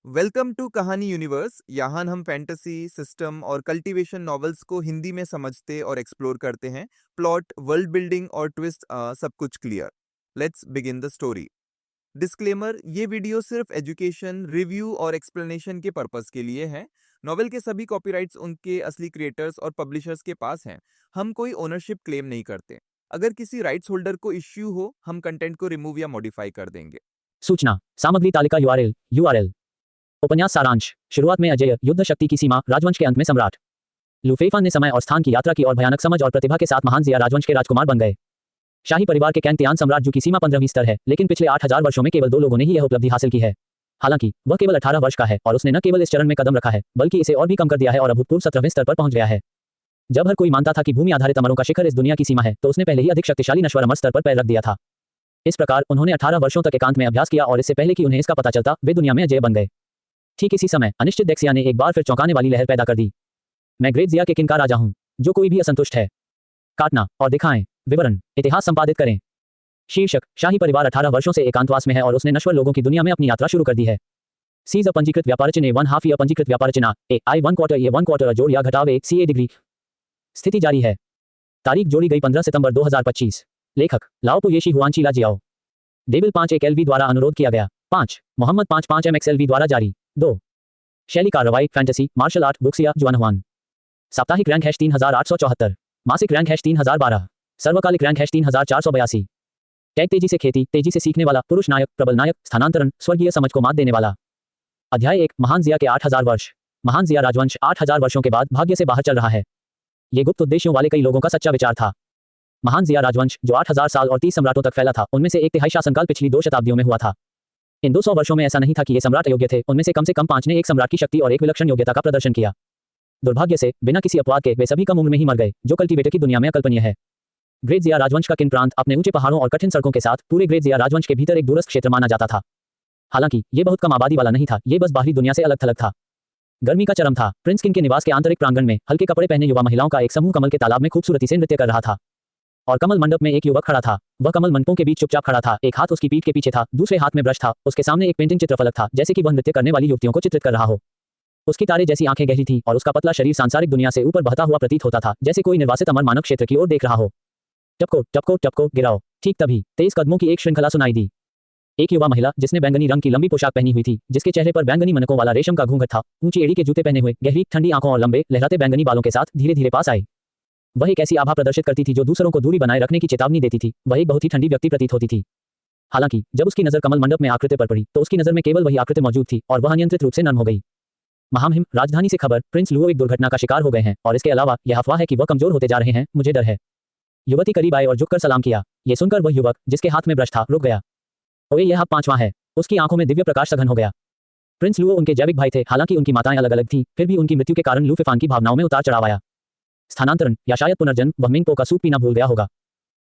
Welcome to Kahani universe. यहाँ हम fantasy system और कल्टीवेशन नॉवेल्स को हिंदी में समझते और एक्सप्लोर करते हैं। प्लॉट, वर्ल्ड बिल्डिंग और ट्विस्ट, सब कुछ clear. Let's begin the story. Disclaimer: ये वीडियो सिर्फ एजुकेशन, रिव्यू और एक्सप्लेनेशन के पर्पस के लिए है। नॉवेल के सभी कॉपीराइट्स उनके असली क्रिएटर्स और पब्लिशर्स के पास हैं। हम कोई ओनरशिप क्लेम नहीं करते। अगर किसी राइट्स होल्डर को इश्यू हो, हम कंटेंट को रिमूव या मॉडिफाई कर देंगे। सूचना सामग्री तालिका यूआरएल उपन्यास सारांश। शुरुआत में अजय युद्ध शक्ति की सीमा, राजवंश के अंत में सम्राट। लू फेफान ने समय और स्थान की यात्रा की और भयानक समझ और प्रतिभा के साथ महान जिया राजवंश के राजकुमार बन गए। शाही परिवार के कैंगतियान सम्राट की सीमा 15वीं स्तर है, लेकिन पिछले 8000 वर्षों में केवल 2 लोगों ने ही यह उपलब्धि हासिल की है। हालांकि वह केवल 18 वर्ष का है और उसने न केवल इस चरण में कदम रखा है, बल्कि इसे और भी कम कर दिया है और अभूतपूर्व 17वें स्तर पर पहुंच गया है। जब हर कोई मानता था कि भूमि आधारित अमरों का शिखर इस दुनिया की सीमा है, तो उसने पहले ही अधिक शक्तिशाली नश्वर अमर स्तर पर पैर रख दिया था। इस प्रकार उन्होंने 18 वर्षों तक एकांत में अभ्यास किया और इससे पहले कि उन्हें इसका पता चलता, वे दुनिया में अजय बन गए। ठीक इसी समय अनिश्चित डेक्सिया ने एक बार फिर चौंकाने वाली लहर पैदा कर दी। मैं ग्रेट जिया के किनका राजा हूं, जो कोई भी असंतुष्ट है, काटना और दिखाएं। विवरण: इतिहास संपादित करें। शीर्षक: शाही परिवार 18 वर्षों से एकांतवास में है और उसने नश्वर लोगों की दुनिया में अपनी यात्रा शुरू कर दी है। सीज अपंजीकृत व्यापार चिन्ह 1/2 या पंजीकृत व्यापार चिन्ह ए आई 1 क्वार्टर ए 1 क्वार्टर जोड़ या घटाव 1 CA डिग्री। स्थिति जारी है। तारीख जोड़ी गई 15 सितंबर 2025। लेखक: लाओपो येशी हुआनची लाजियाओ। डेविल 5 एक LV द्वारा अनुरोध किया गया। 5 मोहम्मद 5 MXLV द्वारा जारी। 2 शैली कार्रवाई फैंटेसी मार्शल आर्ट बुक्सिया जुआन हुआन। साप्ताहिक रैंक 3874। मासिक रैंक 3012। सर्वकालिक रैंक 3482। टैग: तेजी से खेती, तेजी से सीखने वाला, पुरुष नायक, प्रबल नायक, स्थानांतरण, स्वर्गीय समझ को मात देने वाला। अध्याय 1 महान जिया के 8000 वर्ष। महान जिया राजवंश 8000 वर्षों के बाद भाग्य से बाहर चल रहा है। ये गुप्त उद्देश्यों वाले कई लोगों का सच्चा विचार था। महान जिया राजवंश, जो 8000 साल और 30 सम्राटों तक फैला था, उनमें से 1/3 शासनकाल पिछली 2 शताब्दियों में हुआ था। इन 200 वर्षों में ऐसा नहीं था कि ये सम्राट अयोग्य थे, उनमें से कम 5 ने एक सम्राट की शक्ति और एक विलक्षण योग्यता का प्रदर्शन किया। दुर्भाग्य से बिना किसी अपवाद के वे सभी कम उम्र में ही मर गए, जो कल्टीवेटर की दुनिया में अकल्पनीय है। ग्रेट जिया राजवंश का किन प्रांत अपने ऊंचे पहाड़ों और कठिन सड़कों के साथ पूरे ग्रेट जिया राजवंश के भीतर एक दूरस्थ क्षेत्र माना जाता था। हालांकि ये बहुत कम आबादी वाला नहीं था, ये बस बाहरी दुनिया से अलग थलग था। गर्मी का चरम था। प्रिंस किन के निवास के आंतरिक प्रांगण में हल्के कपड़े पहने युवा महिलाओं का एक समूह कमल के तालाब में खूबसूरती से नृत्य कर रहा था। और कमल मंडप में एक युवक खड़ा था। वह कमल मंडपों के बीच चुपचाप खड़ा था, एक हाथ उसकी पीठ के पीछे था, दूसरे हाथ में ब्रश था। उसके सामने एक पेंटिंग चित्रफलक था, जैसे कि वह नृत्य करने वाली युवतियों को चित्रित कर रहा हो। उसकी तारे जैसी आंखें गहरी थीं और उसका पतला शरीर सांसारिक दुनिया से ऊपर बहता हुआ प्रतीत होता था, जैसे कोई निर्वासित अमर मानव क्षेत्र की ओर देख रहा हो। टपको टपको टपको गिराओ। ठीक तभी तेज कदमों की एक श्रृंखला सुनाई दी। एक युवा महिला, जिसने बैंगनी रंग की लंबी पोशाक पहनी हुई थी, जिसके चेहरे पर बैंगनी मनकों वाला रेशम का घूंघट था, ऊंची एड़ी के जूते पहने हुए, गहरी ठंडी आंखों और लंबे लहराते बैंगनी बालों के साथ धीरे धीरे पास आई। वह एक ऐसी आभा प्रदर्शित करती थी जो दूसरों को दूरी बनाए रखने की चेतावनी देती थी। वह एक बहुत ही ठंडी व्यक्ति प्रतीत होती थी। हालांकि जब उसकी नजर कमल मंडप में आकृति पर पड़ी, तो उसकी नजर में केवल वही आकृति मौजूद थी और वह अनियंत्रित रूप से नर्म हो गई। महामहिम, राजधानी से खबर, प्रिंस लुओ एक दुर्घटना का शिकार हो गए हैं और इसके अलावा यह अफवाह है कि वह कमजोर होते जा रहे हैं, मुझे डर है। युवती करीब आए और झुककर सलाम किया। ये सुनकर वह युवक, जिसके हाथ में ब्रश था, रुक गया। ओए, यह अब 5वां है। उसकी आंखों में दिव्य प्रकाश सघन हो गया। प्रिंस लुओ उनके जैविक भाई थे, हालांकि उनकी माताएं अलग अलग थीं, फिर भी उनकी मृत्यु के कारण लू फेफान की भावनाओं में उतार चढ़ाव आया। स्थानांतरण या शायद पुनर्जन्म, वह मिंगपो का सूप पीना भूल गया होगा।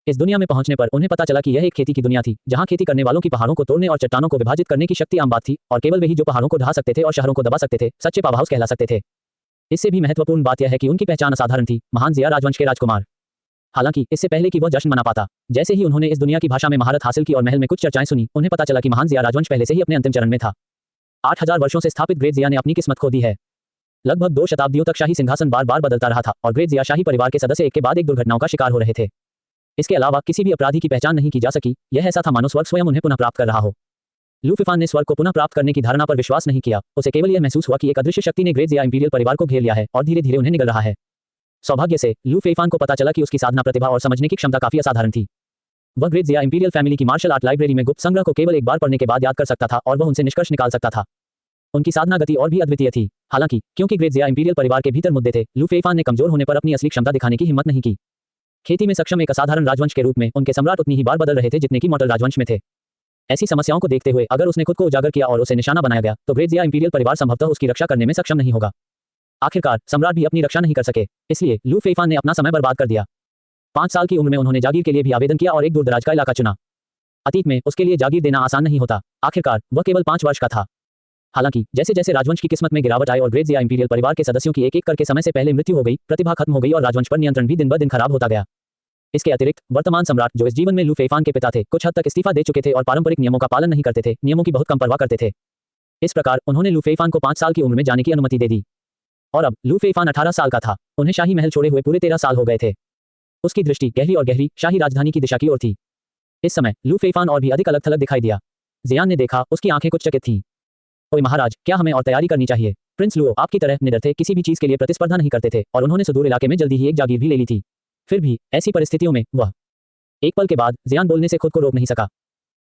इस दुनिया में पहुंचने पर उन्हें पता चला कि यह एक खेती की दुनिया थी, जहां खेती करने वालों की पहाड़ों को तोड़ने और चट्टानों को विभाजित करने की शक्ति आम बात थी, और केवल वही जो पहाड़ों को ढहा सकते थे और शहरों को दबा सकते थे, सच्चे पावरहाउस कहला सकते थे। इससे भी महत्वपूर्ण बात यह है कि उनकी पहचान असाधारण थी, महान जिया राजवंश के राजकुमार। हालांकि इससे पहले कि वह जश्न मना पाता, जैसे ही उन्होंने इस दुनिया की भाषा में महारत हासिल की और महल में कुछ चर्चाएं सुनी, उन्हें पता चला कि महान जिया राजवंश पहले से ही अपने अंतिम चरण में था। 8000 वर्षों से स्थापित ग्रेट जिया ने अपनी किस्मत खो दी है। लगभग 2 शताब्दियों तक शाही सिंहासन बार बार बदलता रहा था और ग्रेट जिया शाही परिवार के सदस्य एक के बाद एक दुर्घटनाओं का शिकार हो रहे थे। इसके अलावा किसी भी अपराधी की पहचान नहीं की जा सकी। यह ऐसा था मानो स्वर्ग स्वयं उन्हें पुनः प्राप्त कर रहा हो। लू फेफान ने स्वर्ग को पुनः प्राप्त करने की धारणा पर विश्वास नहीं किया। उसे केवल यह महसूस हुआ कि एक अदृश्य शक्ति ने ग्रेट जिया इंपीरियल परिवार को घेर लिया है और धीरे धीरे उन्हें निगल रहा है। सौभाग्य से लू फेफान को पता चला कि उसकी साधना प्रतिभा और समझने की क्षमता काफी असाधारण थी। वह ग्रेट जिया इंपीरियल फैमिली की मार्शल आर्ट लाइब्रेरी में गुप्त संग्रह को केवल एक बार पढ़ने के बाद याद कर सकता था और वह उनसे निष्कर्ष निकाल सकता था। उनकी साधना गति और भी अद्वितीय थी। हालांकि क्योंकि ग्रेट जिया इंपीरियल परिवार के भीतर मुद्दे थे, लू फेफान ने कमजोर होने पर अपनी असली क्षमता दिखाने की हिम्मत नहीं की। खेती में सक्षम एक असाधारण राजवंश के रूप में उनके सम्राट उतनी ही बार बदल रहे थे जितने कि मॉडल राजवंश में थे। ऐसी समस्याओं को देखते हुए अगर उसने खुद को उजागर किया और उसे निशाना बनाया गया, तो ग्रेट जिया इंपीरियल परिवार संभवतः उसकी रक्षा करने में सक्षम नहीं होगा। आखिरकार सम्राट भी अपनी रक्षा नहीं कर सके, इसलिए लू फेफान ने अपना समय बर्बाद कर दिया। 5 साल की उम्र में उन्होंने जागीर के लिए भी आवेदन किया और एक दूरदराज का इलाका चुना। अतीत में उसके लिए जागीर देना आसान नहीं होता। आखिरकार वह केवल 5 वर्ष का था। हालांकि जैसे जैसे राजवंश की किस्मत में गिरावट आई और ग्रेट जिया इंपीरियल परिवार के सदस्यों की एक एक करके समय से पहले मृत्यु हो गई, प्रतिभा खत्म हो गई और राजवंश पर नियंत्रण भी दिन ब दिन खराब होता गया। इसके अतिरिक्त वर्तमान सम्राट, जो इस जीवन में लू फेफान के पिता थे, कुछ हद तक इस्तीफा दे चुके थे और पारंपरिक नियमों का पालन नहीं करते थे, नियमों की बहुत कम परवाह करते थे। इस प्रकार उन्होंने लू फेफान को 5 साल की उम्र में जाने की अनुमति दे दी। और अब लू फेफान 18 साल का था। उन्हें शाही महल छोड़े हुए पूरे 13 साल हो गए थे। उसकी दृष्टि गहरी और गहरी शाही राजधानी की दिशा की ओर थी। इस समय लू फेफान और भी अधिक अलग थलग दिखाई दिया। जियान ने देखा, उसकी आंखें कुछ चकित थीं। ओए महाराज, क्या हमें और तैयारी करनी चाहिए? प्रिंस लुओ आपकी तरह निडर थे, किसी भी चीज के लिए प्रतिस्पर्धा नहीं करते थे और उन्होंने सुदूर इलाके में जल्दी ही एक जागीर भी ले ली थी। फिर भी ऐसी परिस्थितियों में वह एक पल के बाद जियान बोलने से खुद को रोक नहीं सका।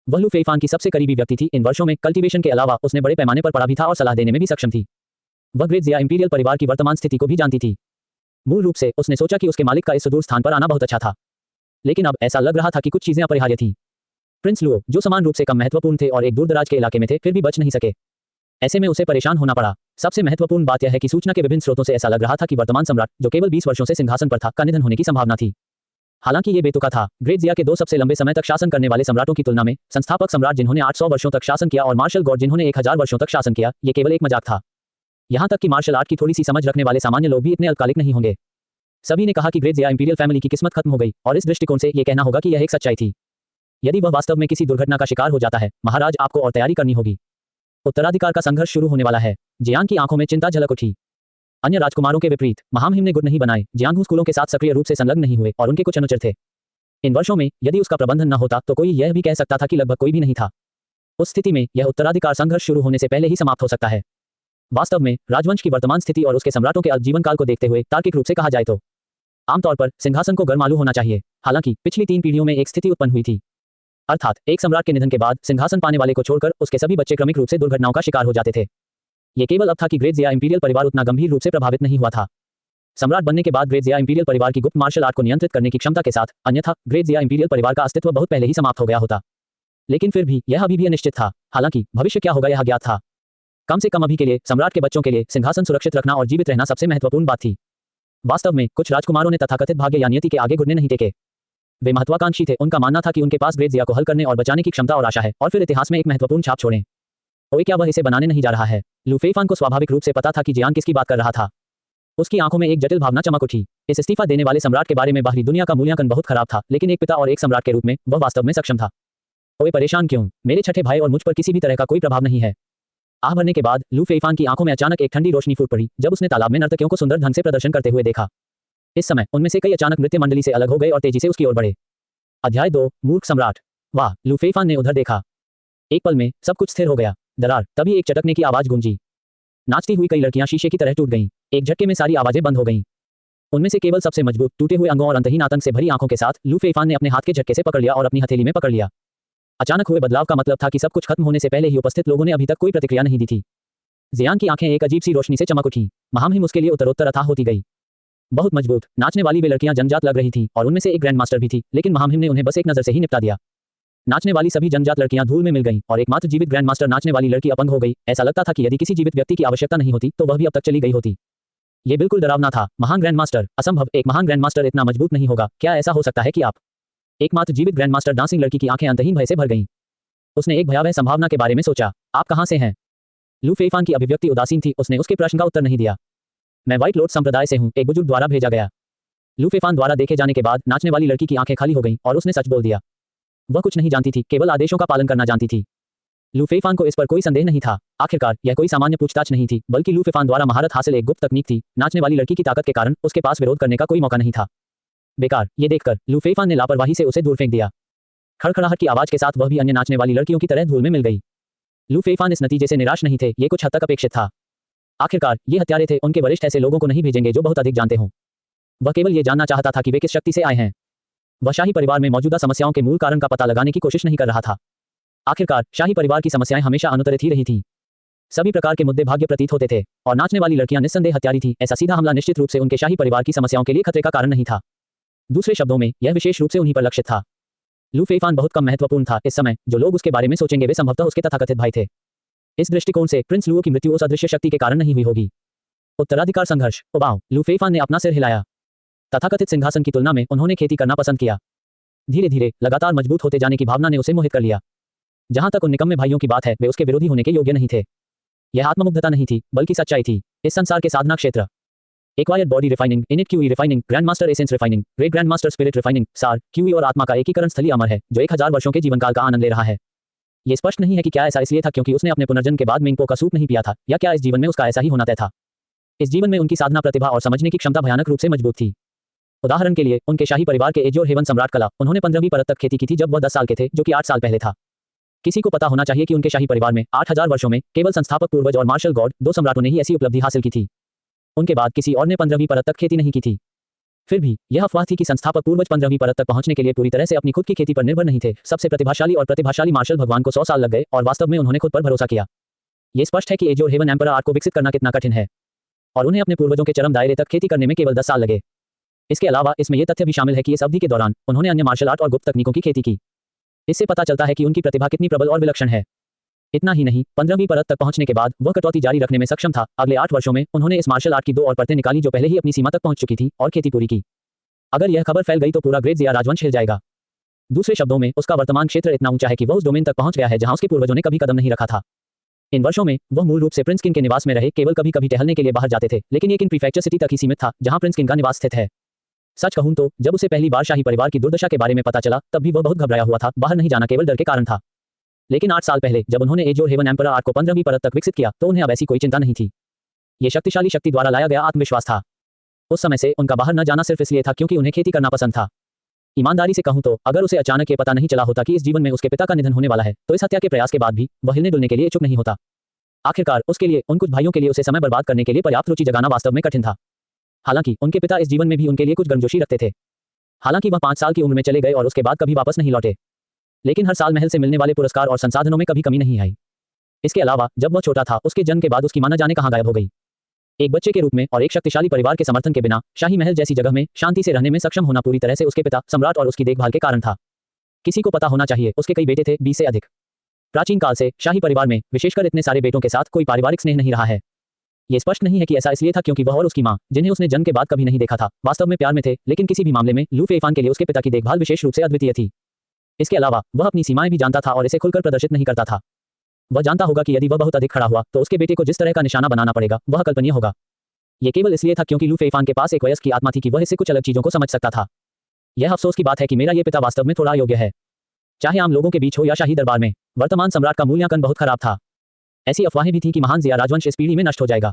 वह लू फेफान की सबसे करीबी व्यक्ति थी। इन वर्षों में कल्टीवेशन के अलावा उसने बड़े पैमाने पर पढ़ा भी था और सलाह देने में भी सक्षम थी। वह ग्रेट जिया इंपीरियल परिवार की वर्तमान स्थिति को भी जानती थी। मूल रूप से उसने सोचा कि उसके मालिक का इस सुदूर स्थान पर आना बहुत अच्छा था, लेकिन अब ऐसा लग रहा था कि कुछ चीजें अपरिहार्य थीं। प्रिंस लुओ, जो समान रूप से कम महत्वपूर्ण थे और एक दूर दराज के इलाके में थे, फिर भी बच नहीं सके। ऐसे में उसे परेशान होना पड़ा। सबसे महत्वपूर्ण बात यह है कि सूचना के विभिन्न स्रोतों से ऐसा लग रहा था कि वर्तमान सम्राट, जो केवल 20 वर्षों से सिंहासन पर था, का निधन होने की संभावना थी। हालांकि ये बेतुका था। ग्रेट जिया के 2 सबसे लंबे समय तक शासन करने वाले सम्राटों की तुलना में संस्थापक सम्राट जिन्होंने 800 वर्षों तक शासन किया और मार्शल गॉड जिन्होंने 1000 वर्षों तक शासन किया, ये केवल एक मजाक था। यहां तक कि मार्शल आर्ट की थोड़ी सी समझ रखने वाले सामान्य लोग भी इतने अल्पकालिक नहीं होंगे। सभी ने कहा कि ग्रेट जिया इंपीरियल फैमिली की किस्मत खत्म हो गई और इस दृष्टिकोण से यह कहना होगा कि यह एक सच्चाई थी। यदि वह वास्तव में किसी दुर्घटना का शिकार हो जाता है, महाराज आपको और तैयारी करनी होगी। उत्तराधिकार का संघर्ष शुरू होने वाला है। जियांग की आंखों में चिंता झलक उठी। अन्य राजकुमारों के विपरीत महामहिम ने गुट नहीं बनाए, जियांग स्कूलों के साथ सक्रिय रूप से संलग्न नहीं हुए और उनके कुछ अनुचर थे। इन वर्षों में यदि उसका प्रबंधन न होता तो कोई यह भी कह सकता था कि लगभग कोई भी नहीं था। उस स्थिति में यह उत्तराधिकार संघर्ष शुरू होने से पहले ही समाप्त हो सकता है। वास्तव में राजवंश की वर्तमान स्थिति और उसके सम्राटों के अल्पजीवन काल को देखते हुए तार्किक रूप से कहा जाए तो आमतौर पर सिंहासन को गरमालू होना चाहिए। हालांकि पिछली 3 पीढ़ियों में एक स्थिति उत्पन्न हुई थी, अर्थात एक सम्राट के निधन के बाद सिंहासन पाने वाले को छोड़कर उसके सभी बच्चे क्रमिक रूप से दुर्घटनाओं का शिकार हो जाते थे। ये केवल अब था कि ग्रेट जिया इंपीरियल परिवार उतना गंभीर रूप से प्रभावित नहीं हुआ था। सम्राट बनने के बाद ग्रेट जिया इंपीरियल परिवार की गुप्त मार्शल आर्ट को नियंत्रित करने की क्षमता के साथ, अन्यथा ग्रेट जिया इंपीरियल परिवार का अस्तित्व बहुत पहले ही समाप्त हो गया होता। लेकिन फिर भी यह अभी भी अनिश्चित था। हालांकि भविष्य क्या होगा यह ज्ञात था। कम से कम अभी के लिए सम्राट के बच्चों के लिए सिंहासन सुरक्षित रखना और जीवित रहना सबसे महत्वपूर्ण बात थी। वास्तव में कुछ राजकुमारों ने तथाकथित भाग्य या नियति के आगे घुटने नहीं टेके। वे महत्वाकांक्षी थे। उनका मानना था कि उनके पास ग्रेट जिया को हल करने और बचाने की क्षमता और आशा है और फिर इतिहास में एक महत्वपूर्ण छाप छोड़ें। ओए, क्या वह इसे बनाने नहीं जा रहा है? लू फेफान को स्वाभाविक रूप से पता था कि जियान किसकी बात कर रहा था। उसकी आंखों में एक जटिल भावना चमक उठी। इस इस्तीफा देने वाले सम्राट के बारे में बाहरी दुनिया का मूल्यांकन बहुत खराब था, लेकिन एक पिता और एक सम्राट के रूप में वह वास्तव में सक्षम था। ओए, परेशान क्यों? मेरे छठे भाई और मुझ पर किसी भी तरह का कोई प्रभाव नहीं है। आह भरने के बाद लू फेफान की आंखों में अचानक एक ठंडी रोशनी फूट पड़ी जब उसने तालाब में नर्तकियों को सुंदर ढंग से प्रदर्शन करते हुए देखा। इस समय उनमें से कई अचानक नृत्य मंडली से अलग हो गए और तेजी से उसकी ओर बढ़े। अध्याय 2, मूर्ख सम्राट। वाह, लू फेफान ने उधर देखा। एक पल में सब कुछ स्थिर हो गया। दरार, तभी एक चटकने की आवाज गूंजी। नाचती हुई कई लड़कियां शीशे की तरह टूट गईं। एक झटके में सारी आवाजें बंद हो गईं। उनमें से केवल सबसे मजबूत, टूटे हुए अंगों और अंतहीन आतंक से भरी आंखों के साथ लू फेफान ने अपने हाथ के झटके से पकड़ लिया और अपनी हथेली में पकड़ लिया। अचानक हुए बदलाव का मतलब था कि सब कुछ खत्म होने से पहले ही उपस्थित लोगों ने अभी तक कोई प्रतिक्रिया नहीं दी थी। जियान की आंखें एक अजीब सी रोशनी से चमक उठीं। महामहिम उसके लिए उत्तरोत्तर अथाह होती गई। बहुत मजबूत, नाचने वाली वे लड़कियां जन्मजात लग रही थीं और उनमें से एक ग्रैंड मास्टर भी थी, लेकिन महामहिम ने उन्हें बस एक नजर से ही निपटा दिया। नाचने वाली सभी जन्मजात लड़कियां धूल में मिल गईं और एकमात्र जीवित ग्रैंड मास्टर नाचने वाली लड़की अपंग हो गई। ऐसा लगता था कि यदि किसी जीवित व्यक्ति की आवश्यकता नहीं होती तो वह भी अब तक चली गई होती। ये बिल्कुल डरावना था। महान ग्रैंड मास्टर, असंभव, एक महान ग्रैंड मास्टर इतना मजबूत नहीं होगा। क्या ऐसा हो सकता है कि आप एकमात्र जीवित ग्रैंड मास्टर? डांसिंग लड़की की आंखें अंतहीन भय से भर गईं। उसने एक भयावह संभावना के बारे में सोचा। आप कहां से हैं? लू फेफान की अभिव्यक्ति उदासीन थी। उसने उसके प्रश्न का उत्तर नहीं दिया। मैं व्हाइट लोट संप्रदाय से हूं, एक बुजुर्ग द्वारा भेजा गया। लू फेफान द्वारा देखे जाने के बाद नाचने वाली लड़की की आंखें खाली हो गईं और उसने सच बोल दिया। वह कुछ नहीं जानती थी, केवल आदेशों का पालन करना जानती थी। लू फेफान को इस पर कोई संदेह नहीं था। आखिरकार यह कोई सामान्य पूछताछ नहीं थी, बल्कि लू फेफान द्वारा महारत हासिल एक गुप्त तकनीक थी। नाचने वाली लड़की की ताकत के कारण उसके पास विरोध करने का कोई मौका नहीं था। बेकार, ये देखकर लू फेफान ने लापरवाही से उसे दूर फेंक दिया। खड़खड़ाहट की आवाज के साथ वह भी अन्य नाचने वाली लड़कियों की तरह धूल में मिल गई। लू फेफान इस नतीजे से निराश नहीं थे। ये कुछ हद तक अपेक्षित था। आखिरकार ये हत्यारे थे। उनके वरिष्ठ ऐसे लोगों को नहीं भेजेंगे जो बहुत अधिक जानते हों। वह केवल ये जानना चाहता था कि वे किस शक्ति से आए हैं। वह शाही परिवार में मौजूदा समस्याओं के मूल कारण का पता लगाने की कोशिश नहीं कर रहा था। आखिरकार शाही परिवार की समस्याएं हमेशा अनुत्तरित ही रही थीं। सभी प्रकार के मुद्दे भाग्य प्रतीत होते थे और नाचने वाली लड़कियां निस्संदेह हत्यारी थीं। ऐसा सीधा हमला निश्चित रूप से उनके शाही परिवार की समस्याओं के लिए खतरे का कारण नहीं था। दूसरे शब्दों में यह विशेष रूप से उन्हीं पर लक्षित था। लू फेफान बहुत कम महत्वपूर्ण था। इस समय जो लोग उसके बारे में सोचेंगे वे संभवतः उसके तथाकथित भाई थे। इस दृष्टिकोण से प्रिंस लुओ की मृत्यु उस अदृश्य शक्ति के कारण नहीं हुई होगी। उत्तराधिकार संघर्ष। उबाऊ, लू फेफान ने अपना सिर हिलाया। तथाकथित सिंहासन की तुलना में उन्होंने खेती करना पसंद किया। धीरे धीरे लगातार मजबूत होते जाने की भावना ने उसे मोहित कर लिया। जहां तक उन निकम्मे भाइयों की बात है, वे उसके विरोधी होने के योग्य नहीं थे। यह आत्ममुग्धता नहीं थी, बल्कि सच्चाई थी। इस संसार के साधना क्षेत्र, acquired body refining, init QE refining, grand master essence refining, great grand master spirit refining, सार, क्यूई और आत्मा का एकीकरण स्थलीय अमर है, जो 1000 वर्षों के जीवनकाल का आनंद ले रहा है। ये स्पष्ट नहीं है कि क्या ऐसा इसलिए था क्योंकि उसने अपने पुनर्जन्म के बाद मिंगपो का सूप नहीं पिया था, या क्या इस जीवन में उसका ऐसा ही होना तय था। इस जीवन में उनकी साधना प्रतिभा और समझने की क्षमता भयानक रूप से मजबूत थी। उदाहरण के लिए उनके शाही परिवार के एजोर हेवन सम्राट कला, उन्होंने 15वीं परत तक खेती की थी जब वह 10 साल के थे, जो कि 8 साल पहले था। किसी को पता होना चाहिए कि उनके शाही परिवार में 8000 वर्षों में केवल संस्थापक पूर्वज और मार्शल गॉड, 2 सम्राटों ने ही ऐसी उपलब्धि हासिल की थी। उनके बाद किसी और ने 15वीं परत तक खेती नहीं की थी। फिर भी यह अफवाह थी कि संस्थापक पूर्वज 15वीं परत तक पहुंचने के लिए पूरी तरह से अपनी खुद की खेती पर निर्भर नहीं थे। सबसे प्रतिभाशाली मार्शल भगवान को 100 साल लग गए और वास्तव में उन्होंने खुद पर भरोसा किया। ये स्पष्ट है कि एजोर हेवन एम्परर आर्ट को विकसित करना कितना कठिन है और उन्हें अपने पूर्वजों के चरम दायरे तक खेती करने में केवल 10 साल लगे। इसके अलावा इसमें यह तथ्य भी शामिल है कि इस अवधि के दौरान उन्होंने अन्य मार्शल आर्ट और गुप्त तकनीकों की खेती की। इससे पता चलता है कि उनकी प्रतिभा कितनी प्रबल और विलक्षण है। इतना ही नहीं, 15वीं परत तक पहुंचने के बाद वह कटौती जारी रखने में सक्षम था। अगले 8 वर्षों में उन्होंने इस मार्शल आर्ट की 2 और परतें निकाली जो पहले ही अपनी सीमा तक पहुंच चुकी थी और खेती पूरी की। अगर यह खबर फैल गई तो पूरा ग्रेट जिया राजवंश हिल जाएगा। दूसरे शब्दों में, उसका वर्तमान क्षेत्र इतना ऊंचा है कि वह उस डोमेन तक पहुंच गया है जहां उसके पूर्वजों ने कभी कदम नहीं रखा था। इन वर्षों में वह मूल रूप से प्रिंस किन के निवास में रहे, केवल कभी कभी टहलने के लिए बाहर जाते थे, लेकिन ये किन प्रीफेक्चर सिटी तक ही सीमित था जहां प्रिंस किन का निवास स्थित है। सच कहूं तो जब उसे पहली बार शाही परिवार की दुर्दशा के बारे में पता चला तब भी वह बहुत घबराया हुआ था। बाहर नहीं जाना केवल डर के कारण था। लेकिन 8 साल पहले जब उन्होंने एजोर हेवन एम्परर आर्ट को 15वीं परत तक विकसित किया तो उन्हें अब ऐसी कोई चिंता नहीं थी। ये शक्तिशाली शक्ति द्वारा लाया गया आत्मविश्वास था। उस समय से उनका बाहर न जाना सिर्फ इसलिए था क्योंकि उन्हें खेती करना पसंद था। ईमानदारी से कहूं तो अगर उसे अचानक ये पता नहीं चला होता कि इस जीवन में उसके पिता का निधन होने वाला है तो इस हत्या के प्रयास के बाद भी वह हिलने डुलने के लिए इच्छुक नहीं होता। आखिरकार उसके लिए उन कुछ भाइयों के लिए उसे समय बर्बाद करने के लिए पर्याप्त रुचि जगाना वास्तव में कठिन था। हालांकि उनके पिता इस जीवन में भी उनके लिए कुछ गर्मजोशी रखते थे। हालांकि वह 5 साल की उम्र में चले गए और उसके बाद कभी वापस नहीं लौटे, लेकिन हर साल महल से मिलने वाले पुरस्कार और संसाधनों में कभी कमी नहीं आई। इसके अलावा जब वह छोटा था उसके जन्म के बाद उसकी मां न जाने कहां गायब हो गई। एक बच्चे के रूप में और एक शक्तिशाली परिवार के समर्थन के बिना शाही महल जैसी जगह में शांति से रहने में सक्षम होना पूरी तरह से उसके पिता सम्राट और उसकी देखभाल के कारण था। किसी को पता होना चाहिए उसके कई बेटे थे, 20 से अधिक। प्राचीन काल से शाही परिवार में विशेषकर इतने सारे बेटों के साथ कोई पारिवारिक स्नेह नहीं रहा है। ये स्पष्ट नहीं है कि ऐसा इसलिए था क्योंकि वह और उसकी मां, जिन्हें उसने जन्म के बाद कभी नहीं देखा था, वास्तव में प्यार में थे, लेकिन किसी भी मामले में लू फेइफान के लिए उसके पिता की देखभाल विशेष रूप से अद्वितीय थी। इसके अलावा वह अपनी सीमाएं भी जानता था और इसे खुलकर प्रदर्शित नहीं करता था। वह जानता होगा कि यदि वह बहुत अधिक खड़ा हुआ तो उसके बेटे को जिस तरह का निशाना बनाना पड़ेगा वह अकल्पनीय होगा। ये केवल इसलिए था क्योंकि लू फेइफान के पास एक वयस्क की आत्मा थी कि वह इससे कुछ अलग चीजों को समझ सकता था। यह अफसोस की बात है कि मेरा ये पिता वास्तव में थोड़ा अयोग्य है, चाहे आम लोगों के बीच हो या शाही दरबार में। वर्तमान सम्राट का मूल्यांकन बहुत खराब था। ऐसी अफवाहें भी थी कि महान जिया राजवंश इस पीढ़ी में नष्ट हो जाएगा।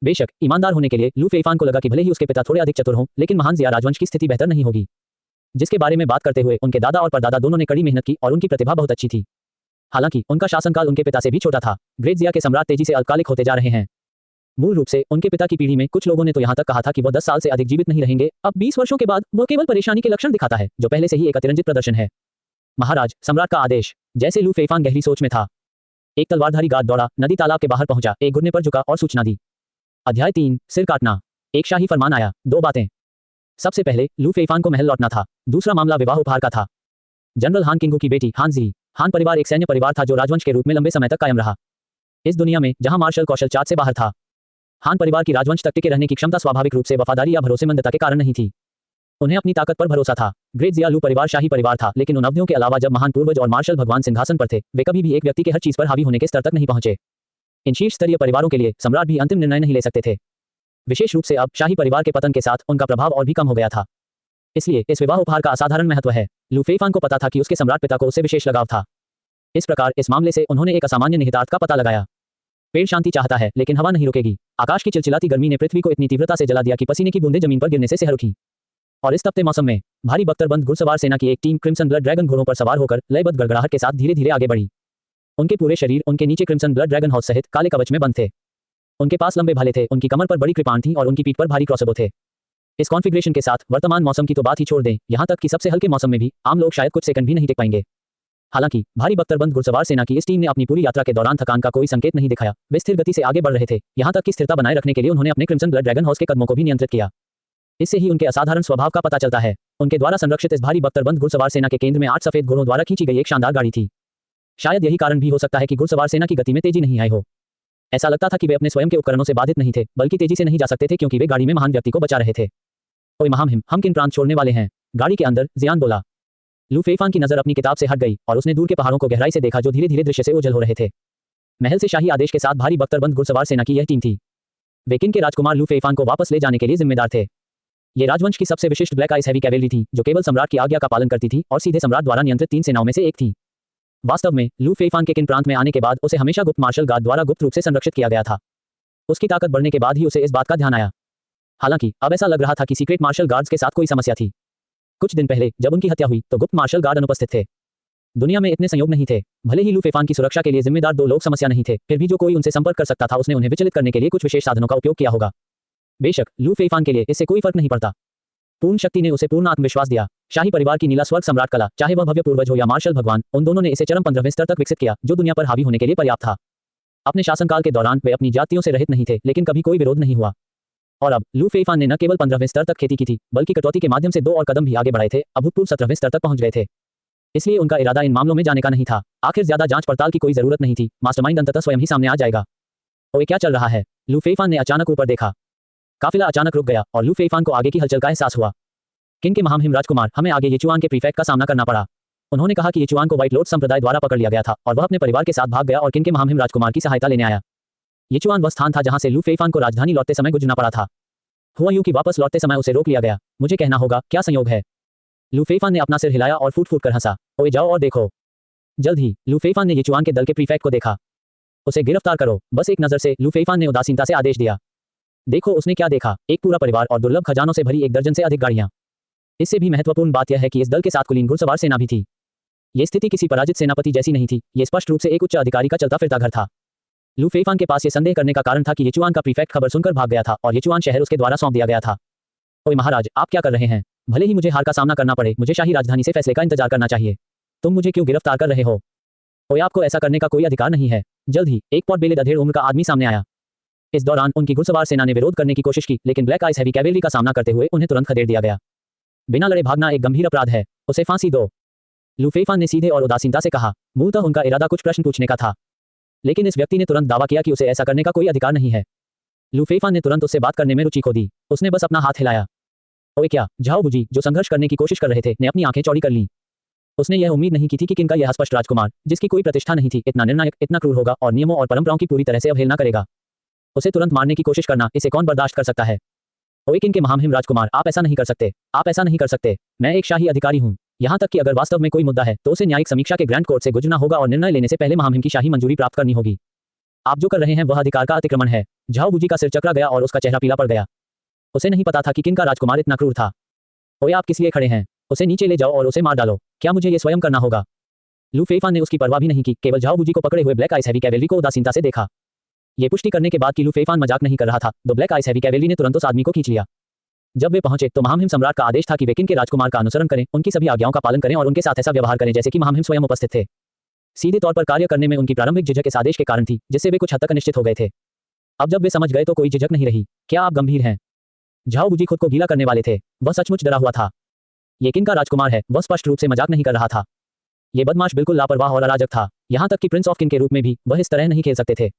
बेशक ईमानदार होने के लिए लू फेइफान को लगा कि भले ही उसके पिता थोड़े अधिक चतुर हों, लेकिन महान जिया राजवंश की स्थिति बेहतर नहीं होगी। जिसके बारे में बात करते हुए उनके दादा और परदादा दोनों ने कड़ी मेहनत की और उनकी प्रतिभा बहुत अच्छी थी। हालांकि उनका शासनकाल उनके पिता से भी छोटा था। ग्रेट जिया के सम्राट तेजी से अल्पकालिक होते जा रहे हैं। मूल रूप से उनके पिता की पीढ़ी में कुछ लोगों ने तो यहां तक कहा था कि वह 10 साल से अधिक जीवित नहीं रहेंगे। अब 20 वर्षों के बाद वह केवल परेशानी के लक्षण दिखाता है, जो पहले से ही एक अतिरंजित प्रदर्शन है। महाराज, सम्राट का आदेश। जैसे लू फेइफान गहरी सोच में था, एक तलवारधारी गार्ड दौड़ा, नदी तालाब के बाहर पहुंचा, एक घुटने पर झुका और सूचना दी। अध्याय 3, सिर काटना। एक शाही फरमान आया। 2 बातें। सबसे पहले लू फेइफान को महल लौटना था। दूसरा मामला विवाह उपहार का था। जनरल हान किंगू की बेटी हान जी। हान परिवार एक सैन्य परिवार था जो राजवंश के रूप में लंबे समय तक कायम रहा। इस दुनिया में जहां मार्शल कौशल चार्ट से बाहर था, हान परिवार की राजवंश तक टिके रहने की क्षमता स्वाभाविक रूप से वफादारी या भरोसेमंदता के कारण नहीं थी। उन्हें अपनी ताकत पर भरोसा था। ग्रेट जिया लू परिवार शाही परिवार था, लेकिन उन अवधियों के अलावा जब महान पूर्वज और मार्शल भगवान सिंहासन पर थे, वे कभी भी एक व्यक्ति के हर चीज पर हावी होने के स्तर तक नहीं पहुंचे। इन शीर्ष स्तरीय परिवारों के लिए सम्राट भी अंतिम निर्णय नहीं ले सकते थे। विशेष रूप से अब शाही परिवार के पतन के साथ उनका प्रभाव और भी कम हो गया था। इसलिए इस विवाह उपहार का असाधारण महत्व है। लू फेइफान को पता था कि उसके सम्राट पिता को उससे विशेष लगाव था। इस प्रकार इस मामले से उन्होंने एक असामान्य निहितार्थ का पता लगाया। पेड़ शांति चाहता है लेकिन हवा नहीं रुकेगी। आकाश की चिलचिलाती गर्मी ने पृथ्वी को इतनी तीव्रता से जला दिया कि पसीने की बूंदें जमीन पर गिरने से सिहर उठी। और इस तपते मौसम में भारी बख्तरबंद घुड़सवार सेना की एक टीम क्रिम्सन ब्लड ड्रैगन घोड़ों पर सवार होकर लयबद्ध गड़गड़ाहट के साथ धीरे धीरे आगे बढ़ी। उनके पूरे शरीर उनके नीचे क्रिम्सन ब्लड ड्रैगन हॉर्स सहित काले कवच में बंद थे। उनके पास लंबे भाले थे, उनकी कमर पर बड़ी कृपाण थी और उनकी पीठ पर भारी क्रॉसबो थे। इस कॉन्फ़िगरेशन के साथ वर्तमान मौसम की तो बात ही छोड़ दें, यहां तक कि सबसे हल्के मौसम में भी आम लोग शायद कुछ सेकंड भी नहीं टिक पाएंगे। हालांकि भारी बख्तरबंद घुड़सवार सेना की इस टीम ने अपनी पूरी यात्रा के दौरान थकान का कोई संकेत नहीं दिखाया। वे स्थिर गति से आगे बढ़ रहे थे, यहां तक कि स्थिरता बनाए रखने के लिए उन्होंने अपने क्रिम्सन ब्लड ड्रैगन हॉर्स के कदमों को भी नियंत्रित किया। इससे ही उनके असाधारण स्वभाव का पता चलता है। उनके द्वारा संरक्षित इस भारी बख्तरबंद घुड़सवार सेना के केंद्र में 8 सफेद घोड़ों द्वारा खींची गई एक शानदार गाड़ी थी। शायद यही कारण भी हो सकता है कि घुड़सवार सेना की गति में तेजी नहीं आई हो। ऐसा लगता था कि वे अपने स्वयं के उपकरणों से बाधित नहीं थे, बल्कि तेजी से नहीं जा सकते थे क्योंकि वे गाड़ी में महान व्यक्ति को बचा रहे थे। ओए महामहिम, हम किन प्रांत छोड़ने वाले हैं? गाड़ी के अंदर जियान बोला। लू फेइफान की नजर अपनी किताब से हट गई और उसने दूर के पहाड़ों को गहराई से देखा जो धीरे धीरे दृश्य से ओझल हो रहे थे। महल से शाही आदेश के साथ भारी बख्तरबंद घुड़सवार सेना की यह टीम थी। वे किन के राजकुमार लू फेइफान को वापस ले जाने के लिए जिम्मेदार थे। ये राजवंश की सबसे विशिष्ट ब्लैक आइस हैवी कैवेलरी थी जो केवल सम्राट की आज्ञा का पालन करती थी और सीधे सम्राट द्वारा नियंत्रित 3 सेनाओं में से एक थी। वास्तव में लू फेफान के किन प्रांत में आने के बाद उसे हमेशा गुप्त मार्शल गार्ड द्वारा गुप्त रूप से संरक्षित किया गया था। उसकी ताकत बढ़ने के बाद ही उसे इस बात का ध्यान आया। हालांकि अब ऐसा लग रहा था कि सीक्रेट मार्शल गार्ड्स के साथ कोई समस्या थी। कुछ दिन पहले जब उनकी हत्या हुई तो गुप्त मार्शल गार्ड अनुपस्थित थे। दुनिया में इतने संयोग नहीं थे। भले ही लू फेफान की सुरक्षा के लिए जिम्मेदार 2 लोग समस्या नहीं थे, फिर भी जो कोई उनसे संपर्क कर सकता था उसने उन्हें विचलित करने के लिए कुछ विशेष साधनों का उपयोग किया होगा। बेशक लू फेफान के लिए इससे कोई फर्क नहीं पड़ता। पूर्ण शक्ति ने उसे पूर्ण आत्मविश्वास दिया। शाही परिवार की नीला स्वर्ग सम्राट कला, चाहे वह भव्य पूर्वज हो या मार्शल भगवान, उन दोनों ने इसे चरम 15वें स्तर तक विकसित किया, जो दुनिया पर हावी होने के लिए पर्याप्त था। अपने शासनकाल के दौरान वे अपनी जातियों से रहित नहीं थे, लेकिन कभी कोई विरोध नहीं हुआ। और अब लू फेफान ने न केवल 15वें स्तर तक खेती की थी, बल्कि कटौती के माध्यम से 2 और कदम भी आगे बढ़ाए थे, अभूतपूर्व 17वें स्तर तक पहुंच गए थे। इसलिए उनका इरादा इन मामलों में जाने का नहीं था। आखिर ज्यादा जांच पड़ताल की कोई जरूरत नहीं थी, मास्टरमाइंड अंततः स्वयं ही सामने आ जाएगा। ओए क्या चल रहा है? लू फेफान ने अचानक ऊपर देखा। काफिला अचानक रुक गया और लू फेफान को आगे की हलचल का एहसास हुआ। किन के महामहिम राजकुमार, हमें आगे येचुआन के प्रीफेक्ट का सामना करना पड़ा। उन्होंने कहा कि येचुआन को व्हाइट लोर्ड संप्रदाय द्वारा पकड़ लिया गया था और वह अपने परिवार के साथ भाग गया और किन के महामहिम राजकुमार की सहायता लेने आया। येचुआन वह स्थान था जहां से लू फेफान को राजधानी लौटते समय गुजरना पड़ा था। हुआ यूं कि वापस लौटते समय उसे रोक लिया गया। मुझे कहना होगा, क्या संयोग है। लू फेफान ने अपना सिर हिलाया और फूट फूट कर हंसा। ओए जाओ और देखो। जल्द ही लू फेफान ने येचुआन के दल के प्रीफेक्ट को देखा। उसे गिरफ्तार करो। बस एक नजर से लू फेफान ने उदासीनता से आदेश दिया। देखो उसने क्या देखा, एक पूरा परिवार और दुर्लभ खजानों से भरी 1 दर्जन से अधिक गाड़ियां। इससे भी महत्वपूर्ण बात यह है कि इस दल के साथ कुलीन घुड़सवार सेना भी थी। ये स्थिति किसी पराजित सेनापति जैसी नहीं थी, ये स्पष्ट रूप से एक उच्च अधिकारी का चलता फिरता घर था। लू फेफान के पास ये संदेह करने का कारण था कि येचुआन का प्रीफेक्ट खबर सुनकर भाग गया था और येचुआन शहर उसके द्वारा सौंप दिया गया था। ओए महाराज, आप क्या कर रहे हैं? भले ही मुझे हार का सामना करना पड़े, मुझे शाही राजधानी से फैसले का इंतजार करना चाहिए। तुम मुझे क्यों गिरफ्तार कर रहे हो? ओए आपको ऐसा करने का कोई अधिकार नहीं है। जल्द ही एक पॉट बेले अधेड़ उम्र का आदमी सामने आया। इस दौरान उनकी घुड़सवार सेना ने विरोध करने की कोशिश की, लेकिन ब्लैक आइस हैवी कैवेलरी का सामना करते हुए उन्हें तुरंत खदेड़ दिया गया। बिना लड़े भागना एक गंभीर अपराध है, उसे फांसी दो। लू फेफान ने सीधे और उदासीनता से कहा। मूलतः उनका इरादा कुछ प्रश्न पूछने का था, लेकिन इस व्यक्ति ने तुरंत दावा किया कि उसे ऐसा करने का कोई अधिकार नहीं है। लू फेफान ने तुरंत उससे बात करने में रुचि खो दी। उसने बस अपना हाथ हिलाया। ओए क्या? झाओ बुजी, जो संघर्ष करने की कोशिश कर रहे थे, ने अपनी आंखें चौड़ी कर लीं। उसने यह उम्मीद नहीं की थी कि किन का यह स्पष्ट राजकुमार, जिसकी कोई प्रतिष्ठा नहीं थी, इतना निर्णायक, इतना क्रूर होगा और नियमों और परंपराओं की पूरी तरह से अवहेलना करेगा। उसे तुरंत मारने की कोशिश करना, इसे कौन बर्दाश्त कर सकता है? ओए किन के महामहिम राजकुमार, आप ऐसा नहीं कर सकते। आप ऐसा नहीं कर सकते। मैं एक शाही अधिकारी हूँ। यहाँ तक कि अगर वास्तव में कोई मुद्दा है तो उसे न्यायिक समीक्षा के ग्रैंड कोर्ट से गुजरना होगा और निर्णय लेने से पहले महामहिम की शाही मंजूरी प्राप्त करनी होगी। आप जो कर रहे हैं वह अधिकार का अतिक्रमण है। झाओ बुजी का सिर चकरा गया और उसका चेहरा पीला पड़ गया। उसे नहीं पता था कि किन का राजकुमार इतना क्रूर था। ओए आप किस लिए खड़े हैं? उसे नीचे ले जाओ और उसे मार डालो। क्या मुझे ये स्वयं करना होगा? लू फेफान ने उसकी परवाह भी नहीं की, केवल झाओ बुजी को पकड़े हुए ब्लैक आइस हैवी कैवेलरी को उदासीनता से देखा। ये पुष्टि करने के बाद कि लू फेफान मजाक नहीं कर रहा था, तो ब्लैक आइस हैवी कैवेलरी ने तुरंत उस आदमी को खींच लिया। जब वे पहुंचे तो महामहिम सम्राट का आदेश था कि वे किन के राजकुमार का अनुसरण करें, उनकी सभी आज्ञाओं का पालन करें और उनके साथ ऐसा व्यवहार करें जैसे कि महामहिम स्वयं उपस्थित थे। सीधे तौर पर कार्य करने में उनकी प्रारंभिक झिझक इस आदेश के कारण थी, जिससे वे कुछ हद तक अनिश्चित हो गए थे। अब जब वे समझ गए तो कोई झिझक नहीं रही। क्या आप गंभीर हैं? झाओ बुजी खुद को गीला करने वाले थे। वह सचमुच डरा हुआ था। ये किन का राजकुमार है? वह स्पष्ट रूप से मजाक नहीं कर रहा था। ये बदमाश बिल्कुल लापरवाह और अराजक था। यहाँ तक कि प्रिंस ऑफ किन के रूप में भी वह इस तरह नहीं खेल सकते थे।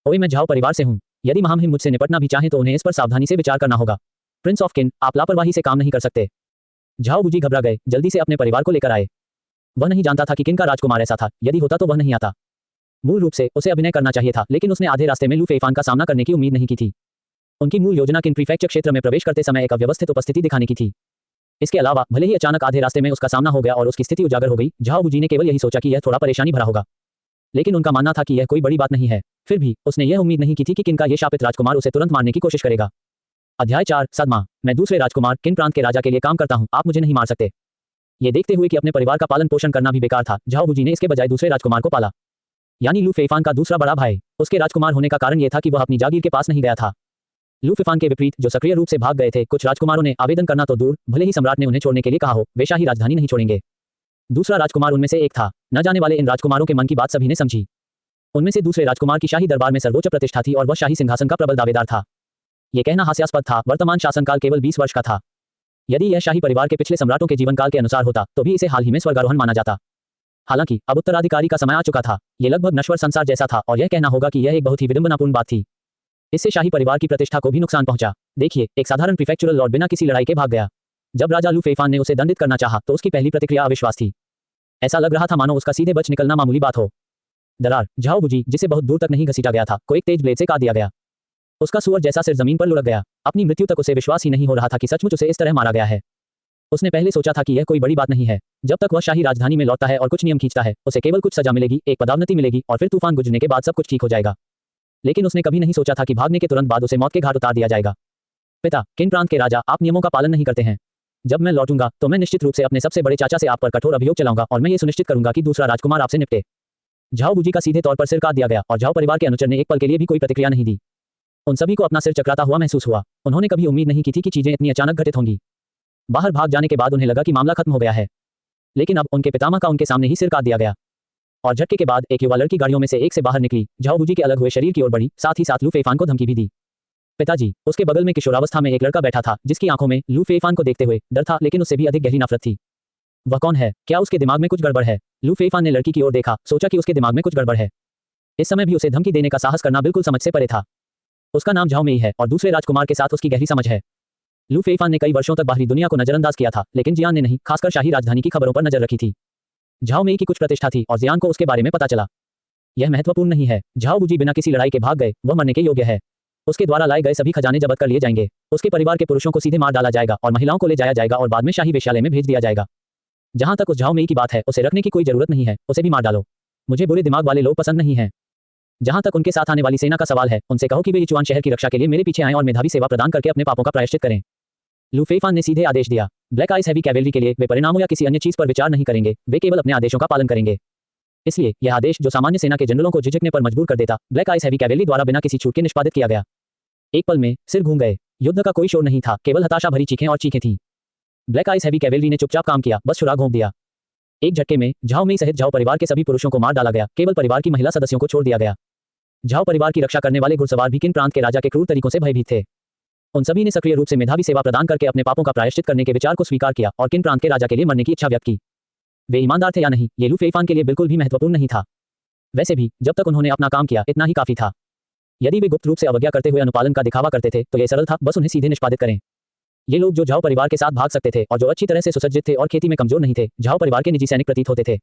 ओए मैं झाओ परिवार से हूँ। यदि महामहिम मुझसे निपटना भी चाहें तो उन्हें इस पर सावधानी से विचार करना होगा। प्रिंस ऑफ किन, आप लापरवाही से काम नहीं कर सकते। झाओ बुजी घबरा गए, जल्दी से अपने परिवार को लेकर आए। वह नहीं जानता था कि किन का राजकुमार ऐसा था, यदि होता तो वह नहीं आता। मूल रूप से उसे अभिनय करना चाहिए था, लेकिन उसने आधे रास्ते में लू फेफान का सामना करने की उम्मीद नहीं की थी। उनकी मूल योजना किन प्रीफेक्चर क्षेत्र में प्रवेश करते समय एक अव्यवस्थित उपस्थिति दिखाने की थी। इसके अलावा भले ही अचानक आधे रास्ते में उसका सामना हो गया और उसकी स्थिति उजागर हो गई, झाओ बुजी ने केवल यही सोचा कि यह थोड़ा परेशानी भरा होगा। लेकिन उनका मानना था कि यह कोई बड़ी बात नहीं है। फिर भी उसने यह उम्मीद नहीं की थी कि किन का यह शापित राजकुमार उसे तुरंत मारने की कोशिश करेगा। अध्याय 4, सदमा। मैं दूसरे राजकुमार किन प्रांत के राजा के लिए काम करता हूँ, आप मुझे नहीं मार सकते। ये देखते हुए कि अपने परिवार का पालन पोषण करना भी बेकार था, झाओ बुजी ने इसके बजाय दूसरे राजकुमार को पाला, यानी लू फेफान का दूसरा बड़ा भाई। उसके राजकुमार होने का कारण यह था कि वह अपनी जागीर के पास नहीं गया था। लू फेफान के विपरीत, जो सक्रिय रूप से भाग गए थे, कुछ राजकुमारों ने आवेदन करना तो दूर, भले ही सम्राट ने उन्हें छोड़ने के लिए कहा हो, वे शाही राजधानी नहीं छोड़ेंगे। दूसरा राजकुमार उनमें से एक था। न जाने वाले इन राजकुमारों के मन की बात सभी ने समझी। उनमें से दूसरे राजकुमार की शाही दरबार में सर्वोच्च प्रतिष्ठा थी और वह शाही सिंहासन का प्रबल दावेदार था। यह कहना हास्यास्पद था, वर्तमान शासनकाल केवल 20 वर्ष का था। यदि यह शाही परिवार के पिछले सम्राटों के जीवनकाल के अनुसार होता तो भी इसे हाल ही में स्वर्गारोहण माना जाता। हालांकि अब उत्तराधिकारी का समय आ चुका था। यह लगभग नश्वर संसार जैसा था और यह कहना होगा कि यह एक बहुत ही विडंबनापूर्ण बात थी। इससे शाही परिवार की प्रतिष्ठा को भी नुकसान पहुंचा। देखिए, एक साधारण प्रीफेक्चुरल लॉर्ड बिना किसी लड़ाई के भाग गया। जब राजा लू फेफान ने उसे दंडित करना चाहा तो उसकी पहली प्रतिक्रिया अविश्वास थी। ऐसा लग रहा था मानो उसका सीधे बच निकलना मामूली बात हो। दरार, झाओ बुजी, जिसे बहुत दूर तक नहीं घसीटा गया था, को एक तेज ब्लेड से काट दिया गया। उसका सुअर जैसा सिर जमीन पर लुढ़क गया। अपनी मृत्यु तक उसे विश्वास ही नहीं हो रहा था कि सचमुच उसे इस तरह मारा गया है। उसने पहले सोचा था कि यह कोई बड़ी बात नहीं है। जब तक वह शाही राजधानी में लौटता है और कुछ नियम खींचता है, उसे केवल कुछ सजा मिलेगी, एक पदोन्नति मिलेगी और फिर तूफान गुजरने के बाद सब कुछ ठीक हो जाएगा। लेकिन उसने कभी नहीं सोचा था कि भागने के तुरंत बाद उसे मौत के घाट उतार दिया जाएगा। पिता, किन प्रांत के राजा, आप नियमों का पालन नहीं करते हैं। जब मैं लौटूंगा तो मैं निश्चित रूप से अपने सबसे बड़े चाचा से आप पर कठोर अभियोग चलाऊंगा और मैं ये सुनिश्चित करूंगा कि दूसरा राजकुमार आपसे निपटे। झाओ बूजी का सीधे तौर पर सिर काट दिया गया और झाओ परिवार के अनुचर ने एक पल के लिए भी कोई प्रतिक्रिया नहीं दी। उन सभी को अपना सिर चकराता हुआ महसूस हुआ। उन्होंने कभी उम्मीद नहीं की थी कि चीजें इतनी अचानक घटित होंगी। बाहर भाग जाने के बाद उन्हें लगा कि मामला खत्म हो गया है, लेकिन अब उनके पितामह का उनके सामने ही सिर काट दिया गया। और झटके के बाद एक युवा लड़की गाड़ियों में से एक से बाहर निकली, झाओ बूजी के अलग हुए शरीर की ओर बढ़ी, साथ ही साथ लू फेफान को धमकी भी दी। पिताजी, उसके बगल में किशोरावस्था में एक लड़का बैठा था जिसकी आंखों में लू फेफान को देखते हुए डर था, लेकिन उससे भी अधिक गहरी नफरत थी। वह कौन है? क्या उसके दिमाग में कुछ गड़बड़ है? लू फेफान ने लड़की की ओर देखा, सोचा कि उसके दिमाग में कुछ गड़बड़ है। इस समय भी उसे धमकी देने का साहस करना बिल्कुल समझ से परे था। उसका नाम झाओ मेई है और दूसरे राजकुमार के साथ उसकी गहरी समझ है। लू फेफान ने कई वर्षों तक बाहरी दुनिया को नजरअंदाज किया था, लेकिन जियान ने नहीं, खासकर शाही राजधानी की खबरों पर नजर रखी थी। झाओ मेई की कुछ प्रतिष्ठा थी और जियान को उसके बारे में पता चला। यह महत्वपूर्ण नहीं है। झाओ बूजी बिना किसी लड़ाई के भाग गए, वह मरने के योग्य है। उसके द्वारा लाए गए सभी खजाने जब्त कर लिए जाएंगे। उसके परिवार के पुरुषों को सीधे मार डाला जाएगा और महिलाओं को ले जाया जाएगा और बाद में शाही वेश्यालय में भेज दिया जाएगा। जहां तक उस झाओ मेई की बात है, उसे रखने की कोई जरूरत नहीं है, उसे भी मार डालो। मुझे बुरे दिमाग वाले लोग पसंद नहीं हैं। जहां तक उनके साथ आने वाली सेना का सवाल है, उनसे कहो कि वे यिचुआन शहर की रक्षा के लिए मेरे पीछे आएं और मेधावी सेवा प्रदान करके अपने पापों का प्रायश्चित करें। लू फेफान ने सीधे आदेश दिया। ब्लैक आइस हैवी कैवेलरी के लिए वे परिणामों या किसी अन्य चीज पर विचार नहीं करेंगे, वे केवल अपने आदेशों का पालन करेंगे। इसलिए यह आदेश, जो सामान्य सेना के जनरलों को झिझकने पर मजबूर कर देता, ब्लैक आइस हैवी कैवेलरी द्वारा बिना किसी छूट के निष्पादित किया गया। एक पल में सिर घूम गए। युद्ध का कोई शोर नहीं था, केवल हताशा भरी चीखें और चीखें थीं। ब्लैक आइस हैवी कैवेलरी ने चुपचाप काम किया, बस छुरा घोंप दिया। एक झटके में झाओ मेई सहित झाओ परिवार के सभी पुरुषों को मार डाला गया, केवल परिवार की महिला सदस्यों को छोड़ दिया गया। झाओ परिवार की रक्षा करने वाले घुड़सवार भी किन प्रांत के राजा के क्रूर तरीकों से भयभीत थे। उन सभी ने सक्रिय रूप से मेधावी सेवा प्रदान करके अपने पापों का प्रायश्चित करने के विचार को स्वीकार किया और किन प्रांत के राजा के लिए मरने की इच्छा व्यक्त की। वे ईमानदार थे या नहीं, ये लू फेफान के लिए बिल्कुल भी महत्वपूर्ण नहीं था। वैसे भी जब तक उन्होंने अपना काम किया, इतना ही काफी था। यदि वे गुप्त रूप से अवज्ञा करते हुए अनुपालन का दिखावा करते थे तो यह सरल था, बस उन्हें सीधे निष्पादित करें। ये लोग जो झाओ परिवार के साथ भाग सकते थे और जो अच्छी तरह से सुसज्जित थे और खेती में कमजोर नहीं थे, झाओ परिवार के निजी सैनिक प्रतीत होते थे।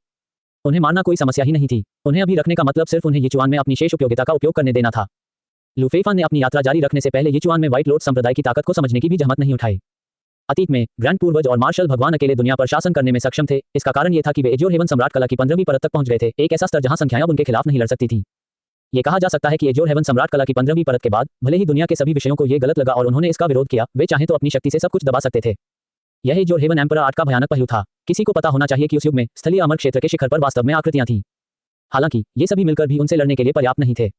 उन्हें मारना कोई समस्या ही नहीं थी। उन्हें अभी रखने का मतलब सिर्फ उन्हें यिचुआन में अपनी शेष उपयोगिता का उपयोग करने देना था। लू फेफान ने अपनी यात्रा जारी रखने से पहले यिचुआन में व्हाइट लॉर्ड संप्रदाय की ताकत को समझने की भी जहमत नहीं उठाई। अतीत में ग्रैंड पूर्वज और मार्शल भगवान अकेले दुनिया पर शासन करने में सक्षम थे। इसका कारण यह था कि वे एज्योर हेवन सम्राट कला की 15वीं परत तक पहुंच गए थे, एक ऐसा स्तर जहां संख्याएं अब उनके खिलाफ नहीं लड़ सकती थी। ये कहा जा सकता है कि एज्योर हेवन सम्राट कला की 15वीं परत के बाद भले ही दुनिया के सभी विषयों को ये गलत लगा और उन्होंने इसका विरोध किया, वे चाहें तो अपनी शक्ति से सब कुछ दबा सकते थे। यह एज्योर हेवन एम्परर आर्ट का भयानक पहलू था। किसी को पता होना चाहिए कि उस युग में स्थलीय अमर क्षेत्र के शिखर पर वास्तव में आकृतियां थीं। हालांकि ये सभी मिलकर भी उनसे लड़ने के लिए पर्याप्त नहीं थे।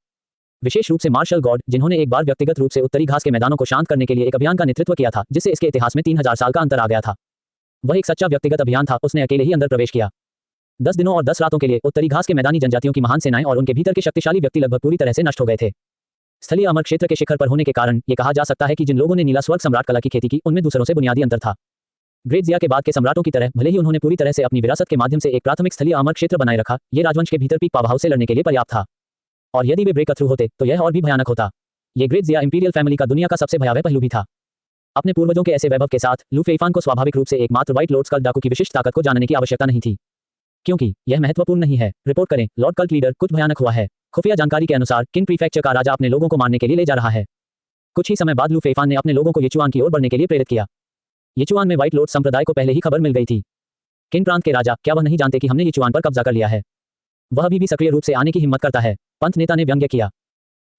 विशेष रूप से मार्शल गॉड, जिन्होंने एक बार व्यक्तिगत रूप से उत्तरी घास के मैदानों को शांत करने के लिए एक अभियान का नेतृत्व किया था, जिससे इसके इतिहास में 3000 साल का अंतर आ गया था। वह एक सच्चा व्यक्तिगत अभियान था, उसने अकेले ही अंदर प्रवेश किया। 10 दिनों और 10 रातों के लिए उत्तरी घास के मैदानी जनजातियों की महान सेनाएं और उनके भीतर के शक्तिशाली व्यक्ति लगभग पूरी तरह से नष्ट हो गए थे। स्थलीय अमर क्षेत्र के शिखर पर होने के कारण यह कहा जा सकता है कि जिन लोगों ने नीला स्वर्ग सम्राट कला की खेती की, उनमें दूसरों से बुनियादी अंतर था। ग्रेट जिया के बाद के सम्राटों की तरह भले ही उन्होंने पूरी तरह से अपनी विरासत के माध्यम से एक प्राथमिक स्थलीय अमर क्षेत्र बनाए रखा, ये राजवंश के भीतर पीक पावभाव से लड़ने के लिए पर्याप्त था। और यदि वे ब्रेक थ्रू होते तो यह और भी भयानक होता। ये ग्रेट जिया इंपीरियल फैमिली का दुनिया का सबसे भयावह पहलू भी था। अपने पूर्वजों के ऐसे वैभव के साथ लू फेफान को स्वाभाविक रूप से एकमात्र व्हाइट लॉर्ड स्कल्ट डाकू की विशिष्ट ताकत को जानने की आवश्यकता नहीं थी, क्योंकि यह महत्वपूर्ण नहीं है। रिपोर्ट करें, लॉर्ड कल्ट लीडर, कुछ भयानक हुआ है। खुफिया जानकारी के अनुसार किन प्रीफेक्चर का राजा अपने लोगों को मारने के लिए ले जा रहा है। कुछ ही समय बाद लू फेफान ने अपने लोगों को यिचुआन की ओर बढ़ने के लिए प्रेरित किया। यिचुआन में व्हाइट लॉर्ड संप्रदाय को पहले ही खबर मिल गई थी। किन प्रांत के राजा, क्या वह नहीं जानते कि हमने यिचुआन पर कब्जा कर लिया है? वह अभी भी सक्रिय रूप से आने की हिम्मत करता है, पंथ नेता ने व्यंग्य किया।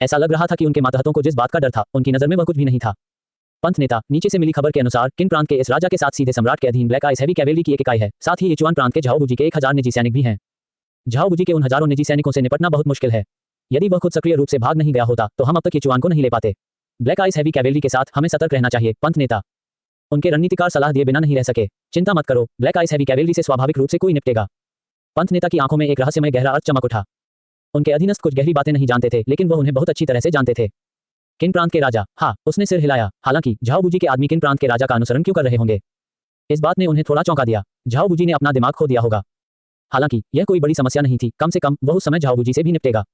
ऐसा लग रहा था कि उनके मातहतों को जिस बात का डर था, उनकी नजर में वह कुछ भी नहीं था। पंथ नेता, नीचे से मिली खबर के अनुसार किन प्रांत के इस राजा के साथ सीधे सम्राट के अधीन ब्लैक आइस हैवी कैवेलरी की एक इकाई है, साथ ही यिचुआन प्रांत के झाओ बूजी के 1000 निजी सैनिक भी हैं। झाओ बूजी के उन हजारों निजी सैनिकों से निपटना बहुत मुश्किल है। यदि वह खुद सक्रिय रूप से भाग नहीं गया होता तो हम अब तक यिचुआन को नहीं ले पाते। ब्लैक आइस हैवी कैवेलरी के साथ हमें सतर्क रहना चाहिए, पंथ नेता। उनके रणनीतिकार सलाह दिए बिना नहीं रह सके। चिंता मत करो, ब्लैक आइस हैवी कैवेलरी से स्वाभाविक रूप से कोई निपटेगा। पंथ नेता की आंखों में एक रहस्यमय गहरा अर्थ चमक उठा। उनके अधीनस्थ कुछ गहरी बातें नहीं जानते थे, लेकिन वह उन्हें बहुत अच्छी तरह से जानते थे। किन प्रांत के राजा? हाँ, उसने सिर हिलाया। हालांकि झाओ बूजी के आदमी किन प्रांत के राजा का अनुसरण क्यों कर रहे होंगे? इस बात ने उन्हें थोड़ा चौंका दिया। झाओ बूजी ने अपना दिमाग खो दिया होगा। हालांकि यह कोई बड़ी समस्या नहीं थी, कम से कम वह उस समय झाओ बूजी से भी निपटेगा।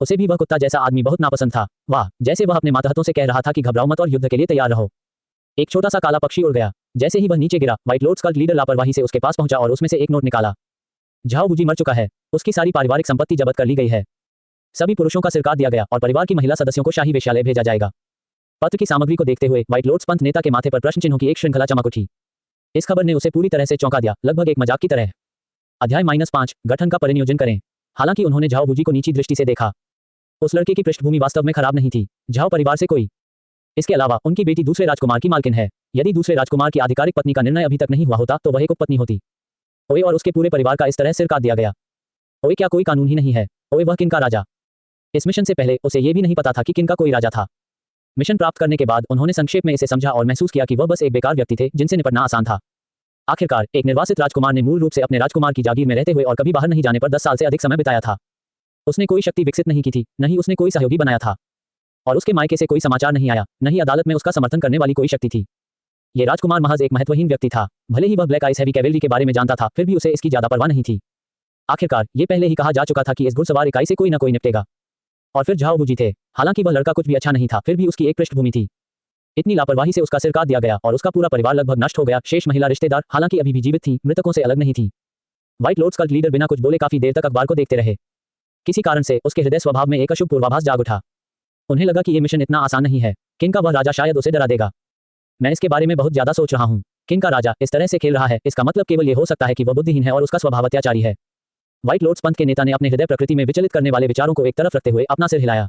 उसे भी वह कुत्ता जैसा आदमी बहुत नापसंद था। वाह, जैसे वह अपने मातहतों से कह रहा था कि घबराओ मत और युद्ध के लिए तैयार रहो। एक छोटा सा काला पक्षी उड़ गया। जैसे ही वह नीचे गिरा, व्हाइट लॉर्ड स्कल्ट लीडर लापरवाही से उसके पास पहुंचा और उसमें से एक नोट निकाला। झाओ बूजी मर चुका है, उसकी सारी पारिवारिक संपत्ति जब्त कर ली गई है। सभी पुरुषों का सिर काट दिया गया और परिवार की महिला सदस्यों को शाही वेश्यालय भेजा जाएगा। पत्र की सामग्री को देखते हुए व्हाइट लॉर्ड्स पंथ नेता के माथे पर प्रश्न चिन्हों की एक श्रृंखला चमक उठी। इस खबर ने उसे पूरी तरह से चौंका दिया, लगभग एक मजाक की तरह। अध्याय -5 गठन का परिनियोजन करें। हालांकि उन्होंने झाओ वूजी को नीची दृष्टि से देखा, उस लड़के की पृष्ठभूमि वास्तव में खराब नहीं थी। झाओ परिवार से कोई, इसके अलावा उनकी बेटी दूसरे राजकुमार की मालकिन है। यदि दूसरे राजकुमार की आधिकारिक पत्नी का निर्णय अभी तक नहीं हुआ होता तो वह एक उपपत्नी होती। ओए, और उसके पूरे परिवार का इस तरह सिर काट दिया गया। ओए, क्या कोई कानून ही नहीं है? ओए, वह किनका राजा? इस मिशन से पहले उसे ये भी नहीं पता था कि किनका कोई राजा था। मिशन प्राप्त करने के बाद उन्होंने संक्षेप में इसे समझा और महसूस किया कि वह बस एक बेकार व्यक्ति थे जिनसे निपटना आसान था। आखिरकार एक निर्वासित राजकुमार ने मूल रूप से अपने राजकुमार की जागीर में रहते हुए और कभी बाहर नहीं जाने पर 10 साल से अधिक समय बिताया था। उसने कोई शक्ति विकसित नहीं की थी, न ही उसने कोई सहयोगी बनाया था, और उसके मायके से कोई समाचार नहीं आया, न ही अदालत में उसका समर्थन करने वाली कोई शक्ति थी। ये राजकुमार महज एक महत्वहीन व्यक्ति था। भले ही वह ब्लैक आइस हैवी कैवेलरी के बारे में जानता था, फिर भी उसे इसकी ज्यादा परवाह नहीं थी। आखिरकार ये पहले ही कहा जा चुका था कि इस घुड़सवार इकाई से कोई न कोई निपटेगा। और फिर झाओ वूजी थे। हालांकि वह लड़का कुछ भी अच्छा नहीं था, फिर भी उसकी एक पृष्ठभूमि थी। इतनी लापरवाही से उसका सिर काट दिया गया और उसका पूरा परिवार लगभग नष्ट हो गया। शेष महिला रिश्तेदार हालांकि अभी भी जीवित थी, मृतकों से अलग नहीं थी। व्हाइट लॉर्ड्स कल्ट लीडर बिना कुछ बोले काफी देर तक अखबार को देखते रहे। किसी कारण से उसके हृदय स्वभाव में एक अशुभ पूर्वाभास जाग उठा। उन्हें लगा कि ये मिशन इतना आसान नहीं है। किंग का वह राजा शायद उसे डरा देगा। मैं इसके बारे में बहुत ज्यादा सोच रहा हूँ। किंग का राजा इस तरह से खेल रहा है, इसका मतलब केवल ये हो सकता है कि वह बुद्धिहीन है और उसका स्वभाव अत्याचारी है। व्हाइट लॉर्ड्स पंथ के नेता ने अपने हृदय प्रकृति में विचलित करने वाले विचारों को एक तरफ रखते हुए अपना सिर हिलाया।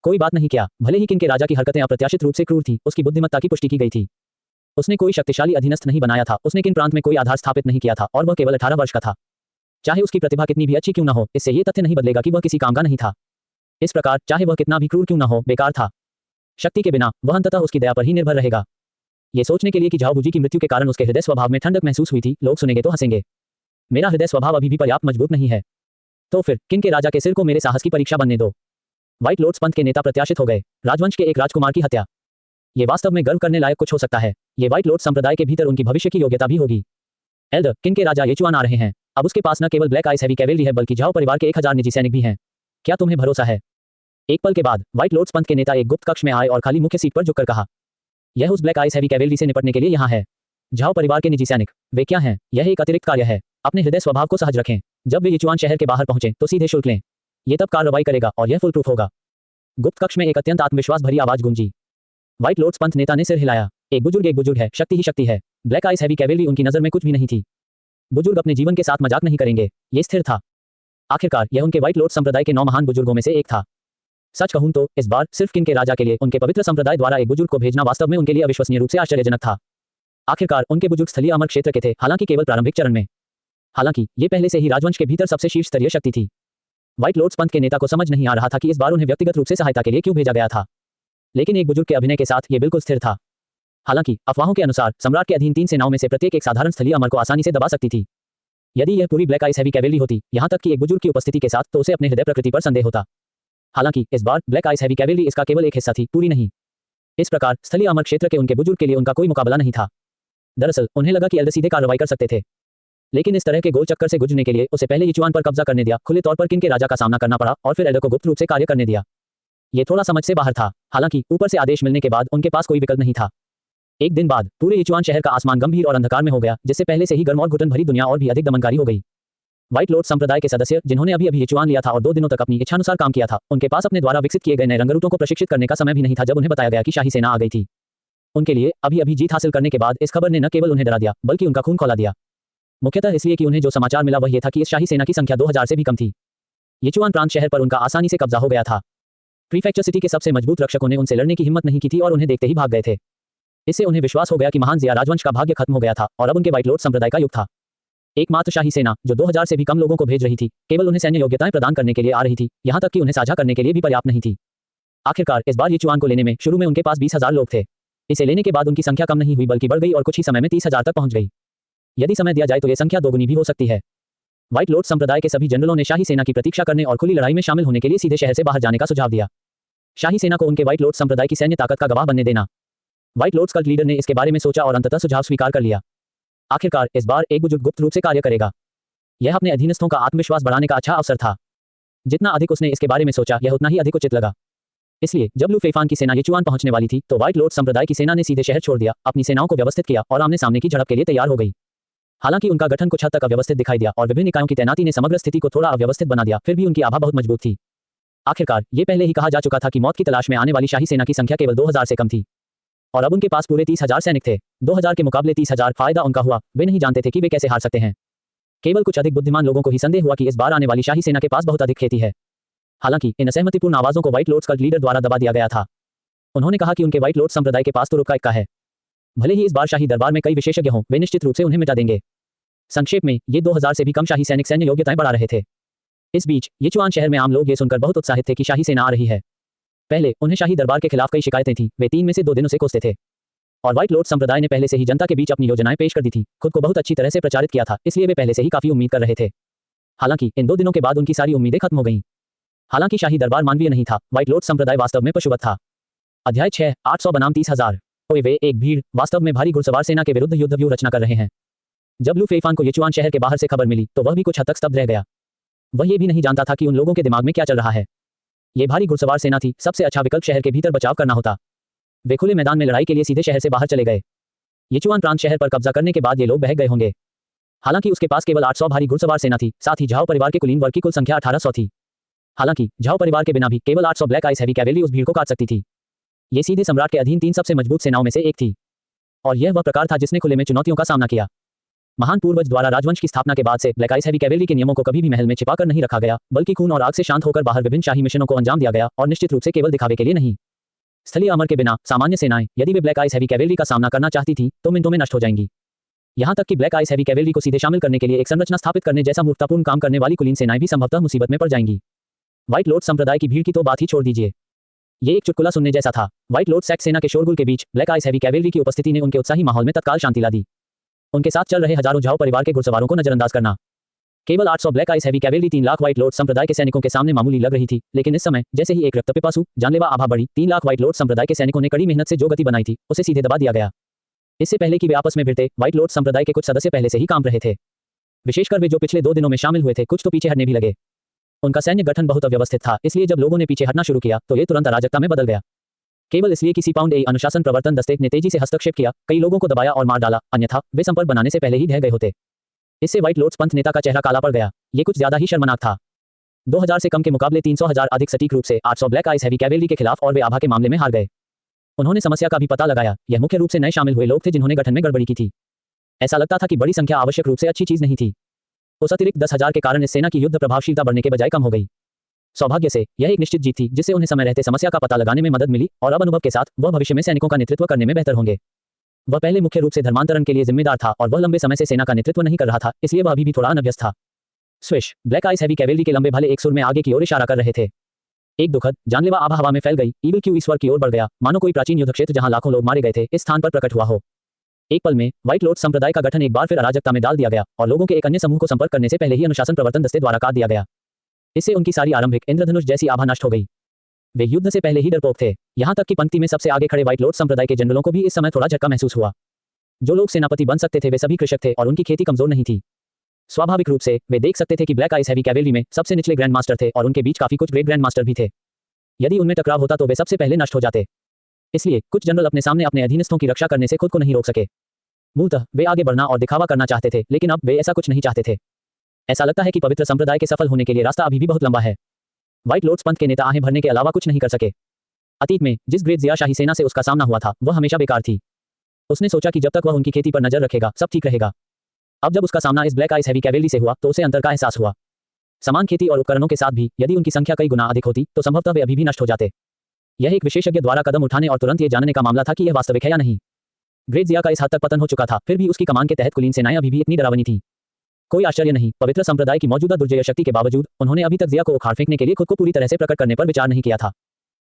कोई बात नहीं, क्या भले ही किंग के राजा की हरकतें अप्रत्याशित रूप से क्रूर थी, उसकी बुद्धिमत्ता की पुष्टि की गई थी। उसने कोई शक्तिशाली अधीनस्थ नहीं बनाया था, उसने किन प्रांत में कोई आधार स्थापित नहीं किया था, और वह केवल 18 वर्ष का था। चाहे उसकी प्रतिभा कितनी भी अच्छी क्यों न हो, इससे ये तथ्य नहीं बदलेगा कि वह किसी काम का नहीं था। इस प्रकार चाहे वह कितना भी क्रूर क्यों न हो, बेकार था। शक्ति के बिना वह अंततः उसकी दया पर ही निर्भर रहेगा। ये सोचने के लिए कि झाओ वूजी की मृत्यु के कारण उसके हृदय स्वभाव में ठंडक महसूस हुई थी, लोग सुनेंगे तो हंसेंगे। मेरा हृदय स्वभाव अभी भी पर्याप्त मजबूत नहीं है। तो फिर किंग के राजा के सिर को मेरे साहस की परीक्षा बनने दो। व्हाइट लॉर्ड्स पंथ के नेता प्रत्याशित हो गए। राजवंश के एक राजकुमार की हत्या। ये वास्तव में गर्व करने लायक कुछ हो सकता है। ये व्हाइट लॉर्ड संप्रदाय के भीतर उनकी भविष्य की योग्यता भी होगी। एल्डर, किंग के राजा येचुआन आ रहे हैं। अब उसके पास न केवल ब्लैक आइस हैवी कैवेलरी है, बल्कि झाओ परिवार के 1000 निजी सैनिक भी हैं। क्या तुम्हें भरोसा है? एक पल के बाद व्हाइट लॉर्ड्स पंथ के नेता एक गुप्त कक्ष में आए और खाली मुख्य सीट पर झुककर कहा, यह उस ब्लैक आइस हैवी कैवेलरी से निपटने के लिए यहाँ है। झाओ परिवार के निजी सैनिक, वे क्या हैं? यह एक अतिरिक्त कार्य है। अपने हृदय स्वभाव को सहज रखें। जब वे येचुआन शहर के बाहर पहुंचे तो सीधे शुल्क लें। ये तब कार्रवाई करेगा और यह फुल प्रूफ होगा। गुप्त कक्ष में एक अत्यंत आत्मविश्वास भरी आवाज गूंजी। व्हाइट लॉर्ड्स पंथ नेता ने सिर हिलाया। एक बुजुर्ग है, शक्ति ही शक्ति है। ब्लैक आइस हैवी कैवेलरी उनकी नजर में कुछ भी नहीं थी। बुजुर्ग अपने जीवन के साथ मजाक नहीं करेंगे। ये स्थिर था। आखिरकार यह उनके व्हाइट लॉर्ड संप्रदाय के 9 महान बुजुर्गों में से एक था। सच कहूं तो इस बार सिर्फ किंग के राजा के लिए उनके पवित्र संप्रदाय द्वारा एक बुजुर्ग को भेजना वास्तव में उनके लिए अविश्वसनीय रूप से आश्चर्यजनक था। आखिरकार उनके बुजुर्ग स्थलीय अमर क्षेत्र के थे, हालांकि केवल प्रारंभिक चरण में। हालांकि ये पहले से ही राजवंश के भीतर सबसे शीर्ष स्तरीय शक्ति थी। व्हाइट लॉर्ड्स पंथ के नेता को समझ नहीं आ रहा था कि इस बार उन्हें व्यक्तिगत रूप से सहायता के लिए क्यों भेजा गया था। लेकिन एक बुजुर्ग के अभिनय के साथ ये बिल्कुल स्थिर था। हालांकि अफवाहों के अनुसार सम्राट के अधीन 3 सेनाओं में से प्रत्येक एक साधारण स्थलीय अमर को आसानी से दबा सकती थी। यदि यह पूरी ब्लैक आइस हैवी कैवेलरी होती, यहां तक कि एक बुजुर्ग की उपस्थिति के साथ, तो उसे अपने हृदय प्रकृति पर संदेह होता। हालांकि इस बार ब्लैक आइस हैवी कैवेलरी इसका केवल एक हिस्सा थी, पूरी नहीं। इस प्रकार स्थलीय अमर क्षेत्र के उनके बुजुर्ग के लिए उनका कोई मुकाबला नहीं था। दरअसल उन्हें लगा कि एल्डर सीधे कार्रवाई कर सकते थे, लेकिन इस तरह के गोल चक्कर से गुजरने के लिए उसे पहले येचुआन पर कब्जा करने दिया, खुले तौर पर किंग के राजा का सामना करना पड़ा, और फिर एल्डर को गुप्त रूप से कार्य करने दिया। ये थोड़ा समझ से बाहर था। हालांकि ऊपर से आदेश मिलने के बाद उनके पास कोई विकल्प नहीं था। एक दिन बाद पूरे येचुआन शहर का आसमान गंभीर और अंधकार में हो गया, जिससे पहले से ही गर्म और घुटन भरी दुनिया और भी अधिक दमनकारी हो गई। व्हाइट लॉर्ड संप्रदाय के सदस्य, जिन्होंने अभी अभी येचुआन लिया था और 2 दिनों तक अपनी इच्छानुसार काम किया था, उनके पास अपने द्वारा विकसित किए गए नए रंगरूटों को प्रशिक्षित करने का समय भी नहीं था जब उन्हें बताया गया कि शाही सेना आ गई थी। उनके लिए अभी अभी जीत हासिल करने के बाद इस खबर ने न केवल उन्हें डरा दिया, बल्कि उनका खून खौला दिया। मुख्यतः इसलिए कि उन्हें जो समाचार मिला वह यह था कि इस शाही सेना की संख्या 2000 से भी कम थी। येचुआन प्रांत शहर पर उनका आसानी से कब्जा हो गया था। प्रीफेक्चर सिटी के सबसे मजबूत रक्षकों ने उनसे लड़ने की हिम्मत नहीं की थी और उन्हें देखते ही भाग गए थे। इससे उन्हें विश्वास हो गया कि महान जिया राजवंश का भाग्य खत्म हो गया था और अब उनके व्हाइट लॉर्ड संप्रदाय का युग था। एकमात्र शाही सेना जो 2000 से भी कम लोगों को भेज रही थी, केवल उन्हें सैन्य योग्यताएं प्रदान करने के लिए आ रही थी, यहां तक कि उन्हें साझा करने के लिए भी पर्याप्त नहीं थी। आखिरकार इस बार येचुआन को लेने में शुरू में उनके पास 20,000 लोग थे। इसे लेने के बाद उनकी संख्या कम नहीं हुई बल्कि बढ़ गई और कुछ ही समय में 30,000 तक पहुंच गई। यदि समय दिया जाए तो यह संख्या दोगुनी भी हो सकती है। व्हाइट लॉर्ड संप्रदाय के सभी जनरलों ने शाही सेना की प्रतीक्षा करने और खुली लड़ाई में शामिल होने के लिए सीधे शहर से बाहर जाने का सुझाव दिया। शाही सेना को उनके व्हाइट लॉर्ड संप्रदाय की सैन्य ताकत का गवाह बनने देना। व्हाइट लॉर्ड्स कल्ट लीडर ने इसके बारे में सोचा और अंततः सुझाव स्वीकार कर लिया। आखिरकार इस बार एक बुजुर्ग गुप्त रूप से कार्य करेगा। यह अपने अधीनस्थों का आत्मविश्वास बढ़ाने का अच्छा अवसर था। जितना अधिक उसने इसके बारे में सोचा, यह उतना ही अधिक उचित लगा। इसलिए जब लू फेफान की सेना येचुआन पहुंचने वाली थी, तो व्हाइट लॉर्ड संप्रदाय की सेना ने सीधे शहर छोड़ दिया, अपनी सेनाओं को व्यवस्थित किया और आमने सामने की झड़प के लिए तैयार हो गई। हालांकि उनका गठन कुछ हद तक अव्यवस्थित दिखाई दिया और विभिन्न इकाइयों की तैनाती ने समग्र स्थिति को थोड़ा अव्यवस्थित बना दिया, फिर भी उनकी आभा बहुत मजबूत थी। आखिरकार ये पहले ही कहा जा चुका था कि मौत की तलाश में आने वाली शाही सेना की संख्या केवल 2000 से कम थी। और अब उनके पास पूरे 30,000 सैनिक थे। 2,000 के मुकाबले 30,000। फायदा उनका हुआ, वे नहीं जानते थे कि वे कैसे हार सकते हैं। केवल कुछ अधिक बुद्धिमान लोगों को ही संदेह हुआ कि इस बार आने वाली शाही सेना के पास बहुत अधिक खेती है। हालांकि इन असहमतिपूर्ण आवाजों को व्हाइट लॉर्ड्स कल्ट लीडर द्वारा दबा दिया गया था। उन्होंने कहा कि उनके व्हाइट लॉर्ड संप्रदाय के पास तो रुपये का है। भले ही इस बार शाही दरबार में कई विशेषज्ञ हों, वे निश्चित रूप से उन्हें मिटा देंगे। संक्षेप में, ये 2,000 से भी कम शाही सैनिक सैन्य योग्यताएं बढ़ा रहे थे। इस बीच येचुआन शहर में आम लोग ये सुनकर बहुत उत्साहित थे कि शाही सेना आ रही है। पहले उन्हें शाही दरबार के खिलाफ कई शिकायतें थीं, वे 3 में से 2 दिनों से कोसते थे। और व्हाइट लॉर्ड संप्रदाय ने पहले से ही जनता के बीच अपनी योजनाएं पेश कर दी थी, खुद को बहुत अच्छी तरह से प्रचारित किया था, इसलिए वे पहले से ही काफी उम्मीद कर रहे थे। हालांकि इन 2 दिनों के बाद उनकी सारी उम्मीदें खत्म हो गईं। हालांकि शाही दरबार मानवीय नहीं था, व्हाइट लॉर्ड संप्रदाय वास्तव में पशुवत था। अध्याय 6, 800 बनाम 30,000। ओए वे एक भीड़ वास्तव में भारी घुड़सवार सेना के विरुद्ध युद्ध व्यूह रचना कर रहे हैं। जब लू फेफान को येचुआन शहर के बाहर से खबर मिली तो वह भी कुछ हद तक स्तब्ध रह गया। वह ये भी नहीं जानता था कि उन लोगों के दिमाग में क्या चल रहा है। ये भारी घुड़सवार सेना थी, सबसे अच्छा विकल्प शहर के भीतर बचाव करना होता। वे खुले मैदान में लड़ाई के लिए सीधे शहर से बाहर चले गए। येचुआन प्रांत शहर पर कब्जा करने के बाद ये लोग बहक गए होंगे। हालांकि उसके पास केवल 800 भारी घुड़सवार सेना थी, साथ ही झाओ परिवार के कुलीन वर्ग की कुल संख्या 1800 थी। हालांकि झाओ परिवार के बिना भी केवल 800 ब्लैक आइस हैवी कैवेलरी उस भीड़ को काट सकती थी। ये सीधे सम्राट के अधीन 3 सबसे मजबूत सेनाओं में से एक थी। और यह वह प्रकार था जिसने खुले में चुनौतियों का सामना किया। महान पूर्वज द्वारा राजवंश की स्थापना के बाद से ब्लैक आइस हैवी कैवेलरी के नियमों को कभी भी महल में छिपाकर नहीं रखा गया, बल्कि खून और आग से शांत होकर बाहर विभिन्न शाही मिशनों को अंजाम दिया गया, और निश्चित रूप से केवल दिखावे के लिए नहीं। स्थलीय अमर के बिना सामान्य सेनाएं, यदि वे ब्लैक आइस हैवी कैवेलरी का सामना करना चाहती थी तो मिनटों में नष्ट हो जाएंगी। यहां तक कि ब्लैक आइस हैवी कैवेलरी को सीधे शामिल करने के लिए एक संरचना स्थापित करने जैसा मूर्खतापूर्ण काम करने वाली कुलीन सेनाएं भी संभवतः मुसीबत में पड़ जाएंगी। व्हाइट लॉर्ड संप्रदाय की भीड़ की तो बात ही छोड़ दीजिए, ये एक चुटकुला सुनने जैसा था। व्हाइट लॉर्ड सैक्स सेना के शोरगुल के बीच ब्लैक आइस हैवी कैवेलरी की उपस्थिति ने उनके उत्साही माहौल में तत्काल शांति ला दी। उनके साथ चल रहे हजारों झाओ परिवार के घुड़सवारों को नजरअंदाज करना, केवल 800 black ice heavy cavalry 3 lakh white Lord संप्रदाय के सैनिकों के सामने मामूली लग रही थी। लेकिन इस समय जैसे ही एक रक्तपिपासु जानलेवा आभा बढ़ी, 3 लाख व्हाइट लॉर्ड संप्रदाय के सैनिकों ने कड़ी मेहनत से जो गति बनाई थी उसे सीधे दबा दिया गया। इससे पहले कि वे आपस में भिड़ते, व्हाइट लॉर्ड संप्रदाय के कुछ सदस्य पहले से ही काम रहे थे। विशेषकर वे जो पिछले 2 दिनों में शामिल हुए थे, कुछ तो पीछे हटने भी लगे। उनका सैन्य गठन बहुत अव्यवस्थित था, इसलिए जब लोगों ने पीछे हटना शुरू किया तो ये तुरंत अराजकता में बदल गया। केवल इसलिए किसी पाउंड ए अनुशासन प्रवर्तन दस्ते ने तेजी से हस्तक्षेप किया, कई लोगों को दबाया और मार डाला, अन्यथा वे संपर्क बनाने से पहले ही ढह गए होते। इससे व्हाइट लॉर्ड्स पंथ नेता का चेहरा काला पड़ गया। ये कुछ ज्यादा ही शर्मनाक था। 2000 से कम के मुकाबले 300,000 अधिक सटीक रूप से 800 ब्लैक आइस हैवी कैवेलरी के खिलाफ, और वे आभा के मामले में हार गए। उन्होंने समस्या का भी पता लगाया, यह मुख्य रूप से नए शामिल हुए लोग थे जिन्होंने गठन में गड़बड़ी की थी। ऐसा लगता था कि बड़ी संख्या आवश्यक रूप से अच्छी चीज नहीं थी। उस अतिरिक्त 10,000 के कारण इस सेना की युद्ध प्रभावशीलता बढ़ने के बजाय कम हो गई। सौभाग्य से यह एक निश्चित जीत थी जिससे उन्हें समय रहते समस्या का पता लगाने में मदद मिली, और अब अनुभव के साथ वह भविष्य में सैनिकों का नेतृत्व करने में बेहतर होंगे। वह पहले मुख्य रूप से धर्मांतरण के लिए जिम्मेदार था और वह लंबे समय से सेना का नेतृत्व नहीं कर रहा था, इसलिए वह अभी भी थोड़ा अनभ्यस्त था। Swish, black ice heavy cavalry के लंबे भाले एक सुर में आगे की ओर इशारा कर रहे थे। एक दुखद जानलेवा आभा हवा में फैल गई, ईविल क्यू ईश्वर की ओर बढ़ गया, मानो कोई प्राचीन युद्ध क्षेत्र जहां लाखों लोग मारे गए थे इस स्थान पर प्रकट हुआ हो। एक पल में व्हाइट लॉर्ड संप्रदाय का गठन एक बार फिर अराजकता में डाल दिया गया, और लोगों के एक अन्य समूह को संपर्क करने से पहले ही अनुशासन प्रवर्तन दस्ते द्वारा काट दिया गया। इससे उनकी सारी आरंभिक इंद्रधनुष जैसी आभा नष्ट हो गई। वे युद्ध से पहले ही डरपोक थे। यहां तक कि पंक्ति में सबसे आगे खड़े व्हाइट लॉर्ड संप्रदाय के जनरलों को भी इस समय थोड़ा झटका महसूस हुआ। जो लोग सेनापति बन सकते थे वे सभी कृषक थे और उनकी खेती कमजोर नहीं थी। स्वाभाविक रूप से वे देख सकते थे कि ब्लैक आइस हैवी कैवेलरी में सबसे निचले ग्रैंड मास्टर थे और उनके बीच काफी कुछ ग्रेट ग्रैंड मास्टर भी थे। यदि उनमें टकराव होता तो वे सबसे पहले नष्ट हो जाते। इसलिए कुछ जनरल अपने सामने अपने अधीनस्थों की रक्षा करने से खुद को नहीं रोक सके। मूलतः वे आगे बढ़ना और दिखावा करना चाहते थे, लेकिन अब वे ऐसा कुछ नहीं चाहते थे। ऐसा लगता है कि पवित्र संप्रदाय के सफल होने के लिए रास्ता अभी भी बहुत लंबा है। व्हाइट लॉर्ड्स पंथ के नेता आहें भरने के अलावा कुछ नहीं कर सके। अतीत में जिस ग्रेट जिया शाही सेना से उसका सामना हुआ था वह हमेशा बेकार थी। उसने सोचा कि जब तक वह उनकी खेती पर नजर रखेगा सब ठीक रहेगा। अब जब उसका सामना इस ब्लैक आइस हैवी कैवेलरी से हुआ तो उसे अंतर का एहसास हुआ। समान खेती और उपकरणों के साथ भी यदि उनकी संख्या कई गुना अधिक होती तो संभवतः वे अभी भी नष्ट हो जाते। यह एक विशेषज्ञ द्वारा कदम उठाने और तुरंत ये जानने का मामला था कि यह वास्तविक है या नहीं। ग्रेट जिया का इस हद तक पतन हो चुका था, फिर भी उसकी कमान के तहत कुलीन सेनाएं अभी भी इतनी डरावनी थी। कोई आश्चर्य नहीं, पवित्र संप्रदाय की मौजूदा दुर्जय शक्ति के बावजूद उन्होंने अभी तक जिया को उखाड़ फेंकने के लिए खुद को पूरी तरह से प्रकट करने पर विचार नहीं किया था।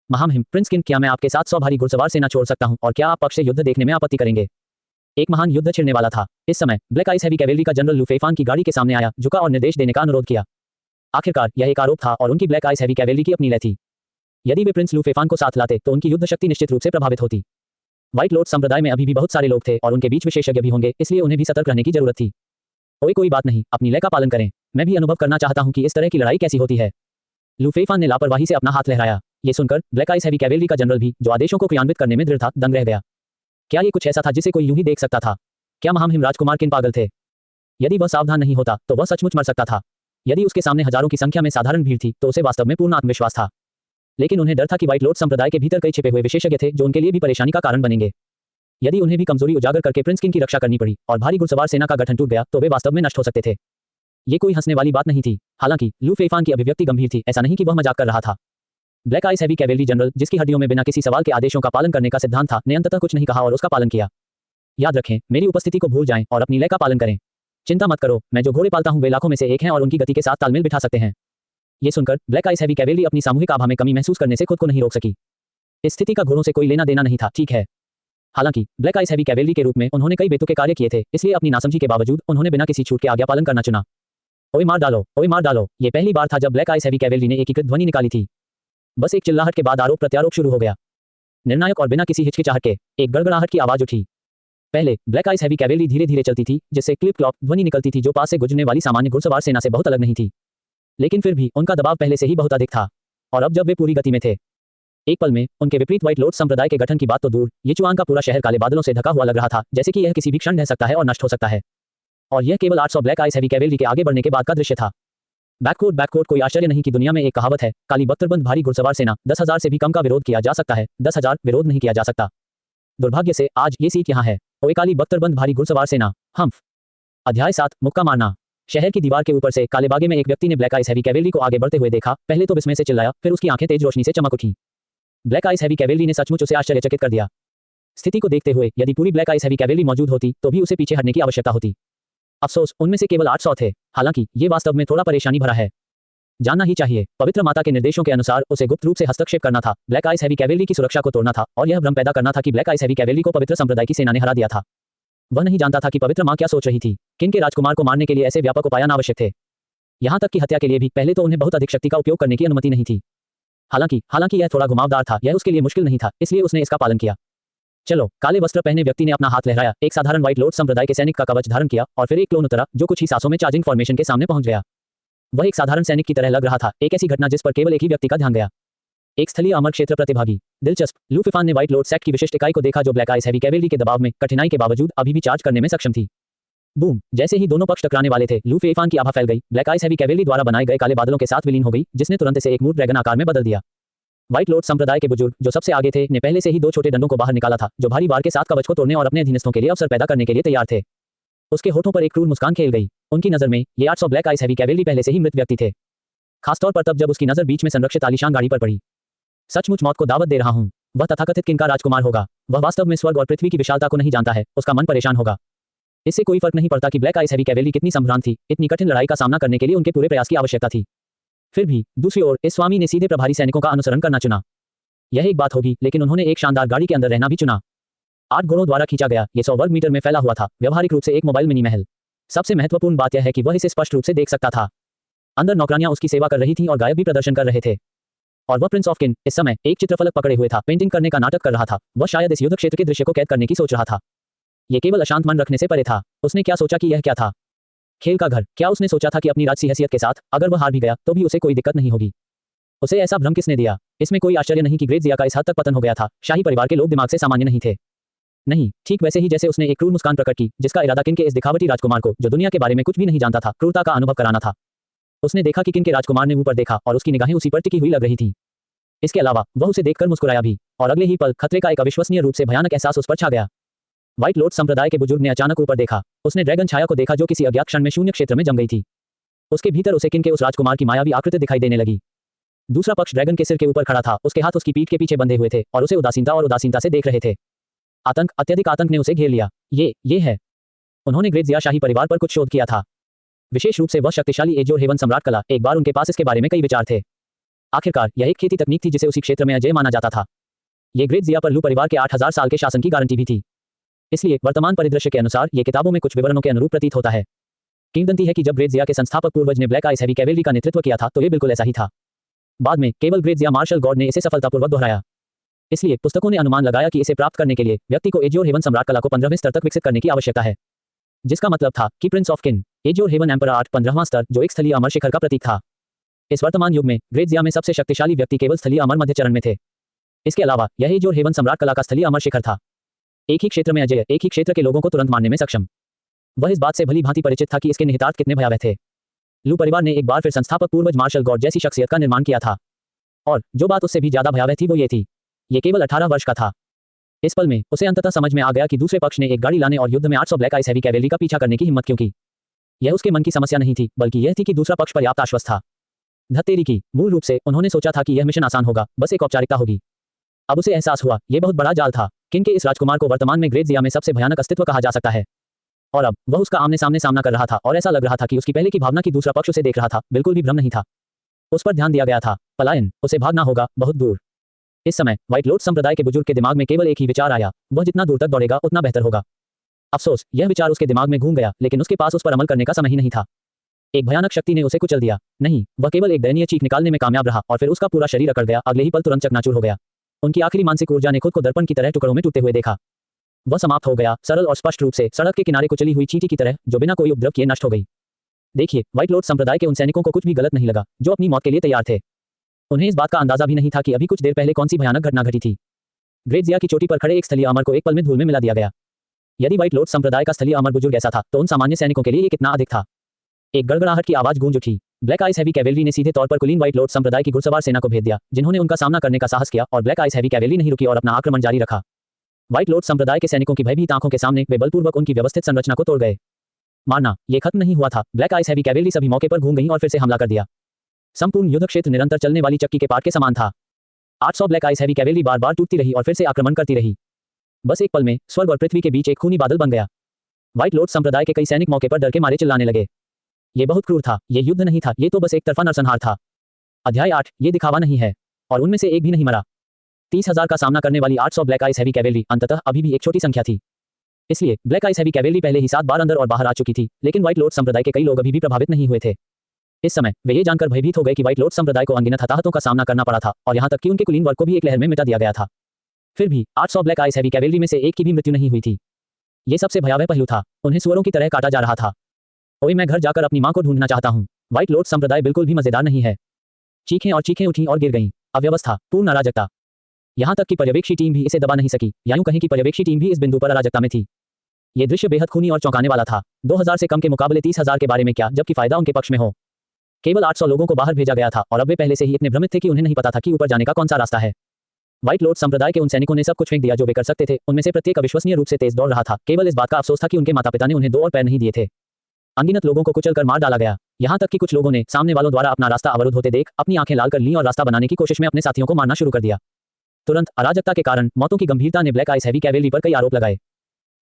महामहिम प्रिंस किन, क्या मैं आपके साथ 100 भारी घुड़सवार सेना छोड़ सकता हूं, और क्या आप पक्ष से युद्ध देखने में आपत्ति करेंगे? एक महान युद्ध छिड़ने वाला था। इस समय ब्लैक आइस हैवी कैवेलरी का जनरल लू फेफान की गाड़ी के सामने आया, झुका और निर्देश देने का अनुरोध किया। आखिरकार यह एक आरोप था और उनकी ब्लैक आइस हैवी कैवेलरी की अपनी लय थी। यदि वे प्रिंस लू फेफान को साथ लाते तो उनकी युद्ध शक्ति निश्चित रूप से प्रभावित होती। व्हाइट लॉर्ड संप्रदाय में अभी भी बहुत सारे लोग थे और उनके बीच विशेषज्ञ भी होंगे, इसलिए उन्हें भी सतर्क रहने की जरूरत थी। कोई बात नहीं, अपनी लय का पालन करें। मैं भी अनुभव करना चाहता हूं कि इस तरह की लड़ाई कैसी होती है। लू फेफान ने लापरवाही से अपना हाथ लहराया। ये सुनकर ब्लैक आइस हैवी कैवेलरी का जनरल भी, जो आदेशों को क्रियान्वित करने में दृढ़ था, दंग रह गया। क्या ये कुछ ऐसा था जिसे कोई यूं ही देख सकता था? क्या महामहिम राजकुमार किन पागल थे? यदि वह सावधान नहीं होता तो वह सचमुच मर सकता था। यदि उसके सामने हजारों की संख्या में साधारण भीड़ थी तो उसे वास्तव में पूर्ण आत्मविश्वास था। लेकिन उन्हें डर था कि व्हाइट लॉर्ड संप्रदाय के भीतर कई छिपे हुए विशेषज्ञ थे जो उनके लिए भी परेशानी का कारण बनेंगे। यदि उन्हें भी कमजोरी उजागर करके प्रिंस किंग की रक्षा करनी पड़ी और भारी घुड़सवार सेना का गठन टूट गया तो वे वास्तव में नष्ट हो सकते थे। ये कोई हंसने वाली बात नहीं थी। हालांकि लू फेफान की अभिव्यक्ति गंभीर थी, ऐसा नहीं कि वह मजाक कर रहा था। Black ice heavy cavalry general, जिसकी हड्डियों में बिना किसी सवाल के आदेशों का पालन करने का सिद्धांत था, ने अंततः कुछ नहीं कहा और उसका पालन किया। याद रखें, मेरी उपस्थिति को भूल जाएं और अपनी लय का पालन करें। चिंता मत करो, मैं जो घोड़े पालता हूं वे लाखों में से एक हैं और उनकी गति के साथ तालमेल बिठा सकते हैं। ये सुनकर ब्लैक आइस हैवी कैवेलरी अपनी सामूहिक आभा में कमी महसूस करने से खुद को नहीं रोक सकी। इस स्थिति का घोड़ों से कोई लेना देना नहीं था, ठीक है। हालांकि ब्लैक आइस हैवी कैवेलरी के रूप में उन्होंने कई बेतुके कार्य किए थे, इसलिए अपनी नासमझी के बावजूद उन्होंने बिना किसी छूट के आज्ञा पालन करना चुना। ओए मार डालो, ओए मार डालो। ये पहली बार था जब ब्लैक आइस हैवी कैवेलरी ने एकीकृत ध्वनि निकाली थी। बस एक चिल्लाहट के बाद आरोप प्रत्यारोप शुरू हो गया। निर्णायक और बिना किसी हिचकिचाहट के एक गड़गड़ाहट की आवाज उठी। पहले ब्लैक आइस हैवी कैवेलरी धीरे धीरे चलती थी, जिससे क्लिप क्लॉप ध्वनि निकलती थी जो पास से गुजरने वाली सामान्य घुड़सवार सेना से बहुत अलग नहीं थी। लेकिन फिर भी उनका दबाव पहले से ही बहुत अधिक था। और अब जब वे पूरी गति में थे, एक पल में उनके विपरीत व्हाइट लॉर्ड संप्रदाय के गठन की बात तो दूर, ये चुआन का पूरा शहर काले बादलों से ढका हुआ लग रहा था, जैसे कि यह किसी भी क्षण ढह सकता है और नष्ट हो सकता है। और यह केवल 800 ब्लैक आइस हैवी कैवेलरी के आगे बढ़ने के बाद का दृश्य था। बैककोट कोई आश्चर्य नहीं कि दुनिया में एक कहावत है, काली बख्तरबंद भारी घुड़सवार सेना 10,000 से भी कम का विरोध किया जा सकता है, 10,000 विरोध नहीं किया जा सकता। दुर्भाग्य से आज ये सीट यहाँ है। ओए काली बख्तरबंद भारी घुड़सवार सेना, हम्फ। अध्याय 7, मुक्का मारना। शहर की दीवार के ऊपर से काले बागे में एक व्यक्ति ने ब्लैक आइस हैवी कैवेलरी को आगे बढ़ते हुए देखा। पहले तो विस्मय से चिल्लाया, फिर उसकी आंखें तेज रोशनी से चमक उठी। ब्लैक आइस हैवी कैवेलरी ने सचमुच उसे आश्चर्यचकित कर दिया। स्थिति को देखते हुए यदि पूरी ब्लैक आइस हैवी कैवेलरी मौजूद होती तो भी उसे पीछे हटने की आवश्यकता होती। अफसोस, उनमें से केवल 800 थे। हालांकि ये वास्तव में थोड़ा परेशानी भरा है। जानना ही चाहिए, पवित्र माता के निर्देशों के अनुसार उसे गुप्त रूप से हस्तक्षेप करना था, ब्लैक आइस हैवी कैवेलरी की सुरक्षा को तोड़ना था और यह भ्रम पैदा करना था कि ब्लैक आइस हैवी कैवेलरी को पवित्र संप्रदाय की सेना ने हरा दिया था। वह नहीं जानता था कि पवित्र मां क्या सोच रही थी। किन के राजकुमार को मारने के लिए ऐसे व्यापक उपाय आवश्यक थे। यहां तक कि हत्या के लिए भी पहले तो उन्हें बहुत अधिक शक्ति का उपयोग करने की अनुमति नहीं थी। हालांकि यह थोड़ा घुमावदार था, यह उसके लिए मुश्किल नहीं था, इसलिए उसने इसका पालन किया। चलो, काले वस्त्र पहने व्यक्ति ने अपना हाथ लहराया, एक साधारण व्हाइट लॉर्ड संप्रदाय के सैनिक का कवच धारण किया और फिर एक क्लोन उतरा जो कुछ ही सांसों में चार्जिंग फॉर्मेशन के सामने पहुंच गया। वह एक साधारण सैनिक की तरह लग रहा था, एक ऐसी घटना जिस पर केवल एक ही व्यक्ति का ध्यान गया। एक स्थलीय अमर क्षेत्र प्रतिभागी। दिलचस्प, लू फेफान ने व्हाइट लॉर्ड सेट की विशिष्ट इकाई को देखा जो ब्लैक आइस हैवी कैवेलरी के दबाव में कठिनाई के बावजूद अभी भी चार्ज करने में सक्षम थी। बूम, जैसे ही दोनों पक्ष टकराने वाले थे, लू फेफान की आभा फैल गई, ब्लैक आइस हैवी कैवेलरी द्वारा बनाए गए काले बादलों के साथ विलीन हो गई, जिसने तुरंत इसे एक मूर्त ड्रैगन आकार में बदल दिया। व्हाइट लॉर्ड संप्रदाय के बुजुर्ग जो सबसे आगे थे ने पहले से ही 2 छोटे डंडों को बाहर निकाला था, जो भारी वार के साथ कवच को तोड़ने और अपने अधीनस्थों के लिए अवसर पैदा करने के लिए तैयार थे। उसके होठों पर एक क्रूर मुस्कान खेल गई। उनकी नजर में ये 800 ब्लैक आइस हैवी कैवेलरी पहले से ही मृत व्यक्ति थे, खासतौर पर तब जब उसकी नजर बीच में संरक्षित आलीशान गाड़ी पर पड़ी। सचमुच मौत को दावत दे रहा हूं। वह तथाकथित किनका राजकुमार होगा। वह वास्तव में स्वर्ग और पृथ्वी की विशालता को नहीं जानता है, उसका मन परेशान होगा। इससे कोई फर्क नहीं पड़ता कि ब्लैक आइस हैवी कैवेलरी कितनी संभ्रांत थी, इतनी कठिन लड़ाई का सामना करने के लिए उनके पूरे प्रयास की आवश्यकता थी। फिर भी दूसरी ओर इस स्वामी ने सीधे प्रभारी सैनिकों का अनुसरण करना चुना। यह एक बात होगी, लेकिन उन्होंने एक शानदार गाड़ी के अंदर रहना भी चुना। 8 घोड़ों द्वारा खींचा गया, ये 100 वर्ग मीटर में फैला हुआ था, व्यवहारिक रूप से एक मोबाइल मिनी महल। सबसे महत्वपूर्ण बात यह है कि वह इसे स्पष्ट रूप से देख सकता था। अंदर नौकरानियां उसकी सेवा कर रही थीं और गायक भी प्रदर्शन कर रहे थे। और वह प्रिंस ऑफ किन इस समय एक चित्रफलक पकड़े हुए था, पेंटिंग करने का नाटक कर रहा था। वह शायद इस युद्ध क्षेत्र के दृश्य को कैद करने की सोच रहा था। यह केवल अशांत मन रखने से परे था। उसने क्या सोचा कि यह क्या था? खेल का घर। क्या उसने सोचा था कि अपनी राजसी हैसियत के साथ अगर वह हार भी गया तो भी उसे कोई दिक्कत नहीं होगी? उसे ऐसा भ्रम किसने दिया? इसमें कोई आश्चर्य नहीं कि ग्रेट जिया का इस हद तक पतन हो गया था। शाही परिवार के लोग दिमाग से सामान्य नहीं थे। नहीं, ठीक वैसे ही जैसे उसने एक क्रूर मुस्कान प्रकट की, जिसका इरादा किन के इस दिखावटी राजकुमार को, जो दुनिया के बारे में कुछ भी नहीं जानता था, क्रूरता का अनुभव कराना था। उसने देखा कि किन के राजकुमार ने ऊपर देखा और उसकी निगाहें उसी पर टिकी हुई लग रही थीं। इसके अलावा वह उसे देखकर मुस्कुराया भी, और अगले ही पल खतरे का एक अविश्वसनीय रूप से भयानक एहसास उस पर छा गया। व्हाइट लॉर्ड संप्रदाय के बुजुर्ग ने अचानक ऊपर देखा। उसने ड्रैगन छाया को देखा जो किसी अज्ञात क्षण में शून्य क्षेत्र में जम गई थी। उसके भीतर उसे किन के उस राजकुमार की मायावी आकृति दिखाई देने लगी। दूसरा पक्ष ड्रैगन के सिर के ऊपर खड़ा था, उसके हाथ उसकी पीठ के पीछे बंधे हुए थे और उसे उदासीनता से देख रहे थे। अत्यधिक आतंक ने उसे घेर लिया। ये है। उन्होंने ग्रेट जिया शाही परिवार पर कुछ शोध किया था। विशेष रूप से वह शक्तिशाली एजोर हेवन सम्राट कला। एक बार उनके पास इसके बारे में कई विचार थे। आखिरकार यह एक खेती तकनीक थी जिसे उसी क्षेत्र में अजय माना जाता था। ये ग्रेट जिया पर लू परिवार के 8000 साल के शासन की गारंटी भी थी। इसलिए वर्तमान परिदृश्य के अनुसार ये किताबों में कुछ विवरणों के अनुरूप प्रतीत होता है। किंवदंती है कि जब ग्रेट जिया के संस्थापक पूर्वज ने ब्लैक आइस हैवी कैवेलरी का नेतृत्व किया था तो ये बिल्कुल ऐसा ही था। बाद में केवल ग्रेट जिया मार्शल गॉड ने इसे सफलतापूर्वक दोहराया। इसलिए पुस्तकों ने अनुमान लगाया कि इसे प्राप्त करने के लिए व्यक्ति को एजोर हेवन सम्राट कला को 15वें स्तर तक विकसित करने की आवश्यकता है, जिसका मतलब था कि Prince of kin एजोर haven emperor 8 15वां स्तर, जो एक स्थलीय अमर शिखर का प्रतीक था। इस वर्तमान युग में ग्रेट जिया में सबसे शक्तिशाली व्यक्ति केवल स्थलीय अमर मध्य चरण में थे। इसके अलावा यह एजोर हेवन सम्राट कला का स्थलीय अमर शिखर था। एक ही क्षेत्र में अजय, एक ही क्षेत्र के लोगों को तुरंत मारने में सक्षम। वह इस बात से भली भांति परिचित था कि इसके निहितार्थ कितने भयावह थे। लू परिवार ने एक बार फिर संस्थापक पूर्वज मार्शल गॉड जैसी शख्सियत का निर्माण किया था, और जो बात उससे भी ज्यादा भयावह थी वो ये थी, ये केवल 18 वर्ष का था। इस पल में उसे अंततः समझ में आ गया कि दूसरे पक्ष ने एक गाड़ी लाने और युद्ध में 800 ब्लैक आइस हैवी कैवेलरी का पीछा करने की हिम्मत क्यों की। यह उसके मन की समस्या नहीं थी, बल्कि यह थी कि दूसरा पक्ष पर्याप्त आश्वस्त था। धत्तेरी की, मूल रूप से उन्होंने सोचा था कि यह मिशन आसान होगा, बस एक औपचारिकता होगी। अब उसे एहसास हुआ, यह बहुत बड़ा जाल था। किंग के इस राजकुमार को वर्तमान में ग्रेट जिया में सबसे भयानक अस्तित्व कहा जा सकता है। और अब वह उसका आमने सामने सामना कर रहा था और ऐसा लग रहा था कि उसकी पहले की भावना की दूसरा पक्ष उसे देख रहा था बिल्कुल भी भ्रम नहीं था। उस पर ध्यान दिया गया था, पलायन, उसे भागना होगा, बहुत दूर। इस समय व्हाइट लोर्ड संप्रदाय के बुजुर्ग के दिमाग में केवल एक ही विचार आया, वह जितना दूर तक दौड़ेगा उतना बेहतर होगा। अफसोस, यह विचार उसके दिमाग में घूम गया, लेकिन उसके पास उस पर अमल करने का समय ही नहीं था। एक भयानक शक्ति ने उसे कुचल दिया। नहीं, वह केवल एक दयनीय चीख निकालने में कामयाब रहा और फिर उसका पूरा शरीर अकड़ गया, अगले ही पल तुरंत चकनाचूर हो गया। उनकी आखिरी मानसिक ऊर्जा ने खुद को दर्पण की तरह टुकड़ों में टूटते हुए देखा। वह समाप्त हो गया, सरल और स्पष्ट रूप से, सड़क के किनारे कुचली हुई चींटी की तरह, जो बिना कोई उपद्रव किए नष्ट हो गई। देखिए, व्हाइट लोर्ड संप्रदाय के उन सैनिकों को कुछ भी गलत नहीं लगा, जो अपनी मौत के लिए तैयार थे। उन्हें इस बात का अंदाजा भी नहीं था कि अभी कुछ देर पहले कौन सी भयानक घटना घटी थी। ग्रेट जिया की चोटी पर खड़े एक स्थलीय अमर को एक पल में धूल में मिला दिया गया। यदि व्हाइट लोर्ड संप्रदाय का स्थलीय अमर बुजुर्ग ऐसा था, तो उन सामान्य सैनिकों के लिए ये कितना अधिक था। एक गड़गड़ाहट की आवाज गूंज उठी। ब्लैक आइस हैवी कैवेलरी ने सीधे तौर पर कुलीन व्हाइट लोर्ड संप्रदाय की घुड़सवार सेना को भेज दिया, जिन्होंने उनका सामना करने का साहस किया, और ब्लैक आइस हैवी कैवेलरी नहीं रुकी और अपना आक्रमण जारी रखा। व्हाइट लोर्ड संप्रदाय के सैनिकों की भयभीत आंखों के सामने वे बलपूर्वक उनकी व्यवस्थित संरचना को तोड़ गए। मारना, ये खत्म नहीं हुआ था। ब्लैक आइस हैवी कैवेलरी सभी मौके पर घूम गई और फिर से हमला कर दिया। संपूर्ण युद्ध क्षेत्र निरंतर चलने वाली चक्की के पाट के समान था। 800 ब्लैक आइस हैवी कैवेलरी बार बार टूटती रही और फिर से आक्रमण करती रही। बस एक पल में स्वर्ग और पृथ्वी के बीच एक खूनी बादल बन गया। व्हाइट लोर्ड संप्रदाय के कई सैनिक मौके पर डर के मारे चिल्लाने लगे। ये बहुत क्रूर था, ये युद्ध नहीं था, ये तो बस एक तरफा नरसंहार था। अध्याय 8, ये दिखावा नहीं है। और उनमें से एक भी नहीं मरा। 30,000 का सामना करने वाली 800 ब्लैक आइस हैवी कैवेलरी अंततः अभी भी एक छोटी संख्या थी। इसलिए ब्लैक आइस हैवी कैवेलरी पहले ही 7 बार अंदर और बाहर आ चुकी थी, लेकिन व्हाइट लोर्ड संप्रदाय के कई लोग अभी भी प्रभावित नहीं हुए थे। इस समय वे ये जानकर भयभीत हो गए कि व्हाइट लोर्ड संप्रदाय को अनगिनत हताहतों का सामना करना पड़ा था, और यहाँ तक कि उनके कुलीन वर्ग को भी एक लहर में मिटा दिया गया था। फिर भी 800 ब्लैक आइस हैवी कैवेलरी में से एक की भी मृत्यु नहीं हुई थी। ये सबसे भयावह पहलू था, उन्हें सुअरों की तरह काटा जा रहा था। ओए, मैं घर जाकर अपनी मां को ढूंढना चाहता हूं। व्हाइट लोर्ड संप्रदाय बिल्कुल भी मजेदार नहीं है। चीखें उठी और गिर गईं। अव्यवस्था, पूर्ण अराजकता। यहाँ तक कि पर्यवेक्षी टीम भी इसे दबा नहीं सकी, या यूं कहें कि पर्यवेक्षी टीम भी इस बिंदु पर अराजकता में थी। ये दृश्य बेहद खूनी और चौंकाने वाला था। 2000 से कम के मुकाबले 30,000 के बारे में क्या, जबकि फायदा उनके पक्ष में हो। केवल 800 लोगों को बाहर भेजा गया था, और अब वे पहले से ही इतने भ्रमित थे कि उन्हें नहीं पता था कि ऊपर जाने का कौन सा रास्ता है। व्हाइट लोर्ड संप्रदाय के उन सैनिकों ने सब कुछ फेंक दिया जो वे कर सकते थे। उनमें से प्रत्येक अविश्वसनीय रूप से तेज दौड़ रहा था। केवल इस बात का अफसोस था कि उनके माता पिता ने उन्हें 2 और पैर नहीं दिए थे। अनगिनत लोगों को कुचल कर मार डाला गया। यहाँ तक कि कुछ लोगों ने सामने वालों द्वारा अपना रास्ता अवरुद्ध होते देख अपनी आंखें लाल कर लीं और रास्ता बनाने की कोशिश में अपने साथियों को मारना शुरू कर दिया। तुरंत अराजकता के कारण मौतों की गंभीरता ने ब्लैक आइस हैवी कैवेलरी पर कई आरोप लगाए।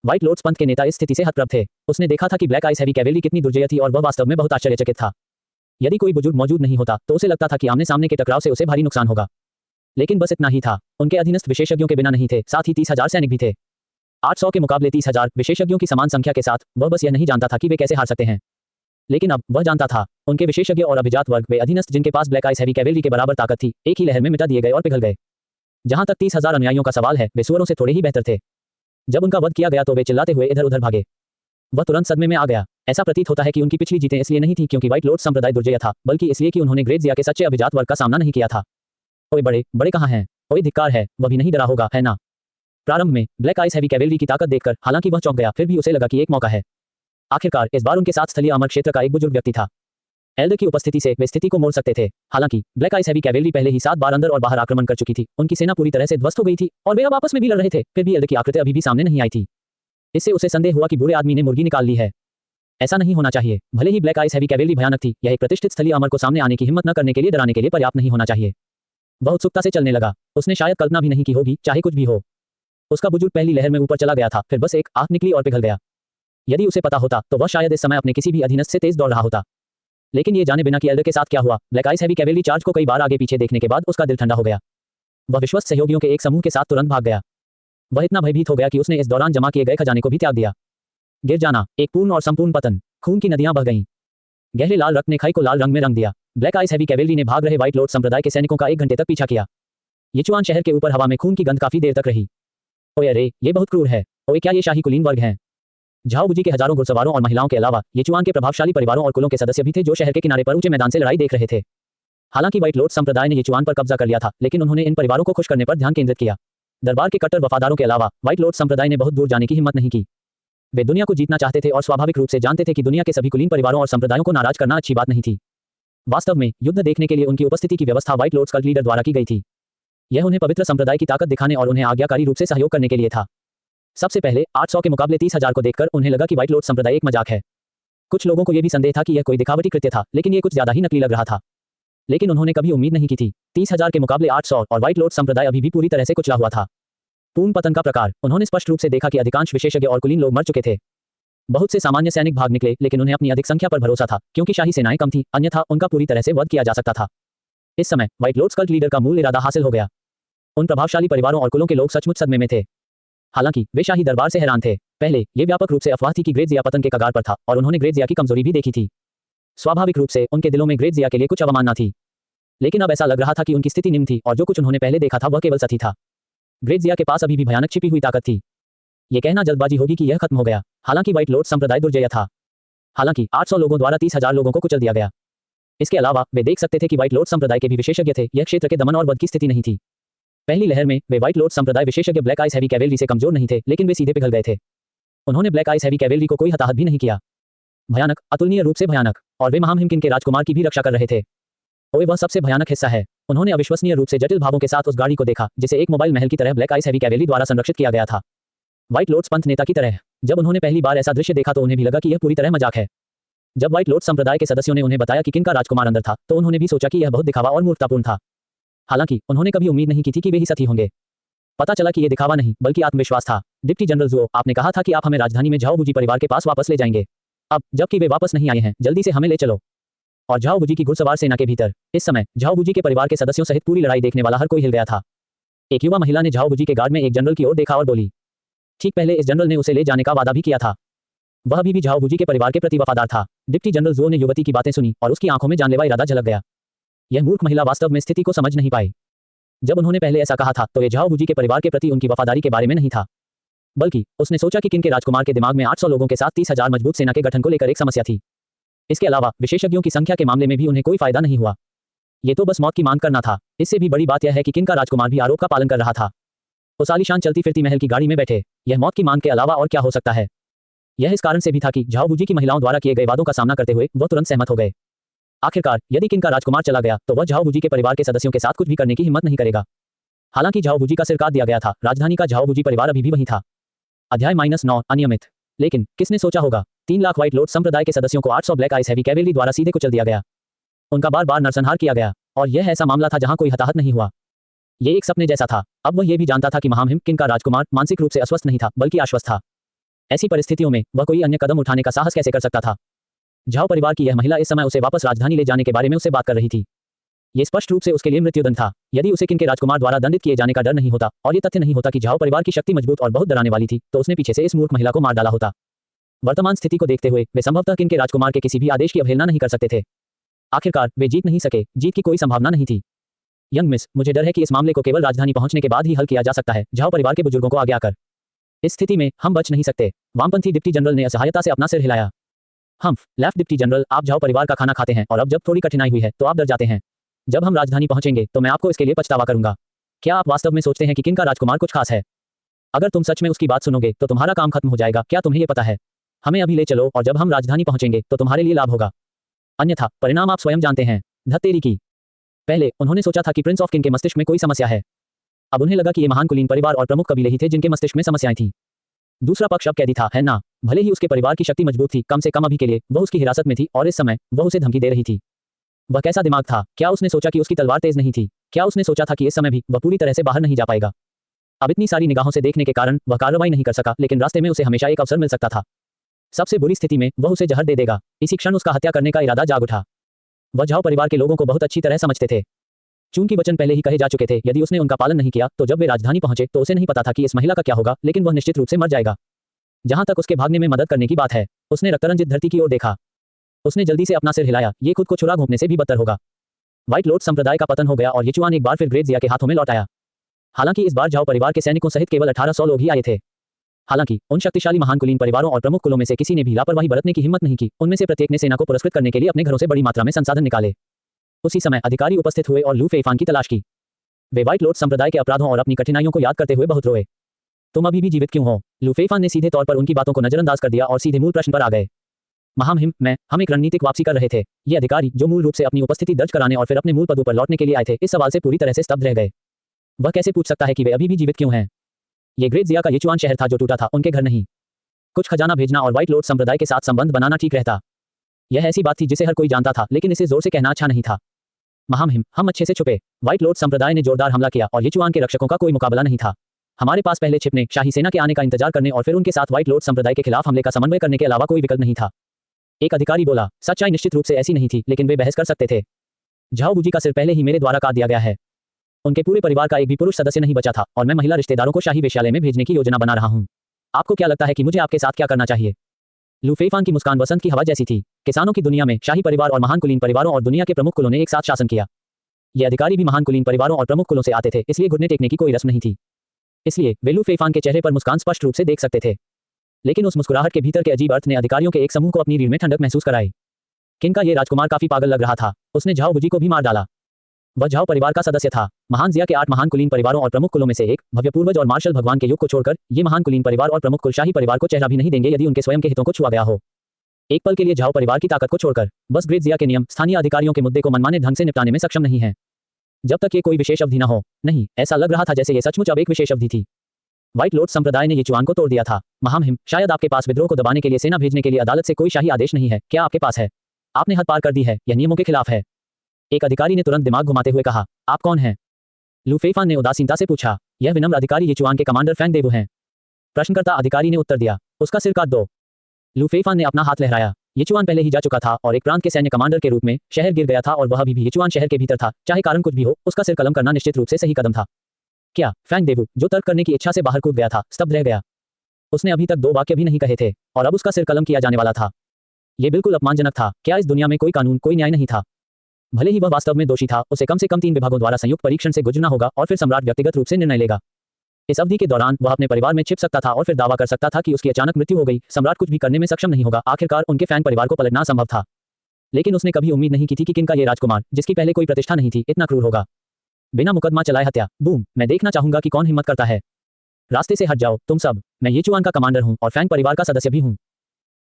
व्हाइट लोर्ड्स पंथ के नेता इस स्थिति से हतप्रभ थे। उसने देखा था कि ब्लैक आइस हैवी कैवेलरी कितनी दुर्जय थी और वह वास्तव में बहुत आश्चर्यचकित था। यदि कोई बुजुर्ग मौजूद नहीं होता तो उसे लगता था कि आमने सामने के टकराव से उसे भारी नुकसान होगा। लेकिन बस इतना ही था। उनके अधीनस्थ विशेषज्ञों के बिना नहीं थे, साथ ही 30,000 सैनिक भी थे। 800 के मुकाबले 30,000 विशेषज्ञों की समान संख्या के साथ वह बस यह नहीं जानता था कि वे कैसे हार सकते हैं। लेकिन अब वह जानता था, उनके विशेषज्ञ और अभिजात वर्ग, वे अधीनस्थ जिनके पास ब्लैक आइस हैवी कैवेलरी के बराबर ताकत थी, एक ही लहर में मिटा दिए गए और पिघल गए। जहां तक 30,000 अनुयायियों का सवाल है, वे सुअरों से थोड़े ही बेहतर थे। जब उनका वध किया गया तो वे चिल्लाते हुए इधर उधर भागे। वह तुरंत सदमे में आ गया। ऐसा प्रतीत होता है कि उनकी पिछली जीतें इसलिए नहीं थी क्योंकि व्हाइट लोर्ड संप्रदाय दुर्जय था, बल्कि इसलिए कि उन्होंने ग्रेट जिया के सच्चे अभिजात वर्ग का सामना नहीं किया था। ओए बड़े बड़े कहाँ हैं? ओए धिक्कार है, वह भी नहीं डरा होगा, है ना? प्रारंभ में ब्लैक आइस हैवी कैवेलरी की ताकत देखकर हालांकि वह चौंक गया, फिर भी उसे लगा कि एक मौका है। आखिरकार इस बार उनके साथ स्थलीय अमर क्षेत्र का एक बुजुर्ग व्यक्ति था। एल्डर की उपस्थिति से वे स्थिति को मोड़ सकते थे। हालांकि ब्लैक आइस हैवी कैवेलरी पहले ही 7 बार अंदर और बाहर आक्रमण कर चुकी थी। उनकी सेना पूरी तरह से ध्वस्त हो गई थी और वे अब आपस में भी लड़ रहे थे। फिर भी एल्डर की आकृति अभी भी सामने नहीं आई थी। इससे उसे संदेह हुआ कि बूढ़े आदमी ने मुर्गी निकाल ली है। ऐसा नहीं होना चाहिए। भले ही ब्लैक आइस हैवी कैवेलरी भयानक थी, यह एक प्रतिष्ठित स्थलीय अमर को सामने आने की हिम्मत न करने के लिए, डराने के लिए पर्याप्त नहीं होना चाहिए। वह उत्सुकता से चलने लगा। उसने शायद कल्पना भी नहीं की होगी, चाहे कुछ भी हो। उसका बुजुर्ग पहली लहर में ऊपर चला गया था, फिर बस एक आंख निकली और पिघल गया। यदि उसे पता होता तो वह शायद इस समय अपने किसी भी अधीनस्थ से तेज दौड़ रहा होता। लेकिन ये जाने बिना कि एल्डर के साथ क्या हुआ, black ice heavy cavalry charge को कई बार आगे पीछे देखने के बाद उसका दिल ठंडा हो गया। वह विश्वस्त सहयोगियों के एक समूह के साथ तुरंत भाग गया। वह इतना भयभीत हो गया कि उसने इस दौरान जमा किए गए खजाने को भी त्याग दिया। गिर जाना, एक पूर्ण और संपूर्ण पतन। खून की नदियां बह गईं। गहरे लाल रक्त ने खाई को लाल रंग में रंग दिया। ब्लैक आइस हैवी कैवेलरी ने भाग रहे व्हाइट लोर्ड संप्रदाय के सैनिकों का 1 घंटे तक पीछा किया। यिचुआन शहर के ऊपर हवा में खून की गंध काफी देर तक रही। ओए अरे, ये बहुत क्रूर है। ओए, क्या ये शाही कुलीन वर्ग हैं? झाओ बुजी के हजारों घुड़सवारों और महिलाओं के अलावा यिचुआन के प्रभावशाली परिवारों और कुलों के सदस्य भी थे जो शहर के किनारे पर ऊंचे मैदान से लड़ाई देख रहे थे। हालांकि व्हाइट लोर्ड संप्रदाय ने यिचुआन पर कब्जा कर लिया था, लेकिन उन्होंने इन परिवारों को खुश करने पर ध्यान केंद्रित किया। दरबार के कट्टर वफादारों के अलावा व्हाइट लोर्ड संप्रदाय ने बहुत दूर जाने की हिम्मत नहीं की। वे दुनिया को जीतना चाहते थे और स्वाभाविक रूप से जानते थे कि दुनिया के सभी कुलीन परिवारों और संप्रदायों को नाराज करना अच्छी बात नहीं थी। वास्तव में युद्ध देखने के लिए उनकी उपस्थिति की व्यवस्था व्हाइट लोर्ड्स कल्ट लीडर द्वारा की गई थी। यह उन्हें पवित्र संप्रदाय की ताकत दिखाने और उन्हें आज्ञाकारी रूप से सहयोग करने के लिए था। सबसे पहले 800 के मुकाबले 30,000 को देखकर उन्हें लगा कि व्हाइट लॉर्ड संप्रदाय एक मजाक है। कुछ लोगों को यह भी संदेह था कि यह कोई दिखावटी कृत्य था, लेकिन यह कुछ ज्यादा ही नकली लग रहा था। लेकिन उन्होंने कभी उम्मीद नहीं की थी। 30,000 के मुकाबले 800 और व्हाइट लॉर्ड संप्रदाय अभी भी पूरी तरह से कुचला हुआ था। पूर्ण पतन का प्रकार। उन्होंने स्पष्ट रूप से देखा कि अधिकांश विशेषज्ञ और कुलीन लोग मर चुके थे। बहुत से सामान्य सैनिक भाग निकले, लेकिन उन्हें अपनी अधिक संख्या पर भरोसा था, क्योंकि शाही सेनाएं कम थीं, अन्यथा उनका पूरी तरह से वध किया जा सकता था। इस समय व्हाइट लॉर्ड्स कल्ट लीडर का मूल इरादा हासिल हो गया। उन प्रभावशाली परिवारों और कुलों के लोग सचमुच सदमे में थे। हालांकि वे शाही दरबार से हैरान थे। पहले ये व्यापक रूप से अफवाह थी कि ग्रेटजिया पतन के कगार पर था और उन्होंने ग्रेटजिया की कमजोरी भी देखी थी। स्वाभाविक रूप से उनके दिलों में ग्रेटजिया के लिए कुछ अवमानना थी। लेकिन अब ऐसा लग रहा था कि उनकी स्थिति निम्न थी और जो कुछ उन्होंने पहले देखा था वह केवल सती था। ग्रेटजिया के पास अभी भी भयानक छिपी हुई ताकत थी। ये कहना जल्दबाजी होगी कि यह खत्म हो गया। हालांकि व्हाइट लॉर्ड संप्रदाय दुर्जय था। हालांकि 800 लोगों द्वारा 30,000 लोगों को कुचल दिया गया। इसके अलावा वे देख सकते थे कि व्हाइट लॉर्ड संप्रदाय के भी विशेषज्ञ थे। यह क्षेत्र के दमन और वध की स्थिति नहीं थी। पहली लहर में वे व्हाइट लॉर्ड संप्रदाय विशेषज्ञ ब्लैक आइस हैवी कैवेलरी से कमजोर नहीं थे, लेकिन वे सीधे पिघल गए थे। उन्होंने ब्लैक आइस हैवी कैवेलरी को कोई हताहत भी नहीं किया। भयानक, अतुलनीय रूप से भयानक, और वे महाम हिमकिन के राजकुमार की भी रक्षा कर रहे थे। ओए, वह सबसे भयानक हिस्सा है। उन्होंने अविश्वसनीय रूप से जटिल भावों के साथ उस गाड़ी को देखा, जिसे एक मोबाइल महल की तरह ब्लैक आइस हैवी कैवेलरी द्वारा संरक्षित किया गया था। व्हाइट लॉर्ड्स पंथ नेता की तरह। जब उन्होंने पहली बार ऐसा दृश्य देखा तो उन्हें भी लगा कि यह पूरी तरह मजाक है। जब व्हाइट लॉर्ड संप्रदाय के सदस्यों ने उन्हें बताया कि किन का राजकुमार अंदर था, तो उन्होंने भी सोचा कि यह बहुत दिखावा और मूर्खतापूर्ण था। हालांकि उन्होंने कभी उम्मीद नहीं की थी कि वे ही सती होंगे। पता चला कि यह दिखावा नहीं बल्कि आत्मविश्वास था। डिप्टी जनरल जुओ, आपने कहा था कि आप हमें राजधानी में झाओ बुजी परिवार के पास वापस ले जाएंगे। अब जबकि वे वापस नहीं आए हैं, जल्दी से हमें ले चलो। और झाओ बुजी की घुड़सवार सेना के भीतर इस समय झाओ बुजी के परिवार के सदस्यों सहित पूरी लड़ाई देखने वाला हर कोई हिल गया था। एक युवा महिला ने झाओ बुजी के गार्ड में एक जनरल की ओर देखा और बोली। ठीक पहले इस जनरल ने उसे ले जाने का वादा भी किया था। वह अभी भी झाओ बुजी के परिवार के प्रति वफादार था। डिप्टी जनरल जुओ ने युवती की बातें सुनी और उसकी आंखों में जानलेवा इरादा झलक गया। यह मूर्ख महिला वास्तव में स्थिति को समझ नहीं पाई। जब उन्होंने पहले ऐसा कहा था तो ये झाओ बुजी के परिवार के प्रति उनकी वफादारी के बारे में नहीं था, बल्कि उसने सोचा कि किन के राजकुमार के दिमाग में 800 लोगों के साथ 30,000 मजबूत सेना के गठन को लेकर एक समस्या थी। इसके अलावा विशेषज्ञों की संख्या के मामले में भी उन्हें कोई फायदा नहीं हुआ। ये तो बस मौत की मांग करना था। इससे भी बड़ी बात यह है कि किन का राजकुमार भी आरोप का पालन कर रहा था। उस आलीशान चलती फिरती महल की गाड़ी में बैठे। यह मौत की मांग के अलावा और क्या हो सकता है। यह इस कारण से भी था कि झाओ बुजी की महिलाओं द्वारा किए गए वादों का सामना करते हुए वह तुरंत सहमत हो गए। आखिरकार यदि किन का राजकुमार चला गया तो वह झाओ बुजी के परिवार के सदस्यों के साथ कुछ भी करने की हिम्मत नहीं करेगा। हालांकि झाओ बुजी का सिर काट दिया गया था, राजधानी का झाओ बुजी परिवार अभी भी वहीं था। अध्याय -9 अनियमित। लेकिन किसने सोचा होगा 3 लाख व्हाइट लॉर्ड संप्रदाय के सदस्यों को 800 ब्लैक आइस हैवी कैवेलरी द्वारा सीधे कुचल दिया गया। उनका बार बार नरसंहार किया गया, और यह ऐसा मामला था जहां कोई हताहत नहीं हुआ। यह एक सपने जैसा था। अब वह यह भी जानता था कि महामहिम किन का राजकुमार मानसिक रूप से अस्वस्थ नहीं था बल्कि आश्वस्त था। ऐसी परिस्थितियों में वह कोई अन्य कदम उठाने का साहस कैसे कर सकता था। झाओ परिवार की यह महिला इस समय उसे वापस राजधानी ले जाने के बारे में उससे बात कर रही थी। ये स्पष्ट रूप से उसके लिए मृत्युदंड था। यदि उसे किन के राजकुमार द्वारा दंडित किए जाने का डर नहीं होता और ये तथ्य नहीं होता कि झाओ परिवार की शक्ति मजबूत और बहुत डराने वाली थी, तो उसने पीछे से इस मूर्ख महिला को मार डाला होता। वर्तमान स्थिति को देखते हुए वे संभवतः किन के राजकुमार के किसी भी आदेश की अवहेलना नहीं कर सकते थे। आखिरकार वे जीत नहीं सके, जीत की कोई संभावना नहीं थी। यंग मिस, मुझे डर है कि इस मामले को केवल राजधानी पहुंचने के बाद ही हल किया जा सकता है। झाओ परिवार के बुजुर्गों को आगे आकर इस स्थिति में हम बच नहीं सकते। वामपंथी डिप्टी जनरल ने असहायता से अपना सिर हिलाया। हम्फ, लेफ्ट डिप्टी जनरल, आप झाओ परिवार का खाना खाते हैं और अब जब थोड़ी कठिनाई हुई है तो आप डर जाते हैं। जब हम राजधानी पहुंचेंगे तो मैं आपको इसके लिए पछतावा करूंगा। क्या आप वास्तव में सोचते हैं कि किन का राजकुमार कुछ खास है? अगर तुम सच में उसकी बात सुनोगे तो तुम्हारा काम खत्म हो जाएगा। क्या तुम्हें यह पता है? हमें अभी ले चलो और जब हम राजधानी पहुंचेंगे तो तुम्हारे लिए लाभ होगा, अन्यथा परिणाम आप स्वयं जानते हैं। धत्तेरी की। पहले उन्होंने सोचा था कि प्रिंस ऑफ किंग के मस्तिष्क में कोई समस्या है। अब उन्हें लगा कि ये महान कुलीन परिवार और प्रमुख कबीले ही थे जिनके मस्तिष्क में समस्याएं थीं। दूसरा पक्ष अब कैदी था, है ना? भले ही उसके परिवार की शक्ति मजबूत थी, कम से कम अभी के लिए वह उसकी हिरासत में थी और इस समय वह उसे धमकी दे रही थी। वह कैसा दिमाग था? क्या उसने सोचा कि उसकी तलवार तेज नहीं थी? क्या उसने सोचा था कि इस समय भी वह पूरी तरह से बाहर नहीं जा पाएगा? अब इतनी सारी निगाहों से देखने के कारण वह कार्रवाई नहीं कर सका, लेकिन रास्ते में उसे हमेशा एक अवसर मिल सकता था। सबसे बुरी स्थिति में वह उसे जहर दे देगा। इसी क्षण उसका हत्या करने का इरादा जाग उठा। वह झाओ परिवार के लोगों को बहुत अच्छी तरह समझते थे। चूंकि वचन पहले ही कहे जा चुके थे, यदि उसने उनका पालन नहीं किया तो जब वे राजधानी पहुंचे तो उसे नहीं पता था कि इस महिला का क्या होगा, लेकिन वह निश्चित रूप से मर जाएगा। जहां तक उसके भागने में मदद करने की बात है, उसने रक्तरंजित धरती की ओर देखा। उसने जल्दी से अपना सिर हिलाया। ये खुद को छुरा घोंपने से भी बदतर होगा। व्हाइट लॉर्ड संप्रदाय का पतन हो गया और येचुआन एक बार फिर ग्रेटजिया के हाथों में लौट आया। हालांकि इस बार झाओ परिवार के सैनिकों सहित केवल 1800 लोग ही आए थे। हालांकि उन शक्तिशाली महान कुलीन परिवारों और प्रमुख कुलों में से किसी ने भी लापरवाही बरतने की हिम्मत नहीं की। उनमें से प्रत्येक ने सेना को पुरस्कृत करने के लिए अपने घरों से बड़ी मात्रा में संसाधन निकाले। उसी समय अधिकारी उपस्थित हुए और लू फेइफान की तलाश की। वे व्हाइट लॉर्ड संप्रदाय के अपराधों और अपनी कठिनाइयों को याद करते हुए बहुत रोए। तुम अभी भी जीवित क्यों हो? लू फेइफान ने सीधे तौर पर उनकी बातों को नजरअंदाज कर दिया और सीधे मूल प्रश्न पर आ गए। महामहिम, हम एक रणनीतिक वापसी कर रहे थे। ये अधिकारी जो मूल रूप से अपनी उपस्थिति दर्ज कराने और फिर अपने मूल पदों पर लौटने के लिए आए थे, इस सवाल से पूरी तरह से स्तब्ध रह गए। वह कैसे पूछ सकता है कि वे अभी भी जीवित क्यों हैं? ये ग्रेट जिया का यीचुआन शहर था जो टूटा था, उनके घर नहीं। कुछ खजाना भेजना और व्हाइट लॉर्ड संप्रदाय के साथ संबंध बनाना ठीक रहता। यह ऐसी बात थी जिसे हर कोई जानता था, लेकिन इसे जोर से कहना अच्छा नहीं था। महामहिम, हम अच्छे से छुपे। व्हाइट लॉर्ड संप्रदाय ने जोरदार हमला किया और यीचुआन के रक्षकों का कोई मुकाबला नहीं था। हमारे पास पहले छिपने, शाही सेना के आने का इंतजार करने और फिर उनके साथ व्हाइट लॉर्ड संप्रदाय के खिलाफ हमले का समन्वय करने के अलावा कोई विकल्प नहीं था। एक अधिकारी बोला, सच्चाई निश्चित रूप से ऐसी नहीं थी, लेकिन वे बहस कर सकते थे। झाओ बूजी का सिर पहले ही मेरे द्वारा काट दिया गया है। उनके पूरे परिवार का एक भी पुरुष सदस्य नहीं बचा था और मैं महिला रिश्तेदारों को शाही वेश्यालय में भेजने की योजना बना रहा हूँ। आपको क्या लगता है कि मुझे आपके साथ क्या करना चाहिए? लू फेफान की मुस्कान वसंत की हवा जैसी थी। किसानों की दुनिया में शाही परिवार और महान कुलीन परिवारों और दुनिया के प्रमुख कुलों ने एक साथ शासन किया। ये अधिकारी भी महान कुलीन परिवारों और प्रमुख कुलों से आते थे, इसलिए घुटने टेकने की कोई रस्म नहीं थी। इसलिए वे लू फेफान के चेहरे पर मुस्कान स्पष्ट रूप से देख सकते थे। लेकिन उस मुस्कुराहट के भीतर के अजीब अर्थ ने अधिकारियों के एक समूह को अपनी रीढ़ में ठंडक महसूस कराई। किन का ये राजकुमार काफी पागल लग रहा था। उसने झाओ बुजी को भी मार डाला। वह झाओ परिवार का सदस्य था। महान जिया के 8 महान कुलीन परिवारों और प्रमुख कुलों में से एक। भव्य पूर्वज और मार्शल भगवान के युग को छोड़कर ये महान कुलीन परिवार और प्रमुख कुल शाही परिवार को चेहरा भी नहीं देंगे यदि उनके स्वयं के हितों को छुआ गया हो। एक पल के लिए झाओ परिवार की ताकत को छोड़कर बस ग्रेट जिया के नियम स्थानीय अधिकारियों के मुद्दे को मनमाने ढंग से निपटाने में सक्षम नहीं है। जब तक ये कोई विशेष अवधि न हो। नहीं, ऐसा लग रहा था जैसे ये सचमुच अब एक विशेष अवधि थी। व्हाइट लॉर्ड संप्रदाय ने यीचुआन को तोड़ दिया था। महामहिम, शायद आपके पास विद्रोह को दबाने के लिए सेना भेजने के लिए अदालत से कोई शाही आदेश नहीं है। क्या आपके पास है? आपने हद पार कर दी है, यह नियमों के खिलाफ है। एक अधिकारी ने तुरंत दिमाग घुमाते हुए कहा, आप कौन हैं? लू फेफान ने उदासीनता से पूछा। यह विनम्र अधिकारी यीचुआन के कमांडर फैंग देवु हैं। प्रश्नकर्ता अधिकारी ने उत्तर दिया, उसका सिर काट दो। लू फेफान ने अपना हाथ लहराया। यीचुआन पहले ही जा चुका था और एक प्रांत के सैन्य कमांडर के रूप में शहर गिर गया था और वह अभी भी यीचुआन शहर के भीतर था। चाहे कारण कुछ भी हो, उसका सिर कलम करना निश्चित रूप से सही कदम था। क्या? फैंग देवु, जो तर्क करने की इच्छा से बाहर कूद गया था, स्तब्ध रह गया। उसने अभी तक 2 वाक्य भी नहीं कहे थे और अब उसका सिर कलम किया जाने वाला था। यह बिल्कुल अपमानजनक था। क्या इस दुनिया में कोई कानून, कोई न्याय नहीं था? भले ही वह वास्तव में दोषी था, उसे कम से कम 3 विभागों द्वारा संयुक्त परीक्षण से गुजरना होगा और फिर सम्राट व्यक्तिगत रूप से निर्णय लेगा। इस अवधि के दौरान वह अपने परिवार में छिप सकता था और फिर दावा कर सकता था कि उसकी अचानक मृत्यु हो गई। सम्राट कुछ भी करने में सक्षम नहीं होगा। आखिरकार उनके फैंग परिवार को पलटना संभव था। लेकिन उसने कभी उम्मीद नहीं की थी कि किन का ये राजकुमार, जिसकी पहले कोई प्रतिष्ठा नहीं थी, इतना क्रूर होगा। बिना मुकदमा चलाए हत्या। बूम, मैं देखना चाहूंगा कि कौन हिम्मत करता है। रास्ते से हट जाओ तुम सब। मैं यीचुआन का कमांडर हूं और फैंग परिवार का सदस्य भी हूं।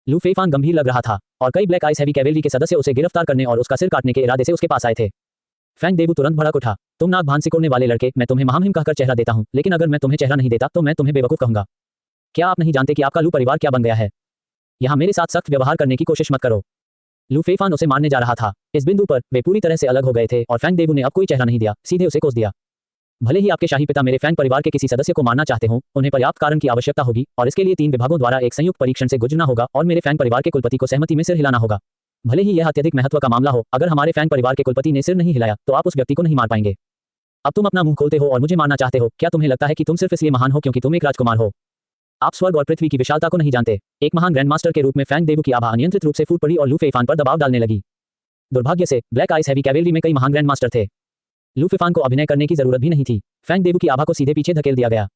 लू फेफान गंभीर लग रहा था और कई ब्लैक आइस हैवी कैवेलरी के सदस्य उसे गिरफ्तार करने और उसका सिर काटने के इरादे से उसके पास आए थे। फैंग देवु तुरंत भड़क उठा। तुम नाक भान सिकोड़ने वाले लड़के, मैं तुम्हें महामहिम कहकर चेहरा देता हूं, लेकिन अगर मैं तुम्हें चेहरा नहीं देता तो मैं तुम्हें बेवकूफ कहूंगा। क्या आप नहीं जानते कि आपका लू परिवार क्या बन गया है? यहां मेरे साथ सख्त व्यवहार करने की कोशिश मत करो। लू फेफान उसे मारने जा रहा था। इस बिंदु पर वे पूरी तरह से अलग हो गए थे और फैंग देवु ने अब कोई चेहरा नहीं दिया, सीधे उसे कोस दिया। भले ही आपके शाही पिता मेरे फैंग परिवार के किसी सदस्य को मारना चाहते हों, उन्हें पर्याप्त कारण की आवश्यकता होगी और इसके लिए 3 विभागों द्वारा एक संयुक्त परीक्षण से गुजरना होगा और मेरे फैंग परिवार के कुलपति को सहमति में सिर हिलाना होगा। भले ही यह अत्यधिक महत्व का मामला हो, अगर हमारे फैंग परिवार के कुलपति ने सिर नहीं हिलाया तो आप उस व्यक्ति को नहीं मार पाएंगे। अब तुम अपना मुंह खोलते हो और मुझे मारना चाहते हो। क्या तुम्हें लगता है कि तुम सिर्फ इसलिए महान हो क्योंकि तुम एक राजकुमार हो? आप स्वर्ग और पृथ्वी की विशालता को नहीं जानते। एक महान ग्रैंडमास्टर के रूप में फैंग देवु की आभा अनियंत्रित रूप से फूट पड़ी और लू फेफान पर दबाव डालने लगी। दुर्भाग्य से ब्लैक आइस हैवी कैवेलरी में कई महान ग्रैंडमास्टर थे। लू फेफान को अभिनय करने की जरूरत भी नहीं थी। फैंग देवु की आभा को सीधे पीछे धकेल दिया गया।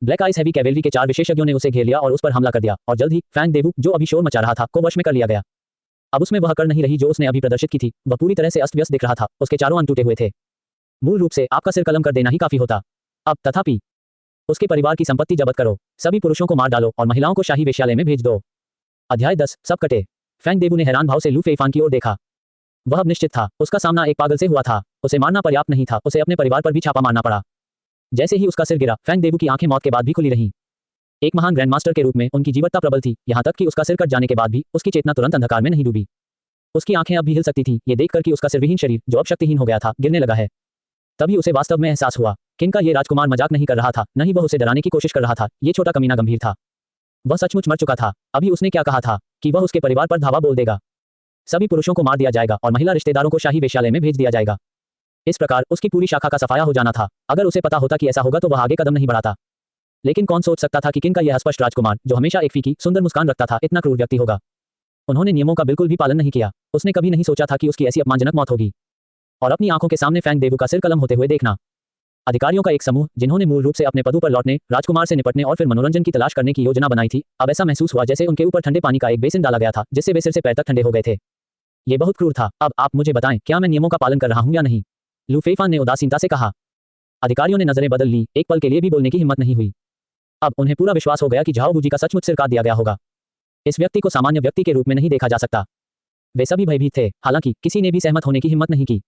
ब्लैक आइस हैवी कैवेलरी के 4 विशेषज्ञों ने उसे घेर लिया और उस पर हमला कर दिया और जल्द ही फैंग देवु, जो अभी शोर मचा रहा था, को वश में कर लिया गया। अब उसमें वह कर नहीं रही जो उसने अभी प्रदर्शित की थी। वह पूरी तरह से अस्त व्यस्त दिख रहा था। उसके चारों अंग टूटे हुए थे। मूल रूप से आपका सिर कलम कर देना ही काफी होता। अब तथापि उसके परिवार की संपत्ति जब्त करो, सभी पुरुषों को मार डालो और महिलाओं को शाही वेश्यालय में भेज दो। अध्याय 10, सब कटे। फैंग देवु ने हैरान भाव से लू फेफान की ओर देखा। वह अब निश्चित था, उसका सामना एक पागल से हुआ था। उसे मारना पर्याप्त नहीं था, उसे अपने परिवार पर भी छापा मारना पड़ा। जैसे ही उसका सिर गिरा, फैंग देवु की आंखें मौत के बाद भी खुली रहीं। एक महान ग्रैंडमास्टर के रूप में उनकी जीवटता प्रबल थी, यहां तक कि उसका सिर कट जाने के बाद भी उसकी चेतना तुरंत अंधकार में नहीं डूबी। उसकी आंखें अब भी हिल सकती थीं, ये देखकर कि उसका सिरविहीन शरीर, जो अब शक्तिहीन हो गया था, गिरने लगा है। तभी उसे वास्तव में एहसास हुआ, किन का ये राजकुमार मजाक नहीं कर रहा था, न ही वह उसे डराने की कोशिश कर रहा था। ये छोटा कमीना गंभीर था। वह सचमुच मर चुका था। अभी उसने क्या कहा था कि वह उसके परिवार पर धावा बोल देगा। सभी पुरुषों को मार दिया जाएगा और महिला रिश्तेदारों को शाही वेश्यालय में भेज दिया जाएगा। इस प्रकार उसकी पूरी शाखा का सफाया हो जाना था। अगर उसे पता होता कि ऐसा होगा तो वह आगे कदम नहीं बढ़ाता। लेकिन कौन सोच सकता था कि किन का यह अस्पष्ट राजकुमार, जो हमेशा एक फीकी सुंदर मुस्कान रखता था, इतना क्रूर व्यक्ति होगा। उन्होंने नियमों का बिल्कुल भी पालन नहीं किया। उसने कभी नहीं सोचा था कि उसकी ऐसी अपमानजनक मौत होगी और अपनी आंखों के सामने फैंग देवु का सिर कलम होते हुए देखना। अधिकारियों का एक समूह, जिन्होंने मूल रूप से अपने पदों पर लौटने, राजकुमार से निपटने और फिर मनोरंजन की तलाश करने की योजना बनाई थी, अब ऐसा महसूस हुआ जैसे उनके ऊपर ठंडे पानी का एक बेसिन डाला गया था, जिससे वे सिर से पैर तक ठंडे हो गए थे। ये बहुत क्रूर था। अब आप मुझे बताएं, क्या मैं नियमों का पालन कर रहा हूं या नहीं? लू फेफान ने उदासीनता से कहा। अधिकारियों ने नजरें बदल ली। एक पल के लिए भी बोलने की हिम्मत नहीं हुई। अब उन्हें पूरा विश्वास हो गया कि झाओ बूजी का सचमुच सिर काट दिया गया होगा। इस व्यक्ति को सामान्य व्यक्ति के रूप में नहीं देखा जा सकता। वे सभी भयभीत थे, हालांकि किसी ने भी सहमत होने की हिम्मत नहीं की।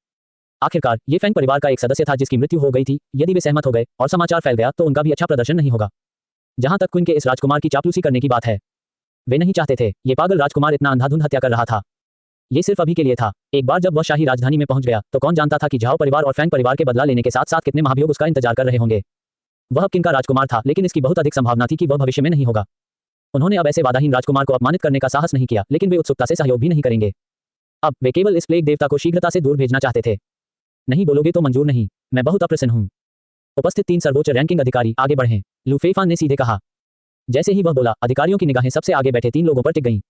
आखिरकार ये फैंग परिवार का एक सदस्य था जिसकी मृत्यु हो गई थी। यदि वे सहमत हो गए और समाचार फैल गया तो उनका भी अच्छा प्रदर्शन नहीं होगा। जहां तक क्वीन के इस राजकुमार की चापलूसी करने की बात है, वे नहीं चाहते थे ये पागल राजकुमार इतना अंधाधुंध हत्या कर रहा था। ये सिर्फ अभी के लिए था। एक बार जब वह शाही राजधानी में पहुंच गया तो कौन जानता था कि झाओ परिवार और फैंग परिवार के बदला लेने के साथ साथ कितने महाभियोग उसका इंतजार कर रहे होंगे। वह अब किन का राजकुमार था, लेकिन इसकी बहुत अधिक संभावना थी कि वह भविष्य में नहीं होगा। उन्होंने अब ऐसे वादाहीन राजकुमार को अपमानित करने का साहस नहीं किया, लेकिन वे उत्सुकता से सहयोग भी नहीं करेंगे। अब वे केवल इस प्लेग देवता को शीघ्रता से दूर भेजना चाहते थे। नहीं बोलोगे तो मंजूर नहीं, मैं बहुत अप्रसन्न हूं। उपस्थित 3 सर्वोच्च रैंकिंग अधिकारी आगे बढ़े, लू फेफान ने सीधे कहा। जैसे ही वह बोला, अधिकारियों की निगाहें सबसे आगे बैठे 3 लोगों पर टिक गईं।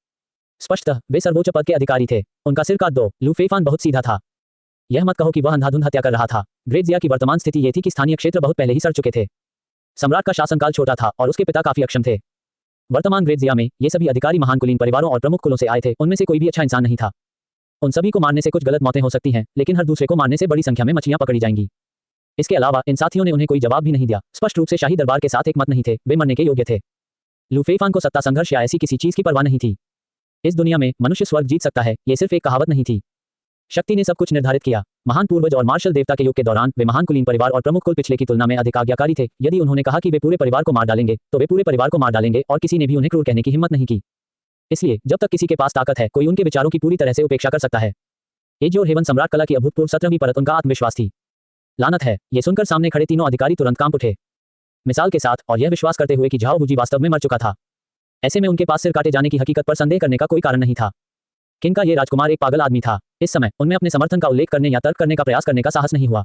स्पष्टतः वे सर्वोच्च पद के अधिकारी थे। उनका सिर काट दो। लू फेफान बहुत सीधा था। यह मत कहो कि वह अंधाधुंध हत्या कर रहा था। ग्रेट जिया की वर्तमान स्थिति ये थी कि स्थानीय क्षेत्र बहुत पहले ही सड़ चुके थे। सम्राट का शासनकाल छोटा था और उसके पिता काफी अक्षम थे। वर्तमान ग्रेट जिया में ये सभी अधिकारी महान कुलीन परिवारों और प्रमुख कुलों से आए थे। उनमें से कोई भी अच्छा इंसान नहीं था। उन सभी को मारने से कुछ गलत मौतें हो सकती हैं, लेकिन हर दूसरे को मारने से बड़ी संख्या में मछलियां पकड़ी जाएंगी। इसके अलावा इन साथियों ने उन्हें कोई जवाब भी नहीं दिया। स्पष्ट रूप से शाही दरबार के साथ एक मत नहीं थे। वे मरने के योग्य थे। लू फेफान को सत्ता संघर्ष या ऐसी किसी चीज की परवाह नहीं थी। इस दुनिया में मनुष्य स्वर्ग जीत सकता है, ये सिर्फ एक कहावत नहीं थी। शक्ति ने सब कुछ निर्धारित किया। महान पूर्वज और मार्शल देवता के युग के दौरान वे महान कुलीन परिवार और प्रमुख कुल पिछले की तुलना में अधिक आज्ञाकारी थे। यदि उन्होंने कहा कि वे पूरे परिवार को मार डालेंगे तो वे पूरे परिवार को मार डालेंगे और किसी ने भी उन्हें क्रूर कहने की हिम्मत नहीं की। इसलिए जब तक किसी के पास ताकत है, कोई उनके विचारों की पूरी तरह से उपेक्षा कर सकता है। एज और हेवन सम्राट कला की अभूतपूर्व 17वीं परत उनका आत्मविश्वास थी। लानत है, ये सुनकर सामने खड़े तीनों अधिकारी तुरंत कांप उठे, मिसाल के साथ, और यह विश्वास करते हुए कि झाओ बूजी वास्तव में मर चुका था। ऐसे में उनके पास सिर काटे जाने की हकीकत पर संदेह करने का कोई कारण नहीं था। किन का ये राजकुमार एक पागल आदमी था। इस समय उनमें अपने समर्थन का उल्लेख करने या तर्क करने का प्रयास करने का साहस नहीं हुआ।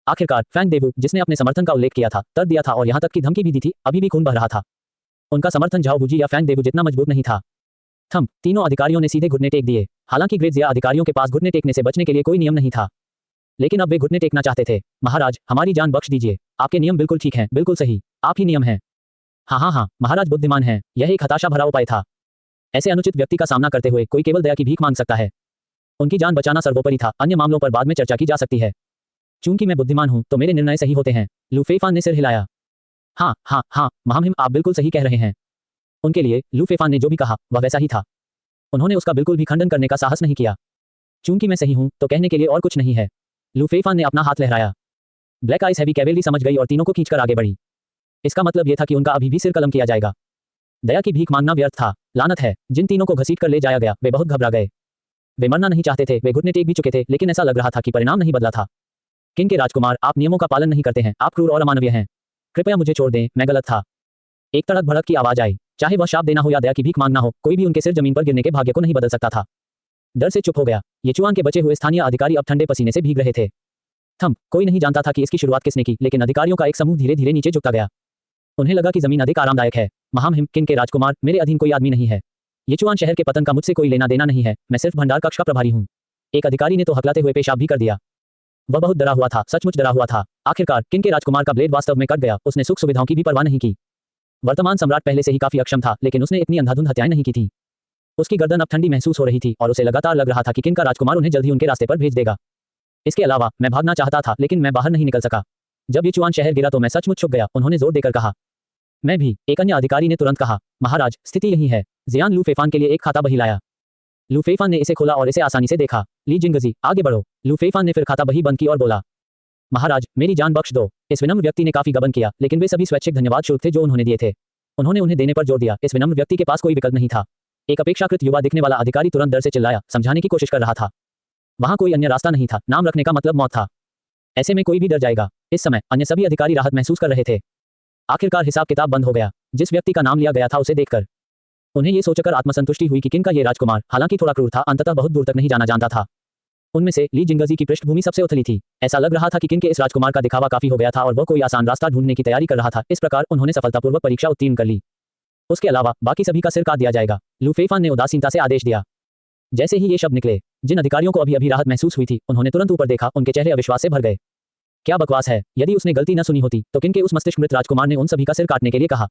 आखिरकार फैंग देवू, जिसने अपने समर्थन का उल्लेख किया था, तर्क दिया था और यहां तक कि धमकी भी दी थी, अभी भी खून बह रहा था। उनका समर्थन झाओ बूजी या फैंग देवू जितना मजबूत नहीं था। तीनों अधिकारियों ने सीधे घुटने टेक दिए। हालांकि ग्रेट जिया अधिकारियों के पास घुटने टेकने से बचने के लिए कोई नियम नहीं था, लेकिन अब वे घुटने टेकना चाहते थे। महाराज, हमारी जान बख्श दीजिए। आपके नियम बिल्कुल ठीक हैं, बिल्कुल सही। आप ही नियम हैं। हाँ, महाराज बुद्धिमान हैं। यह एक हताशा भरा उपाय था। ऐसे अनुचित व्यक्ति का सामना करते हुए कोई केवल दया की भीख मांग सकता है। उनकी जान बचाना सर्वोपरि था। अन्य मामलों पर बाद में चर्चा की जा सकती है। चूंकि मैं बुद्धिमान हूं तो मेरे निर्णय सही होते हैं। लू फेफान ने सिर हिलाया। हाँ, महामहिम, आप बिल्कुल सही कह रहे हैं। उनके लिए लू फेफान ने जो भी कहा वह वैसा ही था। उन्होंने उसका बिल्कुल भी खंडन करने का साहस नहीं किया। चूंकि मैं सही हूं तो कहने के लिए और कुछ नहीं है। लू फेफान ने अपना हाथ लहराया। ब्लैक आइस हैवी कैवेलरी समझ गई और तीनों को खींचकर आगे बढ़ी। इसका मतलब यह था कि उनका अभी भी सिर कलम किया जाएगा। दया की भीख मांगना व्यर्थ था। लानत है, जिन तीनों को घसीट कर ले जाया गया वे बहुत घबरा गए। वे मरना नहीं चाहते थे, वे घुटने टेक भी चुके थे, लेकिन ऐसा लग रहा था कि परिणाम नहीं बदला था। किन के राजकुमार, आप नियमों का पालन नहीं करते हैं। आप क्रूर और अमानवीय हैं। कृपया मुझे छोड़ दें, मैं गलत था। एक तड़क भड़क की आवाज आई। चाहे वह शाप देना हो या दया की भीख मांगना हो, कोई भी उनके सिर जमीन पर गिरने के भाग्य को नहीं बदल सकता था। डर से चुप हो गया। येचुआन के बचे हुए स्थानीय अधिकारी अब ठंडे पसीने से भीग रहे थे। कोई नहीं जानता था कि इसकी शुरुआत किसने की, लेकिन अधिकारियों का एक समूह धीरे धीरे नीचे झुकता गया। उन्हें लगा कि जमीन अधिक आरामदायक है। महामहिम, किन के राजकुमार, मेरे अधीन कोई आदमी नहीं है। येचुआन शहर के पतन का मुझसे कोई लेना देना नहीं है। मैं सिर्फ भंडार कक्ष का प्रभारी हूं। एक अधिकारी ने तो हकलाते हुए पेशाब भी कर दिया। वह बहुत डरा हुआ था, सचमुच डरा हुआ था। आखिरकार किन के राजकुमार का ब्लेड वास्तव में कट गया। उसने सुख सुविधाओं की भी परवाह नहीं की। वर्तमान सम्राट पहले से ही काफी अक्षम था, लेकिन उसने इतनी अंधाधुंध हत्याएं नहीं की थी। उसकी गर्दन अब ठंडी महसूस हो रही थी और उसे लगातार लग रहा था कि किन का राजकुमार उन्हें जल्द ही उनके रास्ते पर भेज देगा। इसके अलावा मैं भागना चाहता था, लेकिन मैं बाहर नहीं निकल सका। जब येचुआन शहर गिरा तो मैं सचमुच छुप गया। उन्होंने जोर देकर कहा। मैं भी, एक अन्य अधिकारी ने तुरंत कहा। महाराज, स्थिति यही है। जियान लू फेफान के लिए एक खाता बही लाया। लू फेफान ने इसे खोला और इसे आसानी से देखा। ली जिंगजी, आगे बढ़ो। लू फेफान ने फिर खाता बही बंद की और बोला, महाराज, मेरी जान बख्श दो। इस विनम्र व्यक्ति ने काफी गबन किया, लेकिन वे सभी स्वैच्छिक धन्यवाद शुल्क थे जो उन्होंने दिए थे। उन्होंने उन्हें देने पर जोर दिया। इस विनम्र व्यक्ति के पास कोई विकल्प नहीं था। एक अपेक्षाकृत युवा दिखने वाला अधिकारी तुरंत डर से चिल्लाया, समझाने की कोशिश कर रहा था। वहां कोई अन्य रास्ता नहीं था। नाम रखने का मतलब मौत था। ऐसे में कोई भी डर जाएगा। इस समय अन्य सभी अधिकारी राहत महसूस कर रहे थे। आखिरकार हिसाब किताब बंद हो गया। जिस व्यक्ति का नाम लिया गया था उसे देखकर उन्हें ये सोचकर आत्मसंतुष्टि हुई कि किन का ये राजकुमार, हालांकि थोड़ा क्रूर था, अंततः बहुत दूर तक नहीं जाना जानता था। उनमें से ली जिंगजी की पृष्ठभूमि सबसे उथली थी। ऐसा लग रहा था कि किन के इस राजकुमार का दिखावा काफी हो गया था और वह कोई आसान रास्ता ढूंढने की तैयारी कर रहा था। इस प्रकार उन्होंने सफलतापूर्वक परीक्षा उत्तीर्ण कर ली। उसके अलावा बाकी सभी का सिर काट दिया जाएगा। लू फेफान ने उदासीनता से आदेश दिया। जैसे ही ये शब्द निकले, जिन अधिकारियों को अभी अभी राहत महसूस हुई थी, उन्होंने तुरंत ऊपर देखा। उनके चेहरे अविश्वास से भर गए। क्या बकवास है। यदि उसने गलती न सुनी होती तो किन के उस मस्तिष्क मृत राजकुमार ने उन सभी का सिर काटने के लिए कहा।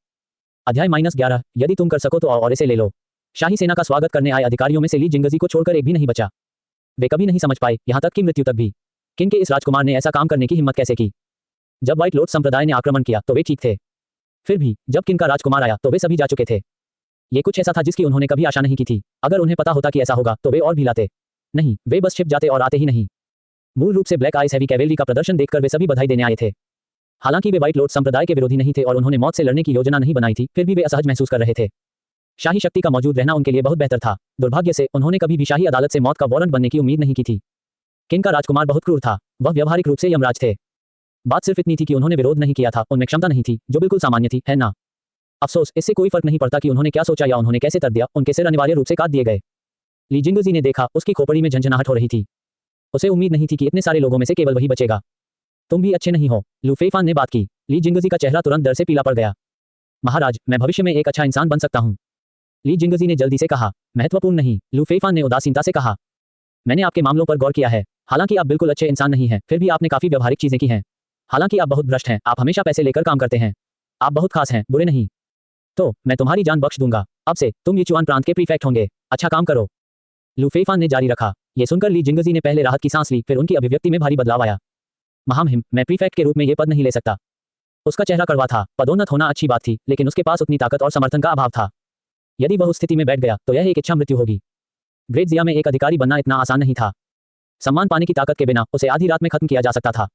अध्याय -11, यदि तुम कर सको तो और इसे ले लो। शाही सेना का स्वागत करने आए अधिकारियों में से ली जिंगजी को छोड़कर एक भी नहीं बचा। वे कभी नहीं समझ पाए, यहां तक कि मृत्यु तक भी, किन के इस राजकुमार ने ऐसा काम करने की हिम्मत कैसे की। जब व्हाइट लोट संप्रदाय ने आक्रमण किया तो वे ठीक थे। फिर भी जब किन का राजकुमार आया तो वे सभी जा चुके थे। ये कुछ ऐसा था जिसकी उन्होंने कभी आशा नहीं की थी। अगर उन्हें पता होता कि ऐसा होगा तो वे और भी लाते नहीं, वे बस छिप जाते और आते ही नहीं। मूल रूप से ब्लैक आइस हैवी कैवेलरी का प्रदर्शन देखकर वे सभी बधाई देने आए थे। हालांकि वे व्हाइट लॉर्ड संप्रदाय के विरोधी नहीं थे और उन्होंने मौत से लड़ने की योजना नहीं बनाई थी, फिर भी वे असहज महसूस कर रहे थे। शाही शक्ति का मौजूद रहना उनके लिए बहुत बेहतर था। दुर्भाग्य से उन्होंने कभी भी शाही अदालत से मौत का वारंट बनने की उम्मीद नहीं की थी। किंग का राजकुमार बहुत क्रूर था। वह व्यावहारिक रूप से यमराज थे। बात सिर्फ इतनी थी कि उन्होंने विरोध नहीं किया था, उनमें क्षमता नहीं थी, जो बिल्कुल सामान्य थी, है ना? अफसोस, इससे कोई फर्क नहीं पड़ता कि उन्होंने क्या सोचा या उन्होंने कैसे तर दिया, उनके सिर अनिवार्य रूप से काट दिए गए। ली जिंगजी ने देखा, उसकी खोपड़ी में झंझनाहट हो रही थी। उसे उम्मीद नहीं थी कि इतने सारे लोगों में से केवल वही बचेगा। तुम भी अच्छे नहीं हो, लू फेफान ने बात की। ली जिंगजी का चेहरा तुरंत डर से पीला पड़ गया। महाराज, मैं भविष्य में एक अच्छा इंसान बन सकता हूँ, ली जिंगजी ने जल्दी से कहा। महत्वपूर्ण नहीं, लू फेफान ने उदासीनता से कहा। मैंने आपके मामलों पर गौर किया है। हालांकि आप बिल्कुल अच्छे इंसान नहीं हैं, फिर भी आपने काफी व्यवहारिक चीजें की हैं। हालांकि आप बहुत भ्रष्ट हैं, आप हमेशा पैसे लेकर काम करते हैं। आप बहुत खास हैं, बुरे नहीं। तो मैं तुम्हारी जान बख्श दूंगा। अब से तुम यीचुआन प्रांत के प्रीफेक्ट होंगे। अच्छा काम करो, लू फेफान ने जारी रखा। यह सुनकर ली जिंगजी ने पहले राहत की सांस ली, फिर उनकी अभिव्यक्ति में भारी बदलाव आया। महामहिम, मैं प्रीफेक्ट के रूप में यह पद नहीं ले सकता। उसका चेहरा कड़वा था। पदोन्नत होना अच्छी बात थी, लेकिन उसके पास उतनी ताकत और समर्थन का अभाव था। यदि वह उस स्थिति में बैठ गया तो यह एक इच्छा मृत्यु होगी। ग्रेट जिया में एक अधिकारी बनना इतना आसान नहीं था। सम्मान पाने की ताकत के बिना उसे आधी रात में खत्म किया जा सकता था।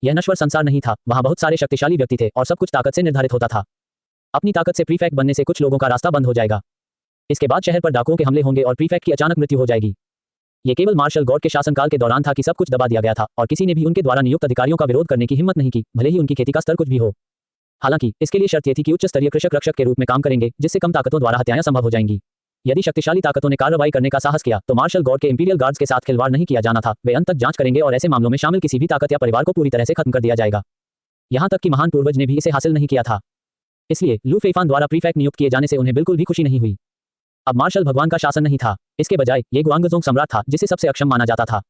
यह नश्वर संसार नहीं था, वहां बहुत सारे शक्तिशाली व्यक्ति थे और सब कुछ ताकत से निर्धारित होता था। अपनी ताकत से प्रीफेक्ट बनने से कुछ लोगों का रास्ता बंद हो जाएगा। इसके बाद शहर पर डाकुओं के हमले होंगे और प्रीफेक्ट की अचानक मृत्यु हो जाएगी। यह केवल मार्शल गॉड के शासनकाल के दौरान था कि सब कुछ दबा दिया गया था और किसी ने भी उनके द्वारा नियुक्त अधिकारियों का विरोध करने की हिम्मत नहीं की, भले ही उनकी खेती का स्तर कुछ भी हो। हालांकि इसके लिए शर्त यह थी कि उच्च स्तरीय कृषक रक्षक के रूप में काम करेंगे, जिससे कम ताकतों द्वारा हत्याएं संभव हो जाएंगी। यदि शक्तिशाली ताकतों ने कार्रवाई करने का साहस किया तो मार्शल गॉड के इंपीरियल गार्ड्स के साथ खिलवाड़ नहीं किया जाना था। वे अंत तक जांच करेंगे और ऐसे मामलों में शामिल किसी भी ताकत या परिवार को पूरी तरह से खत्म कर दिया जाएगा। यहां तक कि महान पूर्वज ने भी इसे हासिल नहीं किया था। इसलिए लू फेफान द्वारा प्रीफेक्ट नियुक्त किए जाने से उन्हें बिल्कुल भी खुशी नहीं हुई। अब मार्शल भगवान का शासन नहीं था, इसके बजाय ये गुआंगजोंग सम्राट था, जिसे सबसे अक्षम माना जाता था।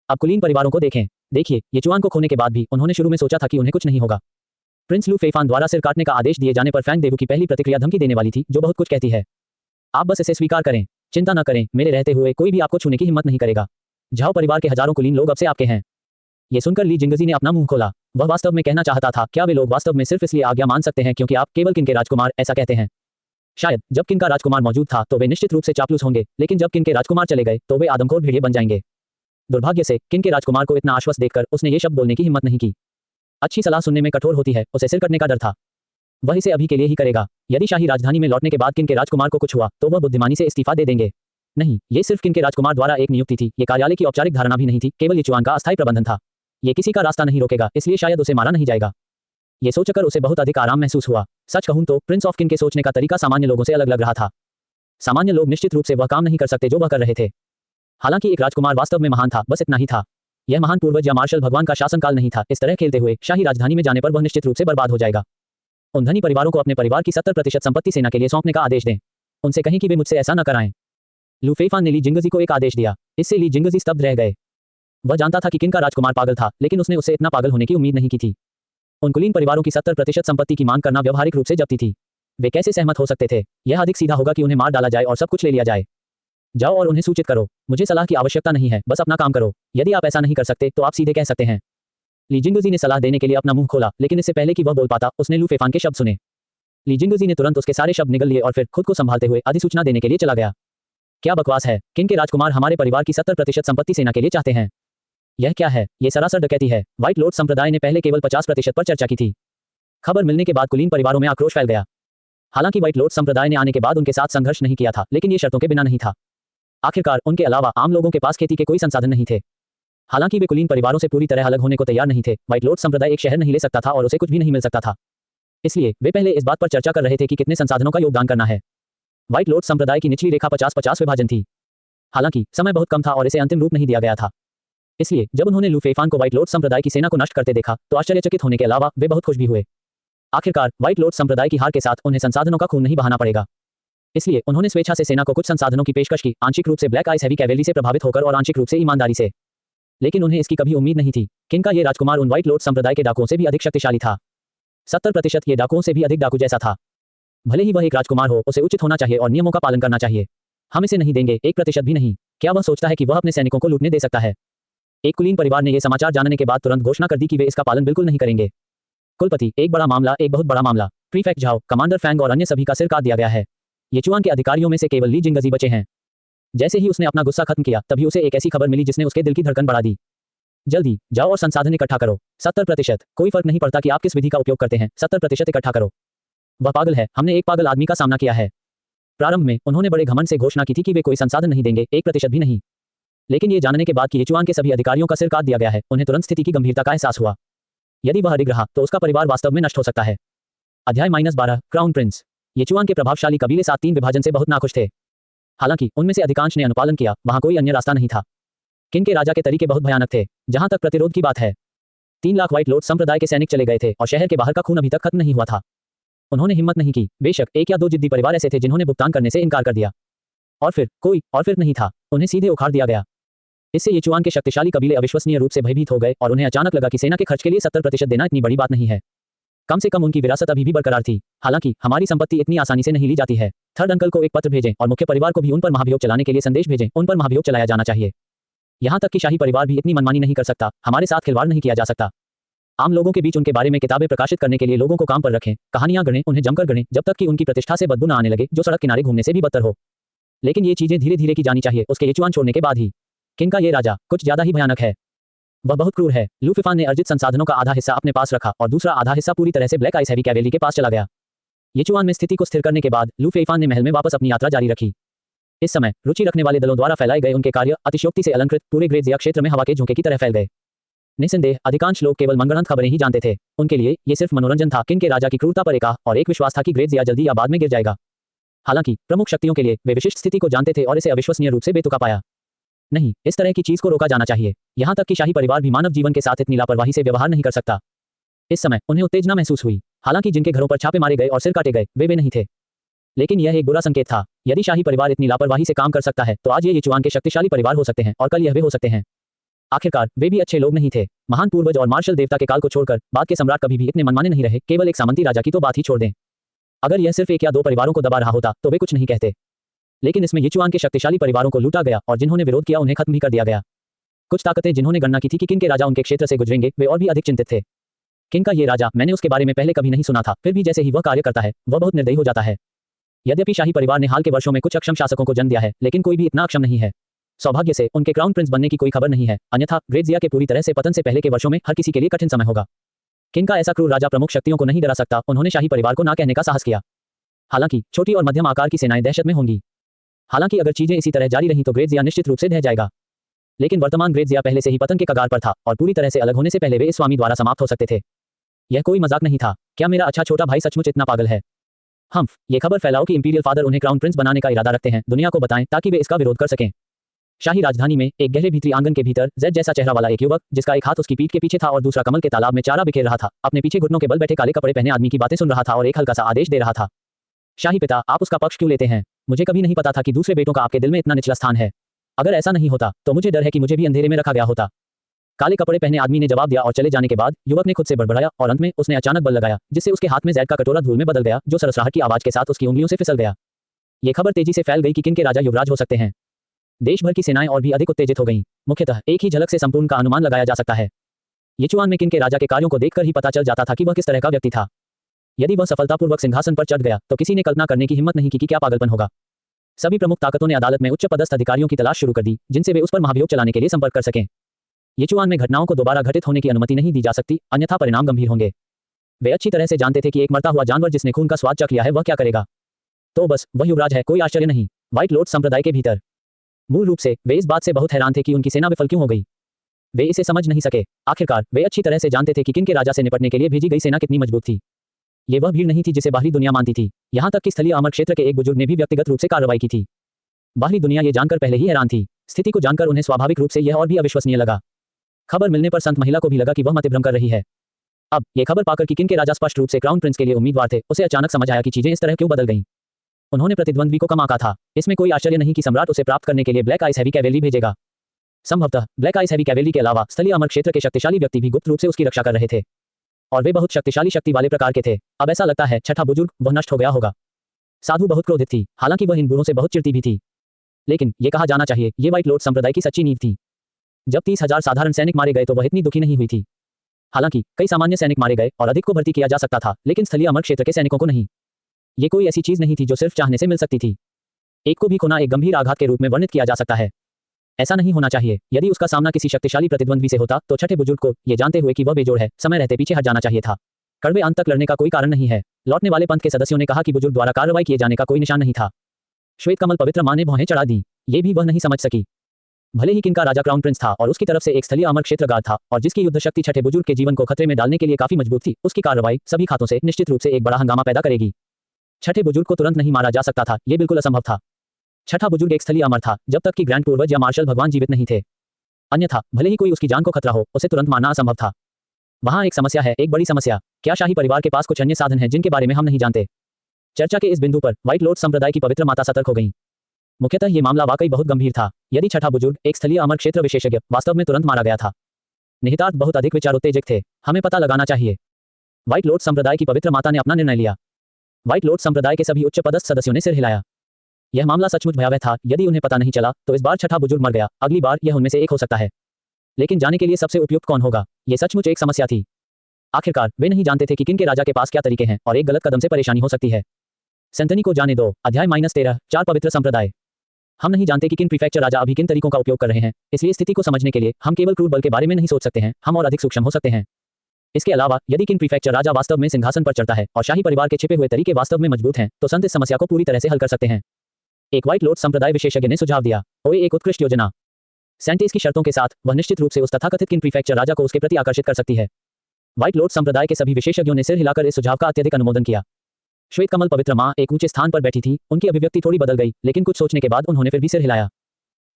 अब कुलीन परिवारों को देखें। देखिए, यीचुआन को खोने के बाद भी उन्होंने शुरू में सोचा था कि उन्हें कुछ नहीं होगा। प्रिंस लू फेफान द्वारा सिर काटने का आदेश दिए जाने पर फैंग देवू की पहली प्रतिक्रिया धमकी देने वाली थी, जो बहुत कुछ कहती है। आप बस इसे स्वीकार करें, चिंता न करें, मेरे रहते हुए कोई भी आपको छूने की हिम्मत नहीं करेगा। झाओ परिवार के हजारों कुलीन लोग अब से आपके हैं। ये सुनकर ली जिंगजी ने अपना मुंह खोला। वह वास्तव में कहना चाहता था, क्या वे लोग वास्तव में सिर्फ इसलिए आज्ञा मान सकते हैं क्योंकि आप केवल किन के राजकुमार ऐसा कहते हैं? शायद जब किन का राजकुमार मौजूद था तो वे निश्चित रूप से चापलूस होंगे, लेकिन जब किन के राजकुमार चले गए तो वे आदमखोर भेड़िए बन जाएंगे। दुर्भाग्य से किन के राजकुमार को इतना आश्वस्त देखकर उसने ये शब्द बोलने की हिम्मत नहीं की। अच्छी सलाह सुनने में कठोर होती है, उसे सिर कटने का डर था। वह इसे अभी के लिए ही करेगा। यदि शाही राजधानी में लौटने के बाद किन के राजकुमार को कुछ हुआ तो वह बुद्धिमानी से इस्तीफा दे देंगे। नहीं, ये सिर्फ किन के राजकुमार द्वारा एक नियुक्ति थी, ये कार्यालय की औपचारिक धारणा भी नहीं थी, केवल यीचुआन का अस्थायी प्रबंधन था। ये किसी का रास्ता नहीं रोकेगा, इसलिए शायद उसे मारा नहीं जाएगा। ये सोचकर उसे बहुत अधिक आराम महसूस हुआ। सच कहूं तो प्रिंस ऑफ किन के सोचने का तरीका सामान्य लोगों से अलग लग रहा था। सामान्य लोग निश्चित रूप से वह काम नहीं कर सकते जो वह कर रहे थे। हालांकि एक राजकुमार वास्तव में महान था, बस इतना ही था। यह महान पूर्वज या मार्शल भगवान का शासनकाल नहीं था। इस तरह खेलते हुए शाही राजधानी में जाने पर वह निश्चित रूप से बर्बाद हो जाएगा। उन धनी परिवारों को अपने परिवार की 70% संपत्ति सेना के लिए सौंपने का आदेश दें। उनसे कहें कि वे मुझसे ऐसा न कराएं। लू फेफान ने ली जिंगजी को एक आदेश दिया। इससे ली जिंगजी स्तब्ध रह गए। वह जानता था कि किन का राजकुमार पागल था, लेकिन उसने उससे इतना पागल होने की उम्मीद नहीं की थी। उन कुलीन परिवारों की 70% संपत्ति की मांग करना व्यवहारिक रूप से जब्ती थी। वे कैसे सहमत हो सकते थे? यह अधिक सीधा होगा कि उन्हें मार डाला जाए और सब कुछ ले लिया जाए। जाओ और उन्हें सूचित करो, मुझे सलाह की आवश्यकता नहीं है, बस अपना काम करो। यदि आप ऐसा नहीं कर सकते तो आप सीधे कह सकते हैं। ली जिंगजी ने सलाह देने के लिए अपना मुंह खोला, लेकिन इससे पहले कि वह बोल पाता उसने लू फेफान के शब्द सुने। ली जिंगजी ने तुरंत उसके सारे शब्द निगल लिए और फिर खुद को संभालते हुए अधिसूचना देने के लिए चला गया। क्या बकवास है? किन के राजकुमार हमारे परिवार की 70% संपत्ति सेना के लिए चाहते हैं? यह क्या है? यह सरासर डकैती है। व्हाइट लॉर्ड संप्रदाय ने पहले केवल 50% पर चर्चा की थी। खबर मिलने के बाद कुलीन परिवारों में आक्रोश फैल गया। हालांकि व्हाइट लॉर्ड संप्रदाय ने आने के बाद उनके साथ संघर्ष नहीं किया था, लेकिन ये शर्तों के बिना नहीं था। आखिरकार उनके अलावा आम लोगों के पास खेती के कोई संसाधन नहीं थे। हालांकि वे कुलीन परिवारों से पूरी तरह अलग होने को तैयार नहीं थे। व्हाइट लॉर्ड संप्रदाय एक शहर नहीं ले सकता था और उसे कुछ भी नहीं मिल सकता था। इसलिए वे पहले इस बात पर चर्चा कर रहे थे कि कितने संसाधनों का योगदान करना है। व्हाइट लॉर्ड संप्रदाय की निचली रेखा 50-50 विभाजन थी। हालांकि समय बहुत कम था और इसे अंतिम रूप नहीं दिया गया था। इसलिए जब उन्होंने लू फेफान को व्हाइट लॉर्ड संप्रदाय की सेना को नष्ट करते देखा तो आश्चर्यचकित होने के अलावा वे बहुत खुश भी हुए। आखिरकार व्हाइट लॉर्ड संप्रदाय की हार के साथ उन्हें संसाधनों का खून नहीं बहाना पड़ेगा। इसलिए उन्होंने स्वेच्छा से सेना को कुछ संसाधनों की पेशकश की, आंशिक रूप से ब्लैक आइस हैवी कैवेलरी से प्रभावित होकर और आंशिक रूप से ईमानदारी से। लेकिन उन्हें इसकी कभी उम्मीद नहीं थी। किन का ये राजकुमार उन व्हाइट लॉर्ड संप्रदाय के डाकुओं से भी अधिक शक्तिशाली था। 70% ये डाकुओं से भी अधिक डाकू जैसा था। भले ही वह एक राजकुमार हो, उसे उचित होना चाहिए और नियमों का पालन करना चाहिए। हम इसे नहीं देंगे, 1% भी नहीं। क्या वह सोचता है कि वह अपने सैनिकों को लूटने दे सकता है? एक कुलीन परिवार ने यह समाचार जानने के बाद तुरंत घोषणा कर दी कि वे इसका पालन बिल्कुल नहीं करेंगे। कुलपति, एक बड़ा मामला, एक बहुत बड़ा मामला। प्रीफेक्ट झाओ, कमांडर फैंग और अन्य सभी का सिर काट दिया गया है। यीचुआन के अधिकारियों में से केवल ली जिंगजी बचे हैं। जैसे ही उसने अपना गुस्सा खत्म किया, तभी उसे एक ऐसी खबर मिली जिसने उसके दिल की धड़कन बढ़ा दी। जल्दी जाओ और संसाधन इकट्ठा करो। 70%। कोई फर्क नहीं पड़ता कि आप किस विधि का उपयोग करते हैं, 70% इकट्ठा करो। वह पागल है, हमने एक पागल आदमी का सामना किया है। प्रारंभ में उन्होंने बड़े घमंड से घोषणा की थी कि वे कोई संसाधन नहीं देंगे, 1% भी नहीं। लेकिन ये जानने के बाद कि येचुआन के सभी अधिकारियों का सिर काट दिया गया है, उन्हें तुरंत स्थिति की गंभीरता का एहसास हुआ। यदि वह अडिग रहा तो उसका परिवार वास्तव में नष्ट हो सकता है। अध्याय -12 क्राउन प्रिंस। येचुआन के प्रभावशाली कबीले 7-3 विभाजन से बहुत नाखुश थे। हालांकि उनमें से अधिकांश ने अनुपालन किया, वहां कोई अन्य रास्ता नहीं था। किन के राजा के तरीके बहुत भयानक थे। जहां तक प्रतिरोध की बात है, 3 लाख व्हाइट लोड संप्रदाय के सैनिक चले गए थे और शहर के बाहर का खून अभी तक खत्म नहीं हुआ था। उन्होंने हिम्मत नहीं की। बेशक 1 या 2 जिद्दी परिवार ऐसे थे जिन्होंने भुगतान करने से इनकार कर दिया। और फिर नहीं था, उन्हें सीधे उखाड़ दिया गया। इससे येचुआन के शक्तिशाली कबीले अविश्वसनीय रूप से भयभीत हो गए और उन्हें अचानक लगा कि सेना के खर्च के लिए 70% देना इतनी बड़ी बात नहीं है। कम से कम उनकी विरासत अभी भी बरकरार थी। हालांकि हमारी संपत्ति इतनी आसानी से नहीं ली जाती है। थर्ड अंकल को एक पत्र भेजें और मुख्य परिवार को भी उन पर महाभियोग चलाने के लिए संदेश भेजें। उन पर महाभियोग चलाया जाना चाहिए। यहां तक कि शाही परिवार भी इतनी मनमानी नहीं कर सकता। हमारे साथ खिलवाड़ नहीं किया जा सकता। आम लोगों के बीच उनके बारे में किताबें प्रकाशित करने के लिए लोगों को काम पर रखें, कहानियां गढ़ें, उन्हें जमकर गढ़ें, जब तक कि उनकी प्रतिष्ठा से बदबू न आने लगे, जो सड़क किनारे घूमने से भी बदतर हो। लेकिन ये चीजें धीरे धीरे की जानी चाहिए, उसके येचुआन छोड़ने के बाद ही। किन का ये राजा कुछ ज्यादा ही भयानक है। वह बहुत क्रूर है। लू फिफान ने अर्जित संसाधनों का आधा हिस्सा अपने पास रखा और दूसरा आधा हिस्सा पूरी तरह से ब्लैक आइस हैवी कैवेलरी के पास चला गया। येचुआन में स्थिति को स्थिर करने के बाद लू फिफान ने महल में वापस अपनी यात्रा जारी रखी। इस समय रुचि रखने वाले दलों द्वारा फैलाए गए उनके कार्य अतिशयोक्ति से अलंकृत पूरे ग्रेजिया क्षेत्र में हवा के झोंके की तरह फैल गए। निस्संदेह अधिकांश लोग केवल मनगढ़ंत खबरें ही जानते थे। उनके लिए ये सिर्फ मनोरंजन था। किन के राजा की क्रूरता पर एकाह और एक विश्वास था कि ग्रेजिया जल्दी या बाद में गिर जाएगा। हालांकि प्रमुख शक्तियों के लिए वे विशिष्ट स्थिति को जानते थे और इसे अविश्वसनीय रूप से बेतुका पाया। नहीं, इस तरह की चीज को रोका जाना चाहिए। यहां तक कि शाही परिवार भी मानव जीवन के साथ इतनी लापरवाही से व्यवहार नहीं कर सकता। इस समय उन्हें उत्तेजना महसूस हुई। हालांकि जिनके घरों पर छापे मारे गए और सिर काटे गए वे नहीं थे। लेकिन यह एक बुरा संकेत था। यदि शाही परिवार इतनी लापरवाही से काम कर सकता है तो आज ये येचुआन के शक्तिशाली परिवार हो सकते हैं और कल यह वे हो सकते हैं। आखिरकार वे भी अच्छे लोग नहीं थे। महान पूर्वज और मार्शल देवता के काल को छोड़कर बाद के सम्राट कभी भी इतने मनमाने नहीं रहे। केवल एक सामंती राजा की तो बात ही छोड़ दें। अगर यह सिर्फ 1 या 2 परिवारों को दबा रहा होता तो वे कुछ नहीं कहते। लेकिन इसमें येचुआन के शक्तिशाली परिवारों को लूटा गया और जिन्होंने विरोध किया उन्हें खत्म भी कर दिया गया। कुछ ताकतें जिन्होंने गणना की थी कि किन के राजा उनके क्षेत्र से गुजरेंगे, वे और भी अधिक चिंतित थे। किन का ये राजा, मैंने उसके बारे में पहले कभी नहीं सुना था, फिर भी जैसे ही वह कार्य करता है वह बहुत निर्दयी हो जाता है। यद्यपि शाही परिवार ने हाल के वर्षों में कुछ अक्षम शासकों को जन्म दिया है, लेकिन कोई भी इतना अक्षम नहीं है। सौभाग्य से उनके क्राउन प्रिंस बनने की कोई खबर नहीं है, अन्यथा ग्रेजिया के पूरी तरह से पतन से पहले के वर्षों में हर किसी के लिए कठिन समय होगा। किन का ऐसा क्रूर राजा प्रमुख शक्तियों को नहीं डरा सकता। उन्होंने शाही परिवार को ना कहने का साहस किया। हालांकि छोटी और मध्यम आकार की सेनाएं दहशत में होंगी। हालांकि अगर चीजें इसी तरह जारी रहीं तो ग्रेजिया निश्चित रूप से ढह जाएगा। लेकिन वर्तमान ग्रेजिया पहले से ही पतन के कगार पर था और पूरी तरह से अलग होने से पहले वे इस स्वामी द्वारा समाप्त हो सकते थे। यह कोई मजाक नहीं था। क्या मेरा अच्छा छोटा भाई सचमुच इतना पागल है? हम्फ, ये खबर फैलाओ कि इंपीरियल फादर उन्हें क्राउन प्रिंस बनाने का इरादा रखते हैं। दुनिया को बताएं ताकि वे इसका विरोध कर सकें। शाही राजधानी में एक गहरे भीतरी आंगन के भीतर जेड जैसा चेहरा वाला एक युवक, जिसका एक हाथ उसकी पीठ के पीछे था और दूसरा कमल के तालाब में चारा बिखेर रहा था, अपने पीछे घुटनों के बल बैठे काले कपड़े पहने आदमी की बातें सुन रहा था और एक हल्का सा आदेश दे रहा था। शाही पिता, आप उसका पक्ष क्यों लेते हैं? मुझे कभी नहीं पता था कि दूसरे बेटों का आपके दिल में इतना निचला स्थान है। अगर ऐसा नहीं होता तो मुझे डर है कि मुझे भी अंधेरे में रखा गया होता। काले कपड़े पहने आदमी ने जवाब दिया और चले जाने के बाद युवक ने खुद से बड़बड़ाया और अंत में उसने अचानक बल लगाया, जिससे उसके हाथ में जैद का कटोरा धूल में बदल गया, जो सरसराहट की आवाज के साथ उसकी उंगलियों से फिसल गया। ये खबर तेजी से फैल गई कि किन के राजा युवराज हो सकते हैं। देश भर की सेनाएं और भी अधिक उत्तेजित हो गईं। मुख्यतः एक ही झलक से संपूर्ण का अनुमान लगाया जा सकता है। येचुआन में किन के राजा के कार्यों को देखकर ही पता चल जाता था कि वह किस तरह का व्यक्ति था। यदि वह सफलतापूर्वक सिंहासन पर चढ़ गया तो किसी ने कल्पना करने की हिम्मत नहीं की कि क्या पागलपन होगा। सभी प्रमुख ताकतों ने अदालत में उच्च पदस्थ अधिकारियों की तलाश शुरू कर दी, जिनसे वे उस पर महाभियोग चलाने के लिए संपर्क कर सकें। येचुआन में घटनाओं को दोबारा घटित होने की अनुमति नहीं दी जा सकती, अन्यथा परिणाम गंभीर होंगे। वे अच्छी तरह से जानते थे कि एक मरता हुआ जानवर जिसने खून का स्वाद चख लिया है वह क्या करेगा। तो बस वह युवराज है, कोई आश्चर्य नहीं। व्हाइट लोड संप्रदाय के भीतर मूल रूप से वे इस बात से बहुत हैरान थे कि उनकी सेना विफल क्यों हो गई। वे इसे समझ नहीं सके। आखिरकार वे अच्छी तरह से जानते थे कि किन के राजा से निपटने के लिए भेजी गई सेना कितनी मजबूत थी। ये वह भीड़ नहीं थी जिसे बाहरी दुनिया मानती थी। यहां तक कि स्थलीय अमर क्षेत्र के एक बुजुर्ग ने भी व्यक्तिगत रूप से कार्रवाई की थी। बाहरी दुनिया ये जानकर पहले ही हैरान थी। स्थिति को जानकर उन्हें स्वाभाविक रूप से यह और भी अविश्वसनीय लगा। खबर मिलने पर संत महिला को भी लगा कि वह मतिभ्रम कर रही है। अब ये खबर पाकर कि किन के राजा स्पष्ट रूप से क्राउन प्रिंस के लिए उम्मीदवार थे, उसे अचानक समझ आया कि चीजें इस तरह क्यों बदल गईं। उन्होंने प्रतिद्वंद्वी को कम आंका था। इसमें कोई आश्चर्य नहीं कि सम्राट उसे प्राप्त करने के लिए ब्लैक आइस हैवी कैवेलरी भेजेगा। संभवतः ब्लैक आइस हैवी कैवेलरी के अलावा स्थलीय अमर क्षेत्र के शक्तिशाली व्यक्ति भी गुप्त रूप से उसकी रक्षा कर रहे थे, और वे बहुत शक्तिशाली शक्ति वाले प्रकार के थे। अब ऐसा लगता है छठा बुजुर्ग वह नष्ट हो गया होगा। साधु बहुत क्रोधित थी, हालांकि वह इन बूढ़ों से बहुत चिढ़ती भी थी। लेकिन ये कहा जाना चाहिए ये व्हाइट लोड संप्रदाय की सच्ची नींव थी। जब 30,000 साधारण सैनिक मारे गए तो वह इतनी दुखी नहीं हुई थी। हालांकि कई सामान्य सैनिक मारे गए और अधिक को भर्ती किया जा सकता था, लेकिन स्थलीय अमर क्षेत्र के सैनिकों को नहीं। ये कोई ऐसी चीज नहीं थी जो सिर्फ चाहने से मिल सकती थी। एक को भी खोना एक गंभीर आघात के रूप में वर्णित किया जा सकता है। ऐसा नहीं होना चाहिए। यदि उसका सामना किसी शक्तिशाली प्रतिद्वंद्वी से होता तो छठे बुजुर्ग को ये जानते हुए कि वह बेजोड़ है, समय रहते पीछे हट जाना चाहिए था। कड़वे अंत तक लड़ने का कोई कारण नहीं है। लौटने वाले पंथ के सदस्यों ने कहा कि बुजुर्ग द्वारा कार्रवाई किए जाने का कोई निशान नहीं था। श्वेत कमल पवित्र मां ने भौहें चढ़ा दी। ये भी वह नहीं समझ सकी। भले ही किनका राजा क्राउन प्रिंस था और उसकी तरफ से एक स्थलीय अमर क्षेत्र गार्ड था और जिसकी युद्ध शक्ति छठे बुजुर्ग के जीवन को खतरे में डालने के लिए काफी मजबूत थी, उसकी कार्रवाई सभी खातों से निश्चित रूप से एक बड़ा हंगामा पैदा करेगी। छठे बुजुर्ग को तुरंत नहीं मारा जा सकता था, यह बिल्कुल असंभव था। छठा बुजुर्ग एक स्थलीय अमर था जब तक कि ग्रैंड पूर्वज या मार्शल भगवान जीवित नहीं थे। अन्यथा भले ही कोई उसकी जान को खतरा हो, उसे तुरंत मारना असंभव था। वहां एक समस्या है, एक बड़ी समस्या। क्या शाही परिवार के पास कुछ अन्य साधन हैं जिनके बारे में हम नहीं जानते? चर्चा के इस बिंदु पर व्हाइट लॉर्ड संप्रदाय की पवित्र माता सतर्क हो गईं। मुख्यतः ये मामला वाकई बहुत गंभीर था। यदि छठा बुजुर्ग एक स्थलीय अमर क्षेत्र विशेषज्ञ वास्तव में तुरंत मारा गया था, निहितार्थ बहुत अधिक विचारोत्तेजक थे। हमें पता लगाना चाहिए। व्हाइट लॉर्ड संप्रदाय की पवित्र माता ने अपना निर्णय लिया। व्हाइट लॉर्ड संप्रदाय के सभी उच्च पदस्थ सदस्यों ने सिर हिलाया। यह मामला सचमुच भयावह था। यदि उन्हें पता नहीं चला तो इस बार छठा बुजुर्ग मर गया, अगली बार यह उनमें से एक हो सकता है। लेकिन जाने के लिए सबसे उपयुक्त कौन होगा? यह सचमुच एक समस्या थी। आखिरकार वे नहीं जानते थे कि किन के राजा के पास क्या तरीके हैं और एक गलत कदम से परेशानी हो सकती है। सेंटनी को जाने दो। अध्याय -13 4 पवित्र संप्रदाय। हम नहीं जानते कि किन प्रीफेक्चर राजा अभी किन तरीकों का उपयोग कर रहे हैं, इसलिए स्थिति को समझने के लिए हम केवल क्रूर बल के बारे में नहीं सोच सकते हैं, हम और अधिक सूक्ष्म हो सकते हैं। इसके अलावा यदि किन प्रीफेक्चर राजा वास्तव में सिंहासन पर चढ़ता है और शाही परिवार के छिपे हुए तरीके वास्तव में मजबूत हैं, तो संत इस समस्या को पूरी तरह से हल कर सकते हैं। एक व्हाइट लॉर्ड संप्रदाय विशेषज्ञ ने सुझाव दिया। ओए, एक उत्कृष्ट योजना। सेंटेस की शर्तों के साथ वह निश्चित रूप से उस तथाकथित किन प्रीफेक्चर राजा को उसके प्रति आकर्षित कर सकती है। व्हाइट लॉर्ड संप्रदाय के सभी विशेषज्ञों ने सिर हिलाकर इस सुझाव का अत्यधिक अनुमोदन किया। श्वेत कमल पवित्र मां एक ऊंचे स्थान पर बैठी थी। उनकी अभिव्यक्ति थोड़ी बदल गई, लेकिन कुछ सोचने के बाद उन्होंने फिर भी सिर हिलाया।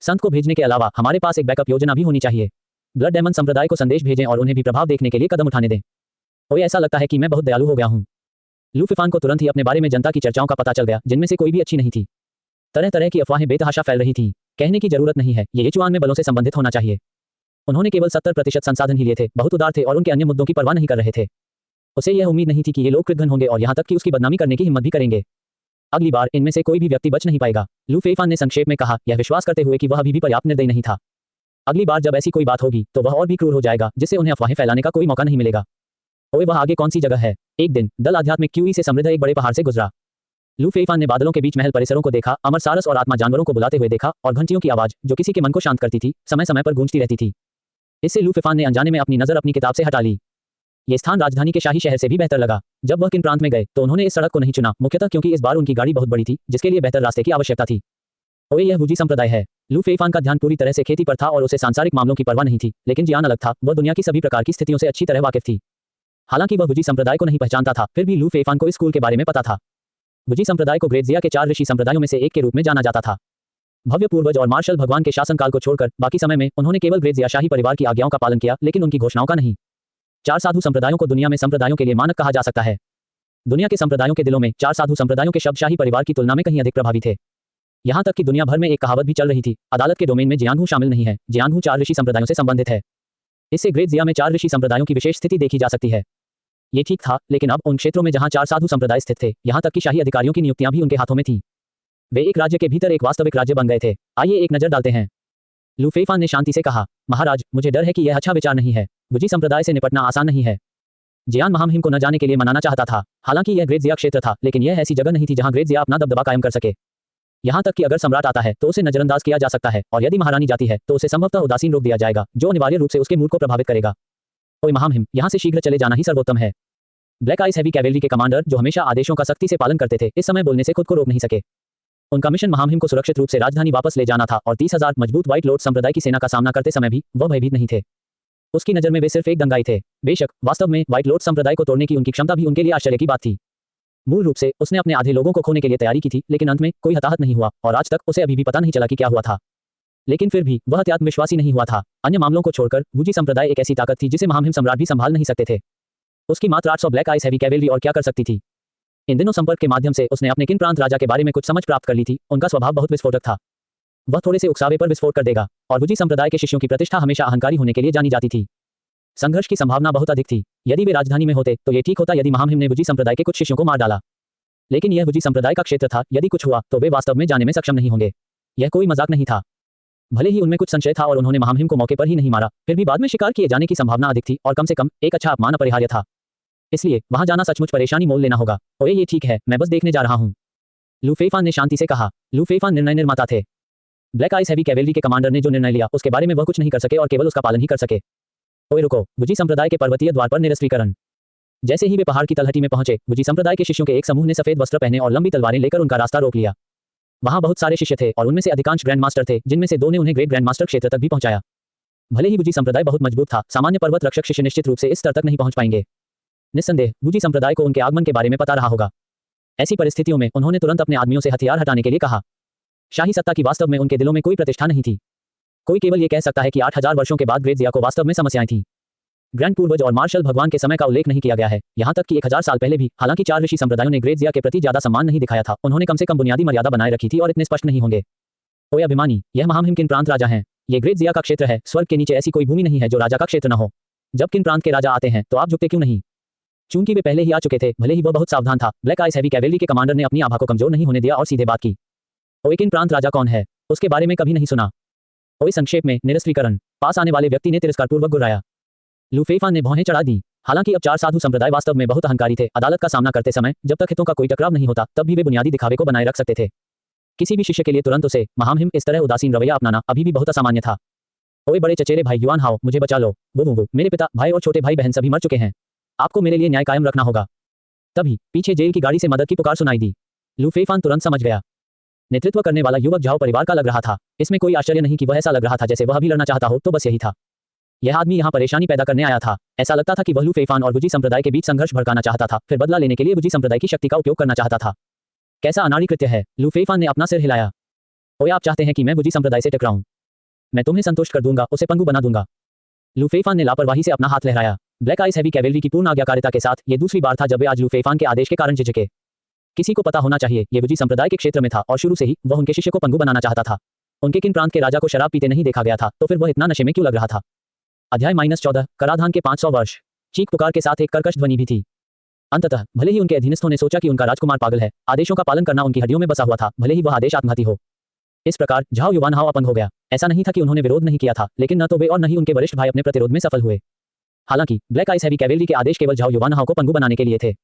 संत को भेजने के अलावा हमारे पास एक बैकअप योजना भी होनी चाहिए। ब्लड डेमन संप्रदाय को संदेश भेजें और उन्हें भी प्रभाव देखने के लिए कदम उठाने दें। ओए, ऐसा लगता है कि मैं बहुत दयालु हो गया हूं। लू फिफान को तुरंत ही अपने बारे में जनता की चर्चाओं का पता चल गया, जिनमें से कोई भी अच्छी नहीं थी। तरह तरह की अफवाहें बेतहाशा फैल रही थीं। कहने की जरूरत नहीं है, ये यचुआन में बलों से संबंधित होना चाहिए। उन्होंने केवल 70% संसाधन ही लिए थे, बहुत उदार थे और उनके अन्य मुद्दों की परवाह नहीं कर रहे थे। उसे यह उम्मीद नहीं थी कि ये लोग कृतघ्न होंगे और यहां तक कि उसकी बदनामी करने की हिम्मत भी करेंगे। अगली बार इनमें से कोई भी व्यक्ति बच नहीं पाएगा, लू फेइफान ने संक्षेप में कहा, यह विश्वास करते हुए कि वह अभी भी पर्याप्त निर्दयी नहीं था। अगली बार जब ऐसी कोई बात होगी तो वह और भी क्रूर हो जाएगा, जिससे उन्हें अफवाहें फैलाने का कोई मौका नहीं मिलेगा। ओए, वह आगे कौन सी जगह है? एक दिन दल आध्यात्मिक क्यूई से समृद्ध एक बड़े पहाड़ से गुजरा। लू फेइफान ने बादलों के बीच महल परिसरों को देखा, अमर सारस और आत्मा जानवरों को बुलाते हुए देखा और घंटियों की आवाज जो किसी के मन को शांत करती थी, समय समय पर गूंजती रहती थी। इससे लू फेइफान ने अनजाने में अपनी नजर अपनी किताब से हटा ली। यह स्थान राजधानी के शाही शहर से भी बेहतर लगा। जब वह किन प्रांत में गए तो उन्होंने इस सड़क को नहीं चुना, मुख्यतः क्योंकि इस बार उनकी गाड़ी बहुत बड़ी थी, जिसके लिए बेहतर रास्ते की आवश्यकता थी। ओए, यह वुजी संप्रदाय है। लू फेइफान का ध्यान पूरी तरह से खेती पर था और उसे सांसारिक मामलों की परवाह नहीं थी, लेकिन जियान अलग था। वह दुनिया की सभी प्रकार की स्थितियों से अच्छी तरह वाकिफ थी। हालांकि वह वुजी संप्रदाय को नहीं पहचानता था, फिर भी लू फेइफान को इस स्कूल के बारे में पता था। वुजी संप्रदाय को ग्रेट जिया के 4 ऋषि संप्रदायों में से एक के रूप में जाना जाता था। भव्य पूर्वज और मार्शल भगवान के शासनकाल को छोड़कर बाकी समय में उन्होंने केवल ग्रेट जिया शाही परिवार की आज्ञाओं का पालन किया, लेकिन उनकी घोषणाओं का नहीं। 4 साधु संप्रदायों को दुनिया में संप्रदायों के लिए मानक कहा जा सकता है। दुनिया के संप्रदायों के दिलों में 4 साधु संप्रदायों के शब्द शाही परिवार की तुलना में कहीं अधिक प्रभावी थे। यहां तक कि दुनिया भर में एक कहावत भी चल रही थी, अदालत के डोमेन में जियांगहू शामिल नहीं है, जियांगहू 4 ऋषि संप्रदायों से संबंधित है। इससे ग्रेट जिया में 4 ऋषि संप्रदायों की विशेष स्थिति देखी जा सकती है। ये ठीक था, लेकिन अब उन क्षेत्रों में जहां 4 साधु संप्रदाय स्थित थे, यहां तक कि शाही अधिकारियों की नियुक्तियां भी उनके हाथों में थीं। वे एक राज्य के भीतर एक वास्तविक राज्य बन गए थे। आइए एक नजर डालते हैं। लू फेइफान ने शांति से कहा, महाराज, मुझे डर है कि यह अच्छा विचार नहीं है। वुजी संप्रदाय से निपटना आसान नहीं है। जियान महामहिम को न जाने के लिए मनाना चाहता था। हालांकि यह ग्रेट जिया क्षेत्र था, लेकिन यह ऐसी जगह नहीं थी जहां ग्रेट जिया अपना दबदबा कायम कर सके। यहां तक कि अगर सम्राट आता है तो उसे नजरअंदाज किया जा सकता है, और यदि महारानी जाती है तो उसे संभवतः उदासीन रोक दिया जाएगा, जो अनिवार्य रूप से उसके मूड को प्रभावित करेगा। ओए महामहिम, यहां से शीघ्र चले जाना ही सर्वोत्तम है। ब्लैक आइस हैवी कैवेलरी के कमांडर, जो हमेशा आदेशों का सख्ती से पालन करते थे, इस समय बोलने से खुद को रोक नहीं सके। उनका मिशन महामहिम को सुरक्षित रूप से राजधानी वापस ले जाना था, और 30,000 मजबूत व्हाइट लॉर्ड संप्रदाय की सेना का सामना करते समय भी वह भयभीत नहीं थे। उसकी नजर में वे सिर्फ एक दंगाई थे। बेशक वास्तव में व्हाइट लॉर्ड संप्रदाय को तोड़ने की उनकी क्षमता भी उनके लिए आश्चर्य की बात थी। मूल रूप से उसने अपने आधे लोगों को खोने के लिए तैयारी की थी, लेकिन अंत में कोई हताहत नहीं हुआ और आज तक उसे अभी भी पता नहीं चला कि क्या हुआ था। लेकिन फिर भी वह अत्यात्मविश्वासी नहीं हुआ था। अन्य मामलों को छोड़कर वुजी संप्रदाय एक ऐसी ताकत थी जिसे महामहिम सम्राट भी संभाल नहीं सकते थे। उसकी मात्र 800 ब्लैक आइस हैवी कैवेलरी और क्या कर सकती थी। इन दिनों संपर्क के माध्यम से उसने अपने किन प्रांत राजा के बारे में कुछ समझ प्राप्त कर ली थी। उनका स्वभाव बहुत विस्फोटक था। वह थोड़े से उकसावे पर विस्फोट कर देगा, और वुजी संप्रदाय के शिष्यों की प्रतिष्ठा हमेशा अहंकारी होने के लिए जानी जाती थी। संघर्ष की संभावना बहुत अधिक थी। यदि वे राजधानी में होते तो यह ठीक होता यदि महामहिम ने वुजी संप्रदाय के कुछ शिष्यों को मार डाला, लेकिन यह वुजी संप्रदाय का क्षेत्र था। यदि कुछ हुआ तो वे वास्तव में जाने में सक्षम नहीं होंगे। यह कोई मजाक नहीं था। भले ही उनमें कुछ संशय था और उन्होंने महामहिम को मौके पर ही नहीं मारा, फिर भी बाद में शिकार किए जाने की संभावना अधिक थी, और कम से कम एक अच्छा अपमान अपरिहार्य था। इसलिए वहां जाना सचमुच परेशानी मोल लेना होगा। ओए, ये ठीक है, मैं बस देखने जा रहा हूं। लू फेइफान ने शांति से कहा। लू फेइफान निर्णय निर्माता थे। ब्लैक आइस हैवी कैवेलरी के कमांडर ने जो निर्णय लिया उसके बारे में वह कुछ नहीं कर सके और केवल उसका पालन ही कर सके। ओए रुको, वुजी संप्रदाय के पर्वतीय द्वार पर निरस्त्रीकरण। जैसे ही वे पहाड़ की तलहटी में पहुंचे, वुजी संप्रदाय के शिष्यों के एक समूह ने सफेद वस्त्र पहने और लंबी तलवारें लेकर उनका रास्ता रोक लिया। वहां बहुत सारे शिष्य थे और उनमें से अधिकांश ग्रैंड मास्टर थे, जिनमें से 2 ने उन्हें ग्रेट ग्रैंड मास्टर क्षेत्र तक भी पहुंचाया। भले ही वुजी संप्रदाय बहुत मजबूत था, सामान्य पर्वत रक्षक शिष्य निश्चित रूप से इस स्तर तक नहीं पहुंच पाएंगे। निस्संदेह वुजी संप्रदाय को उनके आगमन के बारे में पता रहा होगा। ऐसी परिस्थितियों में उन्होंने तुरंत अपने आदमियों से हथियार हटाने के लिए कहा। शाही सत्ता की वास्तव में उनके दिलों में कोई प्रतिष्ठा नहीं थी। कोई केवल ये कह सकता है कि 8000 वर्षों के बाद ग्रेट जिया को वास्तव में समस्याएं थीं। ग्रैंड पूर्वज और मार्शल भगवान के समय का उल्लेख नहीं किया गया है, यहाँ तक कि 1000 साल पहले भी। हालांकि 4 ऋषि संप्रदायों ने ग्रेट जिया के प्रति ज्यादा सम्मान नहीं दिखाया था, उन्होंने कम से कम बुनियादी मर्यादा बनाए रखी थी और इतने स्पष्ट नहीं होंगे। ओए अभिमानी, यह महामहिम किन प्रांत राजा हैं? ये ग्रेट जिया का क्षेत्र है, स्वर्ग के नीचे ऐसी कोई भूमि नहीं है जो राजा का क्षेत्र न हो। जब किन प्रांत के राजा आते हैं तो आप झुकते क्यों नहीं? चूंकि वे पहले ही आ चुके थे, भले ही वह बहुत सावधान था, ब्लैक आइस हैवी कैवेलरी के कमांडर ने अपनी आभा को कमजोर नहीं होने दिया और सीधे बात की। ओए किन प्रांत राजा कौन है? उसके बारे में कभी नहीं सुना। ओए संक्षेप में, निरस्त्रीकरण। पास आने वाले व्यक्ति ने तिरस्कारपूर्वक गुर्राया। लू फेफान ने भौहें चढ़ा दी। हालांकि अब 4 साधु संप्रदाय वास्तव में बहुत अहंकारी थे। अदालत का सामना करते समय जब तक हितों का कोई टकराव नहीं होता, तब भी वे बुनियादी दिखावे को बनाए रख सकते थे। किसी भी शिष्य के लिए तुरंत उसे महामहिम इस तरह उदासीन रवैया अपनाना अभी भी बहुत असामान्य था। ओए बड़े चचेरे भाई युआन हाओ, मुझे बचा लो। वो मेरे पिता, भाई और छोटे भाई बहन सभी मर चुके हैं। आपको मेरे लिए न्याय कायम रखना होगा। तभी पीछे जेल की गाड़ी से मदद की पुकार सुनाई दी। लू फेफान तुरंत समझ गया। नेतृत्व करने वाला युवक झाओ परिवार का लग रहा था। इसमें कोई आश्चर्य नहीं कि वह ऐसा लग रहा था जैसे वह अभी लड़ना चाहता हो, तो बस यही था। यह आदमी यहाँ परेशानी पैदा करने आया था। ऐसा लगता था कि वह लू फेफान और वुजी संप्रदाय के बीच संघर्ष भड़काना चाहता था, फिर बदला लेने के लिए वुजी संप्रदाय की शक्ति का उपयोग करना चाहता था। कैसा अनाड़ी कृत्य है। लू फेफान ने अपना सिर हिलाया। ओए आप चाहते हैं कि मैं वुजी संप्रदाय से टकराऊं? मैं तुम्हें संतुष्ट कर दूंगा, उसे पंगु बना दूंगा। लू फेफान ने लापरवाही से अपना हाथ लहराया। ब्लैक आइस हैवी कैवेलरी की पूर्ण आज्ञाकारिता के साथ ये दूसरी बार था जब वे आज लू फेफान के आदेश के कारण झिझके। किसी को पता होना चाहिए, ये वुजी संप्रदाय के क्षेत्र में था और शुरू से ही वह उनके शिष्य को पंगु बनाना चाहता था। उनके किन प्रांत के राजा को शराब पीते नहीं देखा गया था, तो फिर वह इतना नशे में क्यों लग रहा था? अध्याय -14, कराधान के 500 वर्ष। चीख पुकार के साथ एक कर्कश ध्वनि भी थी। अंततः भले ही उनके अधीनस्थों ने सोचा कि उनका राजकुमार पागल है, आदेशों का पालन करना उनकी हड्डियों में बसा हुआ था, भले ही वह आदेश आत्मघाती हो। इस प्रकार झाओ युवान हाओ अपंग हो गया। ऐसा नहीं था कि उन्होंने विरोध नहीं किया था, लेकिन न तो वे और न ही उनके वरिष्ठ भाई अपने प्रतिरोध में सफल हुए। हालांकि ब्लैक आइस हैवी कैवेलरी के आदेश केवल झाओ युवान हाओ को पंगु बनाने के लिए थे।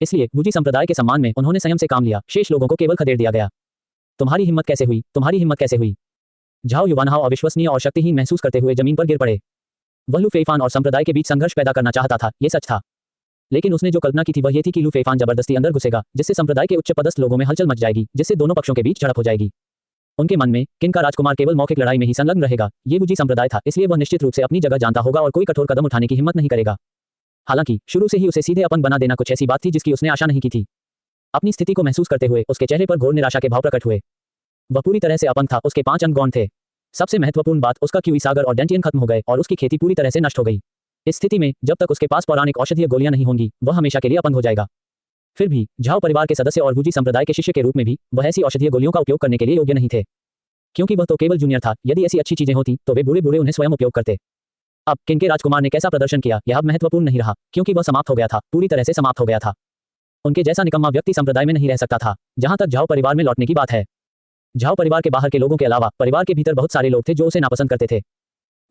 इसलिए वुजी संप्रदाय के सम्मान में उन्होंने संयम से काम लिया, शेष लोगों को केवल खदेड़ दिया गया। तुम्हारी हिम्मत कैसे हुई? तुम्हारी हिम्मत कैसे हुई? झाओ युवान हाओ अविश्वसनीय और शक्तिहीन महसूस करते हुए जमीन पर गिर पड़े। वह लू फेफान और संप्रदाय के बीच संघर्ष पैदा करना चाहता था, ये सच था। लेकिन उसने जो कल्पना की थी वह ये थी कि लू फेफान जबरदस्ती अंदर घुसेगा, जिससे संप्रदाय के उच्च पदस्थ लोगों में हलचल मच जाएगी, जिससे दोनों पक्षों के बीच झड़प हो जाएगी। उनके मन में किन का राजकुमार केवल मौखिक लड़ाई में ही संलग्न रहेगा, ये वुजी संप्रदाय था, इसलिए वह निश्चित रूप से अपनी जगह जानता होगा और कोई कठोर कदम उठाने की हिम्मत नहीं करेगा। हालांकि शुरू से ही उसे सीधे अपंग बना देना कुछ ऐसी बात थी जिसकी उसने आशा नहीं की थी। अपनी स्थिति को महसूस करते हुए उसके चेहरे पर घोर निराशा के भाव प्रकट हुए। वह पूरी तरह से अपंग था, उसके 5 अंग गौण थे। सबसे महत्वपूर्ण बात, उसका क्यूई सागर और डेंटियन खत्म हो गए और उसकी खेती पूरी तरह से नष्ट हो गई। इस स्थिति में जब तक उसके पास पौराणिक औषधीय गोलियां नहीं होंगी, वह हमेशा के लिए अपंग हो जाएगा। फिर भी झाओ परिवार के सदस्य और वुजी संप्रदाय के शिष्य के रूप में भी वह ऐसी औषधीय गोलियों का उपयोग करने के लिए योग्य नहीं थे, क्योंकि वह तो केवल जूनियर था। यदि ऐसी अच्छी चीजें होती तो वे बूढ़े बूढ़े उन्हें स्वयं उपयोग करते। अब किन के राजकुमार ने कैसा प्रदर्शन किया यह अब महत्वपूर्ण नहीं रहा, क्योंकि वह समाप्त हो गया था, पूरी तरह से समाप्त हो गया था। उनके जैसा निकम्मा व्यक्ति संप्रदाय में नहीं रह सकता था। जहां तक झाओ परिवार में लौटने की बात है, झाओ परिवार के बाहर के लोगों के अलावा परिवार के भीतर बहुत सारे लोग थे जो उसे नापसंद करते थे।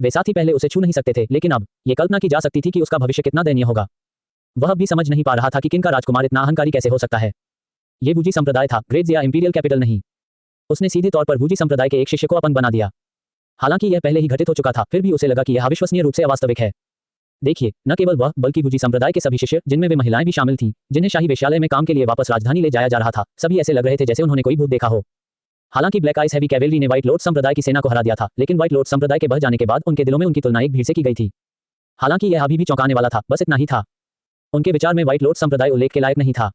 वे साथ ही पहले उसे छू नहीं सकते थे, लेकिन अब ये कल्पना की जा सकती थी कि उसका भविष्य कितना दयनीय होगा। वह भी समझ नहीं पा रहा था कि किन का राजकुमार इतना अहंकारी कैसे हो सकता है। ये वुजी संप्रदाय था, ग्रेट जिया इंपीरियल कैपिटल नहीं। उसने सीधे तौर पर वुजी संप्रदाय के एक शिष्य को अपंग बना दिया। हालांकि यह पहले ही घटित हो चुका था, फिर भी उसे लगा कि यह अविश्वसनीय रूप से अवास्तविक है। देखिए, न केवल वह बल्कि वुजी संप्रदाय के सभी शिष्य, जिनमें वे महिलाएं भी शामिल थीं, जिन्हें शाही वेश्यालय में काम के लिए वापस राजधानी ले जाया जा रहा था, सभी ऐसे लग रहे थे जैसे उन्होंने कोई भूत देखा हो। हालांकि ब्लैक आइस हैवी कैवेलरी ने व्हाइट लॉर्ड संप्रदाय की सेना को हरा दिया था, लेकिन व्हाइट लॉर्ड संप्रदाय के बह जाने के बाद उनके दिलों में उनकी तुलना एक भीड़ से की गई थी। हालांकि यह अभी भी चौंकाने वाला था, बस इतना ही था। उनके विचार में व्हाइट लॉर्ड संप्रदाय उल्लेख के लायक नहीं था।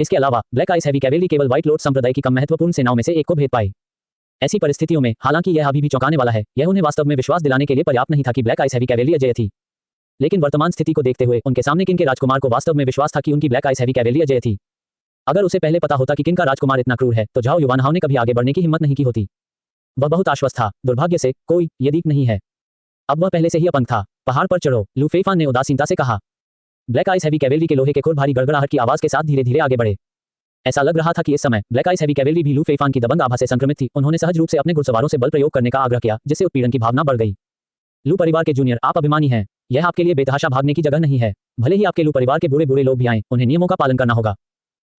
इसके अलावा ब्लैक आइस हैवी कैवेलरी केवल व्हाइट लॉर्ड संप्रदाय की कम महत्वपूर्ण सेनाओं में से एक को भेद पाए। ऐसी परिस्थितियों में हालांकि यह अभी भी चौंकाने वाला है, यह उन्हें वास्तव में विश्वास दिलाने के लिए पर्याप्त नहीं था कि ब्लैक आइस हैवी कैवेलरी अजेय थी। लेकिन वर्तमान स्थिति को देखते हुए उनके सामने किन के राजकुमार को वास्तव में विश्वास था कि उनकी ब्लैक आइस हैवी कैवेलरी अजेय थी। अगर उसे पहले पता होता कि किन का राजकुमार इतना क्रूर है, तो झाओ युवान हाओ ने कभी आगे बढ़ने की हिम्मत नहीं की होती। वह बहुत आश्वस्त था, दुर्भाग्य से कोई यदि नहीं है। अब वह पहले से ही अपंग था। पहाड़ पर चढ़ो, लू फेफान ने उदासीनता से कहा। ब्लैक आइस हैवी कैवेलरी के लोहे के खुर भारी गड़गड़ाहट की आवाज के साथ धीरे धीरे आगे बढ़े। ऐसा लग रहा था कि इस समय ब्लैक आइस हैवी कैवेलरी भी लू फेफान की दबंग आभा से संक्रमित थी। उन्होंने सहज रूप से अपने घुड़सवारों से बल प्रयोग करने का आग्रह किया, जिससे उत्पीड़न की भावना बढ़ गई। लू परिवार के जूनियर, आप अभिमानी हैं। यह आपके लिए बेतहाशा भागने की जगह नहीं है। भले ही आपके लू परिवार के बूढ़े बूढ़े लोग भी आएं, उन्हें नियमों का पालन करना होगा।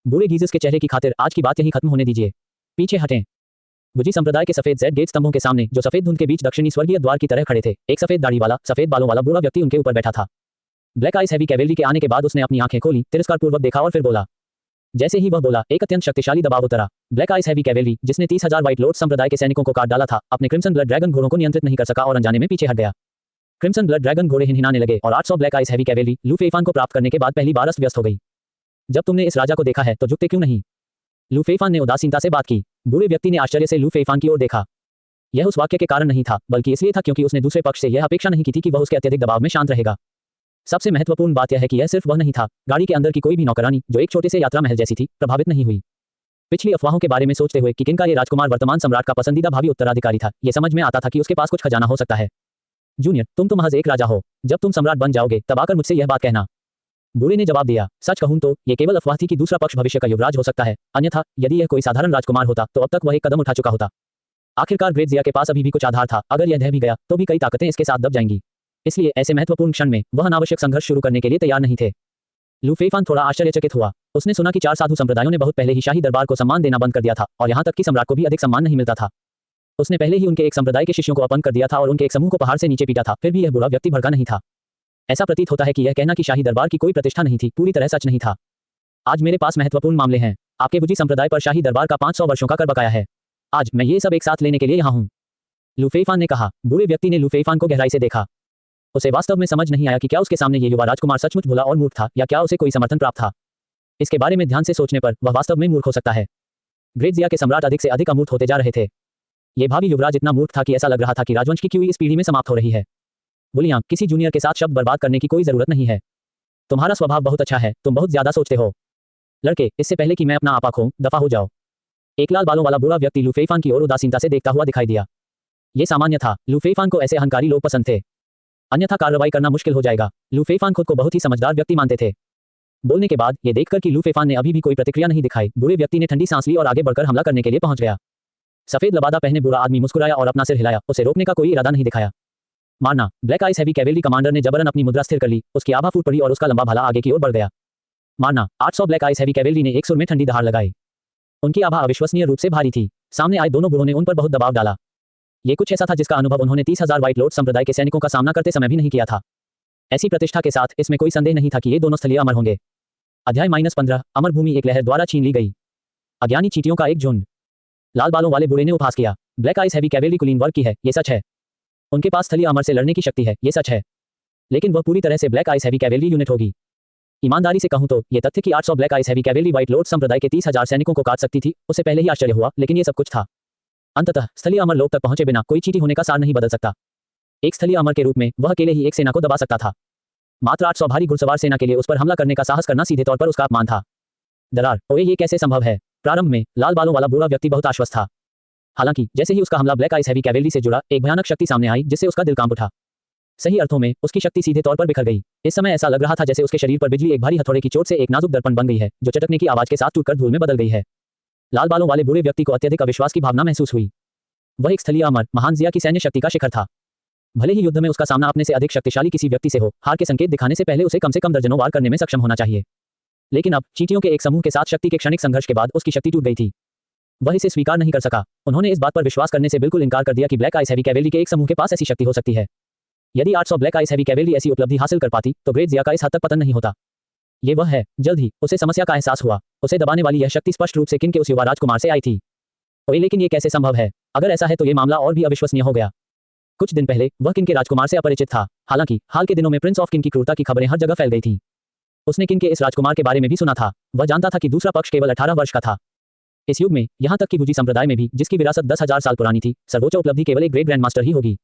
बूढ़े गीजस के चेहरे की खातिर आज की बात यहीं खत्म होने दीजिए। पीछे हटें। गुजी संप्रदाय के सफेद जेड गेट स्तंभों के सामने जो सफेद धुंध के बीच दक्षिणी स्वर्गीय द्वार की तरह खड़े थे, एक सफेद दाढ़ी वाला, सफेद बालों वाला बूढ़ा व्यक्ति उनके ऊपर बैठा था। ब्लैक आइस हैवी कैवेलरी के आने के बाद उसने अपनी आंखें खोली, तिरस्कारपूर्वक देखा और फिर बोला। जैसे ही वह बोला, एक अत्यंत शक्तिशाली दबाव उतरा। ब्लैक आइस हैवी कैवेलरी, जिसने 30,000 व्हाइट लॉर्ड संप्रदाय के सैनिकों को काट डाला था, अपने क्रिम्सन ब्लड ड्रैगन घोड़ों को नियंत्रित नहीं कर सका और अनजाने में पीछे हट गया। क्रिम्सन ब्लड ड्रैगन घोड़े हिनहिनाने लगे और 800 ब्लैक आइस हैवी कैवेलरी लू फेइफान को प्राप्त करने के बाद पहली बार अस्त व्यस्त हो गई। जब तुमने इस राजा को देखा है तो झुकते क्यों नहीं? लू फेइफान ने उदासीनता से बात की। बूढ़े व्यक्ति ने आश्चर्य से लू फेइफान की ओर देखा। यह उस वाक्य के कारण नहीं था, बल्कि इसलिए था क्योंकि उसने दूसरे पक्ष से यह अपेक्षा नहीं की थी कि वह उसके अत्यधिक दबाव में शांत रहेगा। सबसे महत्वपूर्ण बात यह है कि यह सिर्फ वह नहीं था, गाड़ी के अंदर की कोई भी नौकरानी, जो एक छोटे से यात्रा महल जैसी थी, प्रभावित नहीं हुई। पिछली अफवाहों के बारे में सोचते हुए कि किनका ये राजकुमार वर्तमान सम्राट का पसंदीदा भावी उत्तराधिकारी था, यह समझ में आता था कि उसके पास कुछ खजाना हो सकता है। जूनियर, तुम तो महज एक राजा हो। जब तुम सम्राट बन जाओगे तब आकर मुझसे यह बात कहना। बूढ़े ने जवाब दिया, सच कहूं तो यह केवल अफवाह थी कि दूसरा पक्ष भविष्य का युवराज हो सकता है, अन्यथा यदि यह कोई साधारण राजकुमार होता तो अब तक वह एक कदम उठा चुका होता। आखिरकार ग्रेट जिया के पास अभी भी कुछ आधार था, अगर यह ढह भी गया तो भी कई ताकतें इसके साथ दब जाएंगी। इसलिए ऐसे महत्वपूर्ण क्षण में वह अनावश्यक संघर्ष शुरू करने के लिए तैयार नहीं थे। लू फेइफान थोड़ा आश्चर्यचकित हुआ। उसने सुना कि 4 साधु संप्रदायों ने बहुत पहले ही शाही दरबार को सम्मान देना बंद कर दिया था और यहाँ तक कि सम्राट को भी अधिक सम्मान नहीं मिलता था। उसने पहले ही उनके एक संप्रदाय के शिष्यों को अपंग कर दिया था और उनके एक समूह को पहाड़ से नीचे पीटा था, फिर भी यह बुरा व्यक्ति भड़का नहीं था। ऐसा प्रतीत होता है कि यह कहना कि शाही दरबार की कोई प्रतिष्ठा नहीं थी पूरी तरह सच नहीं था। आज मेरे पास महत्वपूर्ण मामले हैं। आपके गुजी संप्रदाय पर शाही दरबार का 500 वर्षों का कर बकाया है। आज मैं ये सब एक साथ लेने के लिए यहाँ हूँ, लू फेइफान ने कहा। बूढ़े व्यक्ति ने लू फेइफान को गहराई से देखा। उसे वास्तव में समझ नहीं आया कि क्या उसके सामने ये युवा राजकुमार सचमुच भोला और मूर्ख था या क्या उसे कोई समर्थन प्राप्त था। इसके बारे में ध्यान से सोचने पर वह वास्तव में मूर्ख हो सकता है। ग्रेट जिया के सम्राट अधिक से अधिक अमूर्त होते जा रहे थे। ये भावी युवराज इतना मूर्ख था कि ऐसा लग रहा था कि राजवंश की क्यूई इस पीढ़ी में समाप्त हो रही है। बुलियां, किसी जूनियर के साथ शब्द बर्बाद करने की कोई जरूरत नहीं है। तुम्हारा स्वभाव बहुत अच्छा है, तुम बहुत ज्यादा सोचते हो। लड़के, इससे पहले कि मैं अपना आपा खोऊं, दफा हो जाओ। एक लाल बालों वाला बूढ़ा व्यक्ति लू फेइफान की ओर उदासीनता से देखता हुआ दिखाई दिया। ये सामान्य था, लू फेइफान को ऐसे अहंकारी लोग पसंद थे, अन्यथा कार्रवाई करना मुश्किल हो जाएगा। लू फेइफान खुद को बहुत ही समझदार व्यक्ति मानते थे। बोलने के बाद ये देखकर कि लू फेइफान ने अभी भी कोई प्रतिक्रिया नहीं दिखाई, बूढ़े व्यक्ति ने ठंडी सांस ली और आगे बढ़कर हमला करने के लिए पहुंच गया। सफेद लबादा पहने बूढ़ा आदमी मुस्कुराया और अपना सिर हिलाया, उसे रोकने का कोई इरादा नहीं दिखाया। मारना। Black ice heavy cavalry commander ने जबरन अपनी मुद्रा स्थिर कर ली, उसकी आभा फूट पड़ी और उसका लंबा भाला आगे की ओर बढ़ गया। मारना। 800 ब्लैक आइस हैवी कैवेलरी ने एक सुर में ठंडी दहाड़ लगाई। उनकी आभा अविश्वसनीय रूप से भारी थी। सामने आए दोनों बूढ़ों ने उन पर बहुत दबाव डाला। ये कुछ ऐसा था जिसका अनुभव उन्होंने 30,000 व्हाइट लॉर्ड संप्रदाय के सैनिकों का सामना करते समय भी नहीं किया था। ऐसी प्रतिष्ठा के साथ इसमें कोई संदेह नहीं था कि ये दोनों स्थलीय अमर होंगे। अध्याय -15 अमर भूमि एक लहर द्वारा छीन ली गई। अज्ञानी चींटियों का एक झुंड। लाल बालों वाले बूढ़े ने उपहास किया। ब्लैक आइस हैवी कैवेलरी कुलीन वर्ग की है, ये सच है। उनके पास स्थलीय अमर से लड़ने की शक्ति है, ये सच है। लेकिन वह पूरी तरह से black ice heavy cavalry unit होगी। ईमानदारी से कहूं तो ये तथ्य कि 800 black ice heavy cavalry white Lord संप्रदाय के 30,000 सैनिकों को काट सकती थी, उसे पहले ही आश्चर्य हुआ, लेकिन ये सब कुछ था। अंततः स्थलीय अमर लोक तक पहुंचे बिना कोई चींटी होने का सार नहीं बदल सकता। एक स्थलीय अमर के रूप में वह अकेले ही एक सेना को दबा सकता था। मात्र 800 भारी घुड़सवार सेना के लिए उस पर हमला करने का साहस करना सीधे तौर पर उसका अपमान था। दरार, ओए ये कैसे संभव है? प्रारंभ में लाल बालों वाला बूढ़ा व्यक्ति बहुत आश्वस्त था। हालांकि जैसे ही उसका हमला ब्लैक आइस हैवी कैवेलरी से जुड़ा, एक भयानक शक्ति सामने आई जिससे उसका दिल कांप उठा। सही अर्थों में उसकी शक्ति सीधे तौर पर बिखर गई। इस समय ऐसा लग रहा था जैसे उसके शरीर पर बिजली एक भारी हथौड़े की चोट से एक नाजुक दर्पण बन गई है, जो चटकने की आवाज के साथ टूटकर धूल में बदल गई है। लाल बालों वाले बूढ़े व्यक्ति को अत्यधिक अविश्वास की भावना महसूस हुई। वह एक स्थलीय अमर महान जिया की सैन्य शक्ति का शिखर था। भले ही युद्ध में उसका सामना अपने से अधिक शक्तिशाली किसी व्यक्ति से हो, हार के संकेत दिखाने से पहले उसे कम से कम दर्जनों वार करने में सक्षम होना चाहिए। लेकिन अब चींटियों के एक समूह के साथ शक्ति के क्षणिक संघर्ष के बाद उसकी शक्ति टूट गई थी। वह इसे स्वीकार नहीं कर सका। उन्होंने इस बात पर विश्वास करने से बिल्कुल इनकार कर दिया कि ब्लैक आइस हैवी कैवेलरी के एक समूह के पास ऐसी शक्ति हो सकती है। यदि 800 ब्लैक आइस हैवी कैवेलरी ऐसी उपलब्धि हासिल कर पाती तो ग्रेट जिया का इस हद तक पतन नहीं होता। ये वह है। जल्द ही उसे समस्या का एहसास हुआ। उसे दबाने वाली यह शक्ति स्पष्ट रूप से किन के उस युवा राजकुमार से आई थी। ओए, लेकिन ये कैसे संभव है? अगर ऐसा है तो ये मामला और भी अविश्वसनीय हो गया। कुछ दिन पहले वह किन के राजकुमार से अपरिचित था। हालांकि हाल के दिनों में प्रिंस ऑफ किन की क्रूरता की खबरें हर जगह फैल गई थीं। उसने किन के इस राजकुमार के बारे में भी सुना था। वह जानता था कि दूसरा पक्ष केवल 18 वर्ष का था। इस युग में यहाँ तक कि गुजी संप्रदाय में भी, जिसकी विरासत 10,000 साल पुरानी थी, सर्वोच्च उपलब्धि केवल एक ग्रेट ग्रैंड मास्टर ही होगी।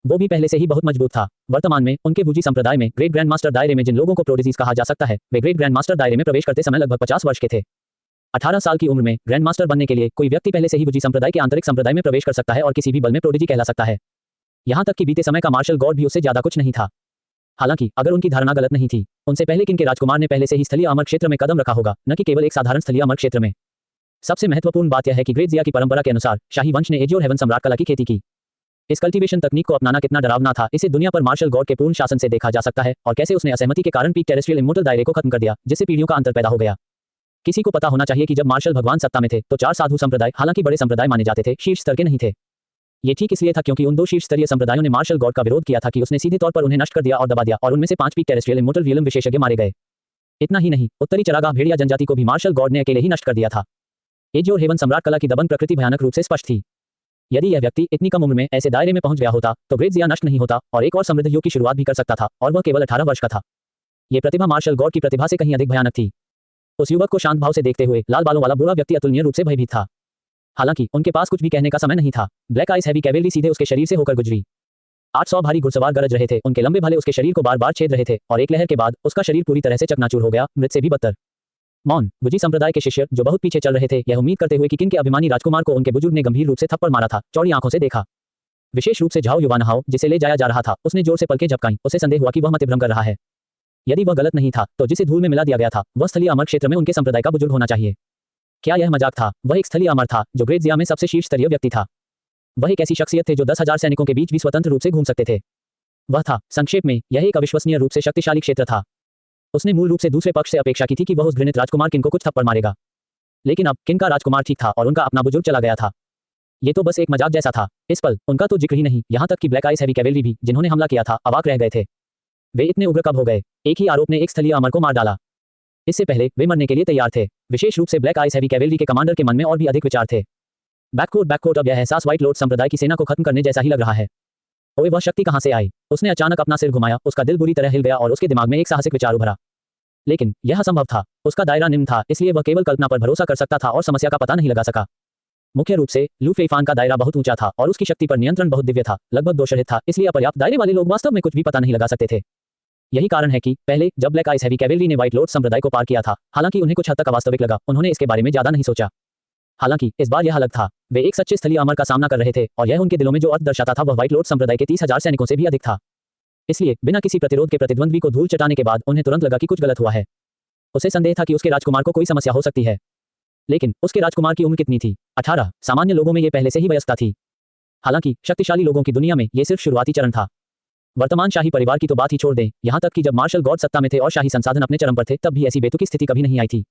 वो भी पहले से ही बहुत मजबूत था। वर्तमान में उनके गुजी संप्रदाय में ग्रेट ग्रैंड मास्टर दायरे में जिन लोगों को प्रोडिजीज कहा जा सकता है, वे ग्रेट ग्रैंड मास्टर दायरे में प्रवेश करते समय लगभग 50 वर्ष के थे। 18 साल की उम्र में ग्रैंड मास्टर बनने के लिए कोई व्यक्ति पहले से ही गुजी संप्रदाय के आंतरिक संप्रदाय में प्रवेश कर सकता है और किसी भी बल में प्रोडिजी कहला सकता है। यहाँ तक कि बीते समय का मार्शल गॉड भी उससे ज्यादा कुछ नहीं था। हालांकि अगर उनकी धारणा गलत नहीं थी, उनसे पहले किन के राजकुमार ने पहले से ही स्थलीय अमर क्षेत्र में कदम रखा होगा, न कि केवल एक साधारण स्थलीय अमर क्षेत्र में। सबसे महत्वपूर्ण बात यह है कि ग्रेट जिया की परंपरा के अनुसार शाही वंश ने एज और हेवन सम्राट कला की खेती की। इस कल्टीवेशन तकनीक को अपनाना कितना डरावना था, इसे दुनिया पर मार्शल गॉड के पूर्ण शासन से देखा जा सकता है, और कैसे उसने असहमति के कारण पीक टेरेस्ट्रियल इमोर्टल दायरे को खत्म कर दिया, जिससे पीढ़ियों का अंतर पैदा हो गया। किसी को पता होना चाहिए कि जब मार्शल भगवान सत्ता में थे तो 4 साधु संप्रदाय, हालांकि बड़े संप्रदाय माने जाते थे, शीर्ष स्तर के नहीं थे। ये ठीक इसलिए था क्योंकि उन 2 शीर्ष स्तरीय संप्रदायों ने मार्शल गॉड का विरोध किया था कि उसने सीधे तौर पर उन्हें नष्ट कर दिया और दबा दिया, और उनमें से 5 पीक टेरेस्ट्रियल इमोर्टल रियलम विशेषज्ञ मारे गए। इतना ही नहीं, उत्तरी चरागाह भेड़िया जनजाति को भी मार्शल गॉड ने अकेले ही नष्ट कर दिया था। एजियोर हेवन सम्राट कला की दबंग प्रकृति भयानक रूप से स्पष्ट थी। यदि यह व्यक्ति इतनी कम उम्र में ऐसे दायरे में पहुंच गया होता तो ग्रेट जिया नष्ट नहीं होता और एक और समृद्ध युग की शुरुआत भी कर सकता था, और वह केवल 18 वर्ष का था। यह प्रतिभा मार्शल गॉड की प्रतिभा से कहीं अधिक भयानक थी। उस युवक को शांत भाव से देखते हुए लाल बालों वाला बूढ़ा व्यक्ति अतुलनीय रूप से भयभीत था। हालांकि उनके पास कुछ भी कहने का समय नहीं था। ब्लैक आइस हैवी कैवेलरी सीधे उसके शरीर से होकर गुजरी। 800 भारी घुड़सवार गरज रहे थे, उनके लंबे भाले उसके शरीर को बार बार छेद रहे थे, और एक लहर के बाद उसका शरीर पूरी तरह से चकनाचूर हो गया, मृत से भी बदतर। मौन गुजी संप्रदाय के शिष्य जो बहुत पीछे चल रहे थे, यह उम्मीद करते हुए कि किन के अभिमानी राजकुमार को उनके बुजुर्ग ने गंभीर रूप से थप्पड़ मारा था, चौड़ी आंखों से देखा। विशेष रूप से झाओ युवानहाओ, जिसे ले जाया जा रहा था, उसने जोर से पलकें झपकाईं। उसे संदेह हुआ कि वह मतिभ्रम कर रहा है। यदि वह गलत नहीं था तो जिसे धूल में मिला दिया गया था वह स्थलीय अमर क्षेत्र में उनके संप्रदाय का बुजुर्ग होना चाहिए। क्या यह मजाक था? वह एक स्थलीय अमर था जो ग्रेट जिया में सबसे शीर्ष स्तरीय व्यक्ति था। वह एक ऐसी शख्सियत थे जो 10,000 सैनिकों के बीच भी स्वतंत्र रूप से घूम सकते थे। वह था, संक्षेप में, यह एक अविश्वसनीय रूप से शक्तिशाली क्षेत्र था। उसने मूल रूप से दूसरे पक्ष से अपेक्षा की थी कि वह उस घृणित राजकुमार किन को कुछ थप्पड़ मारेगा, लेकिन अब किन का राजकुमार ठीक था और उनका अपना बुजुर्ग चला गया था। ये तो बस एक मजाक जैसा था। इस पल उनका तो जिक्र ही नहीं, यहाँ तक कि ब्लैक आइस हैवी कैवेलरी भी, जिन्होंने हमला किया था, अवाक रह गए थे। वे इतने उग्र कब हो गए? एक ही आरोप ने एक स्थलीय अमर को मार डाला। इससे पहले वे मरने के लिए तैयार थे। विशेष रूप से ब्लैक आइस हैवी कैवेलरी के कमांडर के मन में और भी अधिक विचार थे। बैककोट अब यह एहसास व्हाइट लॉर्ड संप्रदाय की सेना को खत्म करने जैसा ही लग रहा है। ओए, वह शक्ति कहां से आई? उसने अचानक अपना सिर घुमाया, उसका दिल बुरी तरह हिल गया और उसके दिमाग में एक साहसिक विचार उभरा। लेकिन यह असंभव था। उसका दायरा निम्न था, इसलिए वह केवल कल्पना पर भरोसा कर सकता था और समस्या का पता नहीं लगा सका। मुख्य रूप से लू फेइफान का दायरा बहुत ऊंचा था और उसकी शक्ति पर नियंत्रण बहुत दिव्य था, लगभग दोषरहित था, इसलिए अपर्याप्त दायरे वाले लोग वास्तव में कुछ भी पता नहीं लगा सकते थे। यही कारण है कि पहले जब ब्लैक आइस हैवी कैवेलरी ने व्हाइट लॉर्ड संप्रदाय को पार किया था, हालांकि उन्हें कुछ हद तक अवास्तविक लगा, उन्होंने इसके बारे में ज्यादा नहीं सोचा। हालांकि इस बार यह अलग था। वे एक सच्चे स्थलीय अमर का सामना कर रहे थे और यह उनके दिलों में जो अर्थ दर्शाता था वह व्हाइट लॉर्ड संप्रदाय के 30,000 सैनिकों से भी अधिक था। इसलिए बिना किसी प्रतिरोध के प्रतिद्वंद्वी को धूल चटाने के बाद उन्हें तुरंत लगा कि कुछ गलत हुआ है। उसे संदेह था कि उसके राजकुमार को कोई समस्या हो सकती है। लेकिन उसके राजकुमार की उम्र कितनी थी? 18। सामान्य लोगों में ये पहले से ही वयस्कता थी। हालांकि शक्तिशाली लोगों की दुनिया में ये सिर्फ शुरुआती चरण था। वर्तमान शाही परिवार की तो बात ही छोड़ दें, यहाँ तक कि जब मार्शल गॉड सत्ता में थे और शाही संसाधन अपने चरम पर थे, तब भी ऐसी बेतुकी स्थिति कभी नहीं आई थी।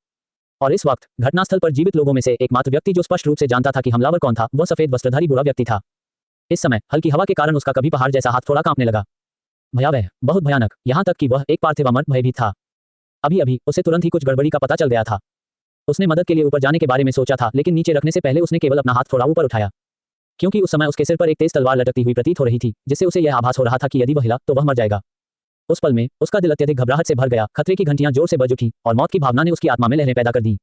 और इस वक्त घटनास्थल पर जीवित लोगों में से एकमात्र व्यक्ति जो स्पष्ट रूप से जानता था कि हमलावर कौन था, वह सफेद वस्त्रधारी बुरा व्यक्ति था। इस समय हल्की हवा के कारण उसका कभी पहाड़ जैसा हाथ थोड़ा कांपने लगा। भयावह, बहुत भयानक, यहाँ तक कि वह एक पार्थिव अमर भयभीत था। अभी अभी उसे तुरंत ही कुछ गड़बड़ी का पता चल गया था। उसने मदद के लिए ऊपर जाने के बारे में सोचा था, लेकिन नीचे रखने से पहले उसने केवल अपना हाथ थोड़ा ऊपर उठाया, क्योंकि उस समय उसके सिर पर एक तेज तलवार लटकती हुई प्रतीत हो रही थी, जिससे उसे यह आभास हो रहा था कि यदि वह हिला तो वह मर जाएगा। उस पल में उसका दिल अत्यधिक घबराहट से भर गया, खतरे की घंटियां जोर से बज उठी और मौत की भावना ने उसकी आत्मा में लहरें पैदा कर दी।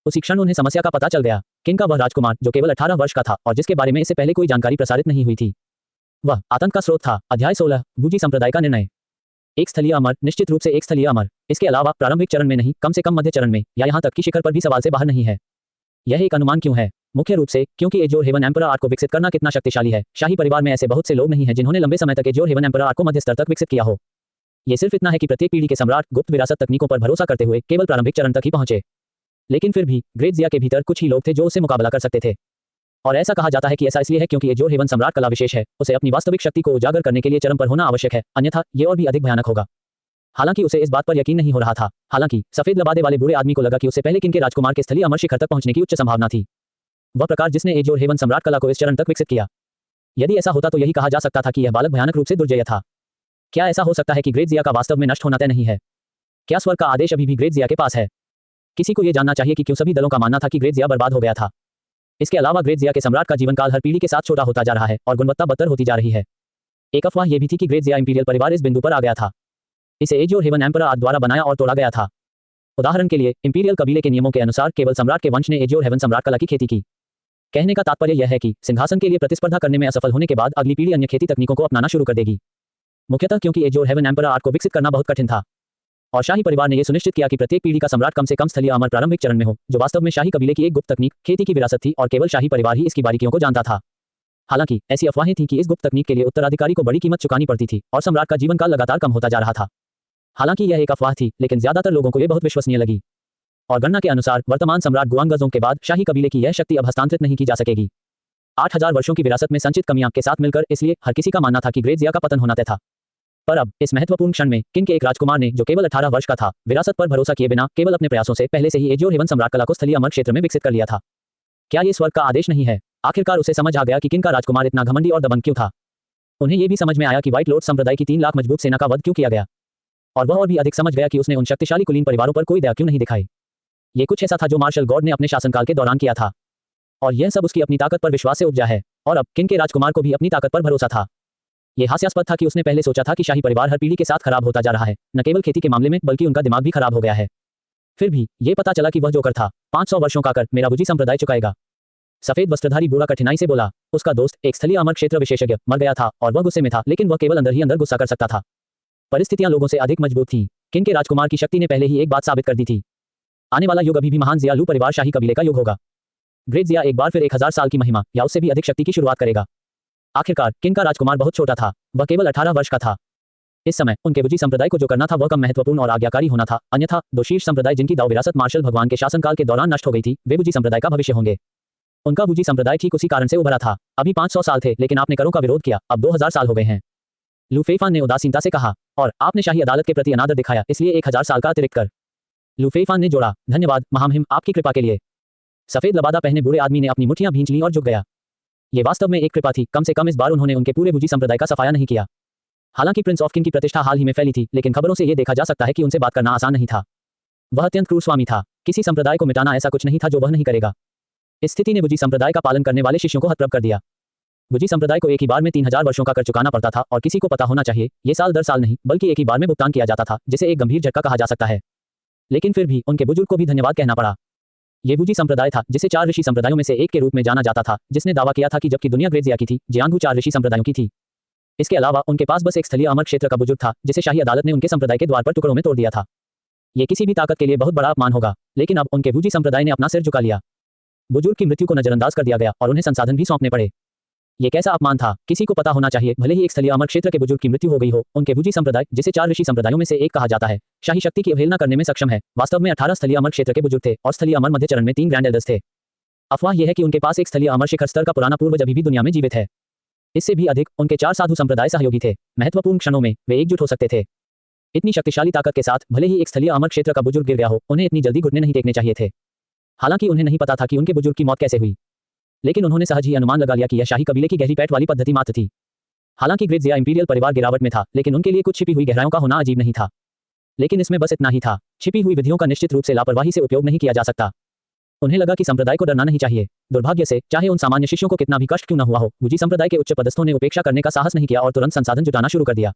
उसी क्षण उन्हें समस्या का पता चल गया। किन का वह राजकुमार जो केवल 18 वर्ष का था और जिसके बारे में इससे पहले कोई जानकारी प्रसारित नहीं हुई थी, वह आतंक का स्रोत था। अध्याय 16, गुजी संप्रदाय का निर्णय। एक स्थलीय अमर, निश्चित रूप से एक स्थलीय अमर। इसके अलावा प्रारंभिक चरण में नहीं, कम से कम मध्य चरण में या यहाँ तक कि शिखर पर भी सवाल से बाहर नहीं है। यह एक अनुमान क्यों है? मुख्य रूप से क्योंकि एजियोर हेवन एम्परर आर्ट को विकसित करना कितना शक्तिशाली है। शाही परिवार में ऐसे बहुत से लोग नहीं हैं जिन्होंने लंबे समय तक एजियोर हेवन एम्परर आर्ट को मध्य स्तर तक विकसित किया हो। ये सिर्फ इतना है कि प्रत्येक पीढ़ी के सम्राट गुप्त विरासत तकनीकों पर भरोसा करते हुए केवल प्रारंभिक चरण तक ही पहुंचे। लेकिन फिर भी ग्रेट जिया के भीतर कुछ ही लोग थे जो उससे मुकाबला कर सकते थे। और ऐसा कहा जाता है कि ऐसा इसलिए है क्योंकि एजियोर हेवन सम्राट कला विशेष है। उसे अपनी वास्तविक शक्ति को उजागर करने के लिए चरम पर होना आवश्यक है, अन्यथा ये और भी अधिक भयानक होगा। हालांकि उसे इस बात पर यकीन नहीं हो रहा था। हालांकि सफेद लबादे वाले बूढ़े आदमी को लगा कि उससे पहले किन के राजकुमार के स्थलीय अमर शिखर तक पहुंचने की उच्च संभावना थी। वह प्रकार जिसने एजियोर हेवन सम्राट कला को इस चरण तक विकसित किया। यदि ऐसा होता तो यही कहा जा सकता था कि यह बालक भयानक रूप से दुर्जय था। क्या ऐसा हो सकता है कि ग्रेट जिया का वास्तव में नष्ट होना तय नहीं है? क्या स्वर्ग का आदेश अभी भी ग्रेट जिया के पास है? किसी को यह जानना चाहिए कि क्यों सभी दलों का मानना था कि ग्रेट जिया बर्बाद हो गया था। इसके अलावा ग्रेट जिया के सम्राट का जीवनकाल हर पीढ़ी के साथ छोटा होता जा रहा है और गुणवत्ता बदतर होती जा रही है। एक अफवाह यह भी थी कि ग्रेट जिया इंपीरियल परिवार इस बिंदु पर आ गया था। इसे एजियोर हेवन एम्परर आर्ट द्वारा बनाया और तोड़ा गया था। उदाहरण के लिए इंपीरियल कबीले के नियमों के अनुसार केवल सम्राट के वंश ने एजियोर हेवन सम्राट कला की खेती की। कहने का तात्पर्य यह है कि सिंहासन के लिए प्रतिस्पर्धा करने में असफल होने के बाद अगली पीढ़ी अन्य खेती तकनीकों को अपनाना शुरू कर देगी, मुख्यतः क्योंकि एजियोर हेवन एम्परर आर्ट को विकसित करना बहुत कठिन था। और शाही परिवार ने यह सुनिश्चित किया कि प्रत्येक पीढ़ी का सम्राट कम से कम स्थलीय अमर प्रारंभिक चरण में हो, जो वास्तव में शाही कबीले की एक गुप्त तकनीक खेती की विरासत थी और केवल शाही परिवार ही इसकी बारीकियों को जानता था। हालांकि ऐसी अफवाहें थीं कि इस गुप्त तकनीक के लिए उत्तराधिकारी को बड़ी कीमत चुकानी पड़ती थी और सम्राट का जीवनकाल लगातार कम होता जा रहा था। हालांकि यह एक अफवाह थी, लेकिन ज्यादातर लोगों को यह बहुत विश्वसनीय लगी। और गणना के अनुसार वर्तमान सम्राट गुआंगजोंग के बाद शाही कबीले की यह शक्ति अब हस्तांतरित नहीं की जा सकेगी। 8000 वर्षों की विरासत में संचित कमियां के साथ मिलकर, इसलिए हर किसी का मानना था कि ग्रेट जिया का पतन होना तय था। पर अब इस महत्वपूर्ण क्षण में किन के एक राजकुमार ने जो केवल 18 वर्ष का था, विरासत पर भरोसा किए बिना केवल अपने प्रयासों से पहले से ही एजियोर हेवन सम्राट कला को स्थलीय अमर क्षेत्र में विकसित कर लिया था। क्या ये स्वर्ग का आदेश नहीं है? आखिरकार उसे समझ आ गया कि किन का राजकुमार इतना घमंडी और दबंग क्यों था। उन्हें यह भी समझ में आया कि व्हाइट लॉर्ड संप्रदाय की 3 लाख मजबूत सेना का वध क्यों किया गया। और वह और भी अधिक समझ गया कि उसने उन शक्तिशाली कुलीन परिवारों पर कोई दया क्यों नहीं दिखाई। ये कुछ ऐसा था जो मार्शल गॉड ने अपने शासनकाल के दौरान किया था। और यह सब उसकी अपनी ताकत पर विश्वास से उपजा है। और अब किन के राजकुमार को भी अपनी ताकत पर भरोसा था। यह हास्यास्पद था कि उसने पहले सोचा था कि शाही परिवार हर पीढ़ी के साथ खराब होता जा रहा है, न केवल खेती के मामले में बल्कि उनका दिमाग भी खराब हो गया है। फिर भी यह पता चला कि वह जो कर था 500 वर्षों का कर मेरा वुजी संप्रदाय चुकाएगा। सफेद वस्त्रधारी बूढ़ा कठिनाई से बोला। उसका दोस्त एक स्थलीय अमर क्षेत्र विशेषज्ञ मर गया था और वह गुस्से में था, लेकिन वह केवल अंदर ही अंदर गुस्सा कर सकता था। परिस्थितियां लोगों से अधिक मजबूत थीं। किन के राजकुमार की शक्ति ने पहले ही एक बात साबित कर दी थी। आने वाला युग अभी भी महान जिया लू परिवार शाही कबीले का युग होगा। ग्रेट जिया एक बार फिर 1000 साल की महिमा या उससे भी अधिक शक्ति की शुरुआत करेगा। आखिरकार किन का राजकुमार बहुत छोटा था, वह केवल 18 वर्ष का था। इस समय उनके वुजी संप्रदाय को जो करना था वह कम महत्वपूर्ण और आज्ञाकारी होना था, अन्यथा दो शीर्ष संप्रदाय जिनकी दाव विरासत मार्शल भगवान के शासनकाल के दौरान नष्ट हो गई थी, वे वुजी संप्रदाय का भविष्य होंगे। उनका वुजी संप्रदाय ठीक उसी कारण से उभरा था। अभी 500 साल थे, लेकिन आपने करों का विरोध किया, अब 2000 साल हो गए हैं। लू फेईफान ने उदासीनता से कहा, और आपने शाही अदालत के प्रति अनादर दिखाया, इसलिए 1000 साल का अतिरिक्त कर। लू फेईफान ने जोड़ा, धन्यवाद महामहिम, आपकी कृपा के लिए। सफेद लबादा पहने बूढ़े आदमी ने अपनी मुट्ठियां भींच लीं और झुक गया। ये वास्तव में एक कृपा थी, कम से कम इस बार उन्होंने उनके पूरे वुजी संप्रदाय का सफाया नहीं किया। हालांकि प्रिंस ऑफ किन की प्रतिष्ठा हाल ही में फैली थी, लेकिन खबरों से यह देखा जा सकता है कि उनसे बात करना आसान नहीं था। वह अत्यंत क्रूर स्वामी था। किसी संप्रदाय को मिटाना ऐसा कुछ नहीं था जो वह नहीं करेगा। इस स्थिति ने वुजी संप्रदाय का पालन करने वाले शिष्यों को हतप्रभ कर दिया। वुजी संप्रदाय को एक ही बार में 3000 वर्षों का कर चुकाना पड़ता था, और किसी को पता होना चाहिए, ये साल दर साल नहीं बल्कि एक ही बार में भुगतान किया जाता था, जिसे एक गंभीर झटका कहा जा सकता है। लेकिन फिर भी उनके बुजुर्ग को भी धन्यवाद कहना पड़ा। ये वुजी संप्रदाय था जिसे 4 ऋषि संप्रदायों में से एक के रूप में जाना जाता था, जिसने दावा किया था कि जबकि दुनिया ग्रेट जिया की थी, जियांगू 4 ऋषि संप्रदायों की थी। इसके अलावा उनके पास बस एक स्थलीय अमर क्षेत्र का बुजुर्ग था, जिसे शाही अदालत ने उनके संप्रदाय के द्वार पर टुकड़ों में तोड़ दिया था। ये किसी भी ताकत के लिए बहुत बड़ा अपमान होगा, लेकिन अब उनके वुजी संप्रदाय ने अपना सिर झुका लिया। बुजुर्ग की मृत्यु को नजरअंदाज कर दिया गया और उन्हें संसाधन भी सौंपने पड़े। ये कैसा अपमान था, किसी को पता होना चाहिए। भले ही एक स्थलीय अमर क्षेत्र के बुजुर्ग की मृत्यु हो गई हो, उनके वुजी संप्रदाय, जिसे 4 ऋषि संप्रदायों में से एक कहा जाता है, शाही शक्ति की अवहेलना करने में सक्षम है। वास्तव में 18 स्थलीय अमर क्षेत्र के बुजुर्ग थे और स्थलीय अमर मध्य चरण में 3 ग्रैंड एल्डर्स थे। अफवाह यह है कि उनके पास एक स्थलीय अमर शिखर स्तर का पुराना पूर्वज अभी भी दुनिया में जीवित है। इससे भी अधिक, उनके 4 साधु संप्रदाय सहयोगी थे। महत्वपूर्ण क्षणों में वे एकजुट हो सकते थे। इतनी शक्तिशाली ताकत के साथ भले ही एक स्थलीय अमर क्षेत्र का बुजुर्ग गिर गया हो, उन्हें इतनी जल्दी घुटने नहीं टेकने चाहिए थे। हालांकि उन्हें नहीं पता था कि उनके बुजुर्ग की मौत कैसे हुई, लेकिन उन्होंने सहज ही अनुमान लगा लिया कि यह शाही कबीले की गहरी पैठ वाली पद्धति मात्र थी। हालांकि ग्रेट जिया इंपीरियल परिवार गिरावट में था, लेकिन उनके लिए कुछ छिपी हुई गहराइयों का होना अजीब नहीं था। लेकिन इसमें बस इतना ही था, छिपी हुई विधियों का निश्चित रूप से लापरवाही से उपयोग नहीं किया जा सकता। उन्हें लगा कि संप्रदाय को डरना नहीं चाहिए। दुर्भाग्य से, चाहे उन सामान्य शिष्यों को कितना भी कष्ट क्यों न हुआ हो, वुजी संप्रदाय के उच्च पदस्थों ने उपेक्षा करने का साहस नहीं किया और तुरंत संसाधन जुटाना शुरू कर दिया।